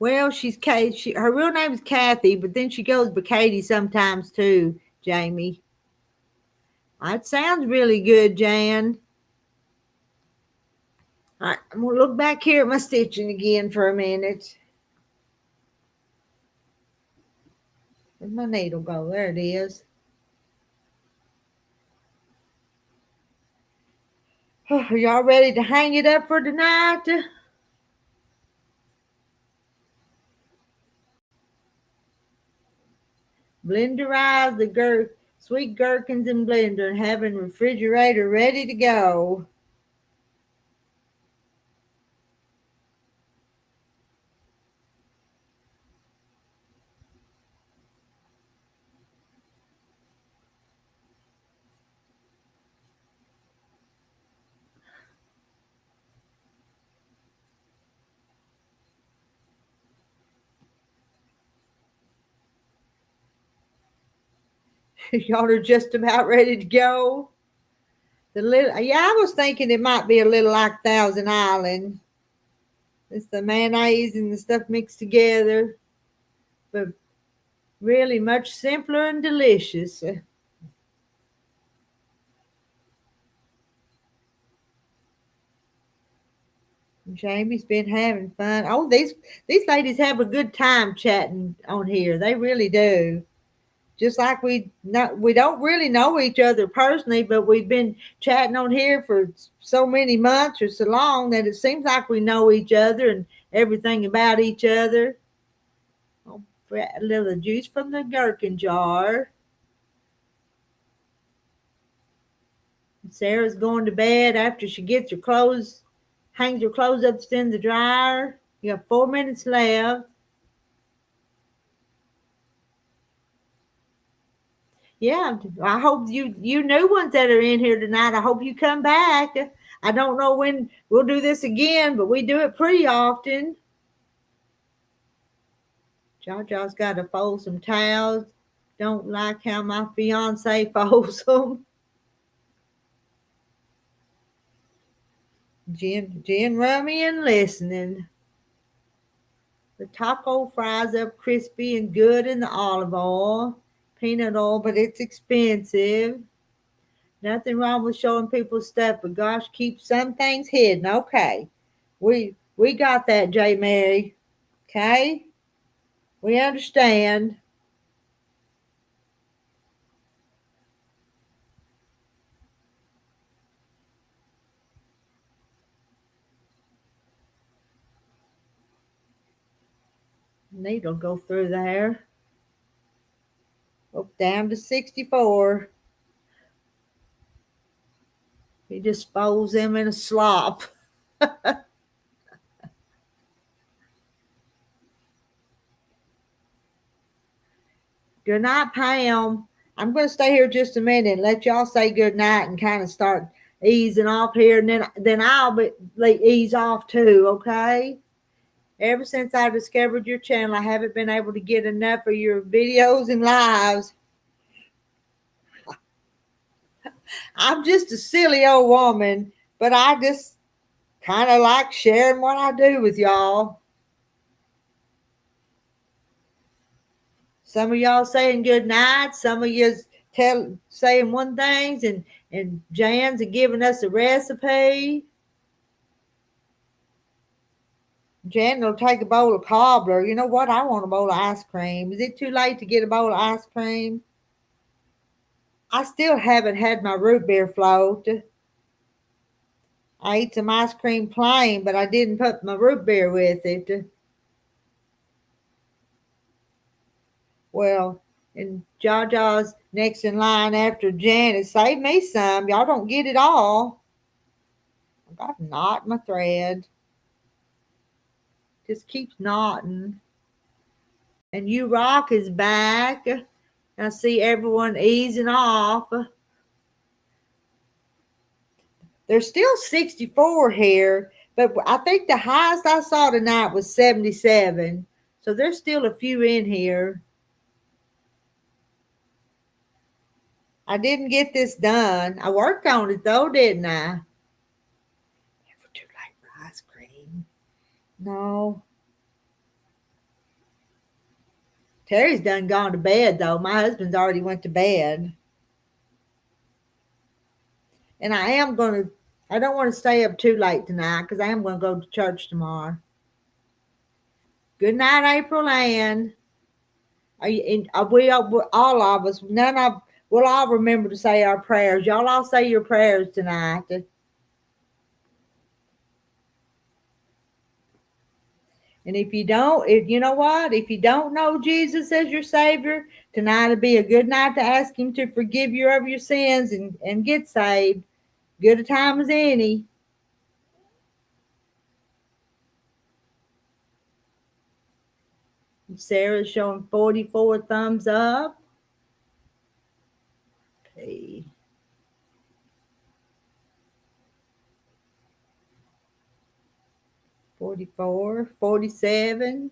Well, she's Kate. Her real name is Kathy, but then she goes by Katie sometimes too, Jamie. That sounds really good, Jan. All right, I'm going to look back here at my stitching again for a minute. Where'd my needle go? There it is. Oh, are y'all ready to hang it up for tonight? Blenderize the sweet gherkins in blender and have in refrigerator ready to go. Y'all are just about ready to go. I was thinking it might be a little like Thousand Island. It's the mayonnaise and the stuff mixed together, but really much simpler and delicious. Jamie's been having fun. Oh, these ladies have a good time chatting on here. They really do. Just like we don't really know each other personally, but we've been chatting on here for so many months or so long that it seems like we know each other and everything about each other. Oh, a little juice from the gherkin jar. Sarah's going to bed after she gets her clothes, hangs her clothes up in the dryer. You have 4 minutes left. Yeah, I hope you new ones that are in here tonight. I hope you come back. I don't know when we'll do this again, but we do it pretty often. Ja's got to fold some towels. Don't like how my fiance folds them. Gin rummy and listening. The taco fries up crispy and good in the olive oil, peanut oil, but it's expensive. Nothing wrong with showing people stuff, but gosh, keep some things hidden. Okay. We got that, J. Mary. Okay? We understand. Needle go through there. Down to 64. He just folds them in a slop. Good night, Pam. I'm going to stay here just a minute and let y'all say good night and kind of start easing off here, and then I'll ease off too, okay? Ever since I discovered your channel, I haven't been able to get enough of your videos and lives. I'm just a silly old woman, but I just kind of like sharing what I do with y'all. Some of y'all saying good night, some of you saying one things, and Jan's giving us a recipe. Jan will take a bowl of cobbler. You know what? I want a bowl of ice cream. Is it too late to get a bowl of ice cream? I still haven't had my root beer float. I ate some ice cream plain, but I didn't put my root beer with it. Well, and Jaja's next in line after Janet. Save me some. Y'all don't get it all. I got a knot in my thread. Just keeps knotting. And You Rock is back. I see everyone easing off. There's still 64 here, but I think the highest I saw tonight was 77. So there's still a few in here. I didn't get this done. I worked on it though, didn't I? Never too late for ice cream. No. Terry's done gone to bed though. My husband's already went to bed. And I don't want to stay up too late tonight because I am going to go to church tomorrow. Good night, April Ann. We all of us, we'll all remember to say our prayers. Y'all all say your prayers tonight. And if you don't, you know what? If you don't know Jesus as your Savior, tonight would be a good night to ask Him to forgive you of your sins and get saved. Good a time as any. Sarah's showing 44 thumbs up. Okay. $44, $47.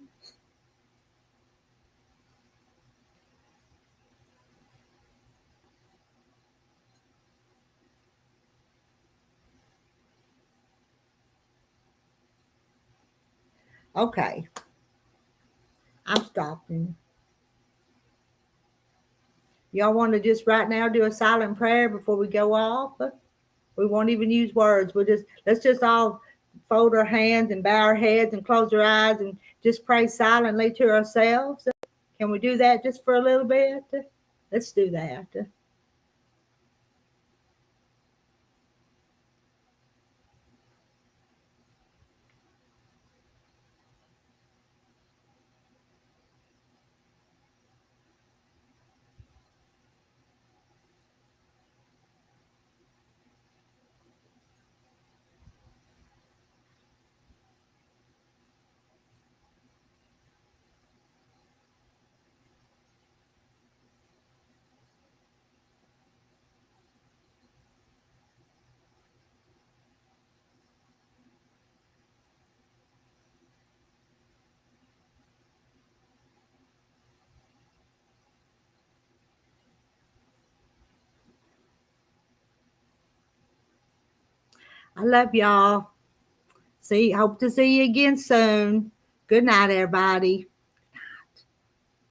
Okay. I'm stopping. Y'all want to just right now do a silent prayer before we go off? We won't even use words. Let's just all fold our hands and bow our heads and close our eyes and just pray silently to ourselves. Can we do that just for a little bit? Let's do that. I love y'all. Hope to see you again soon. Good night, everybody.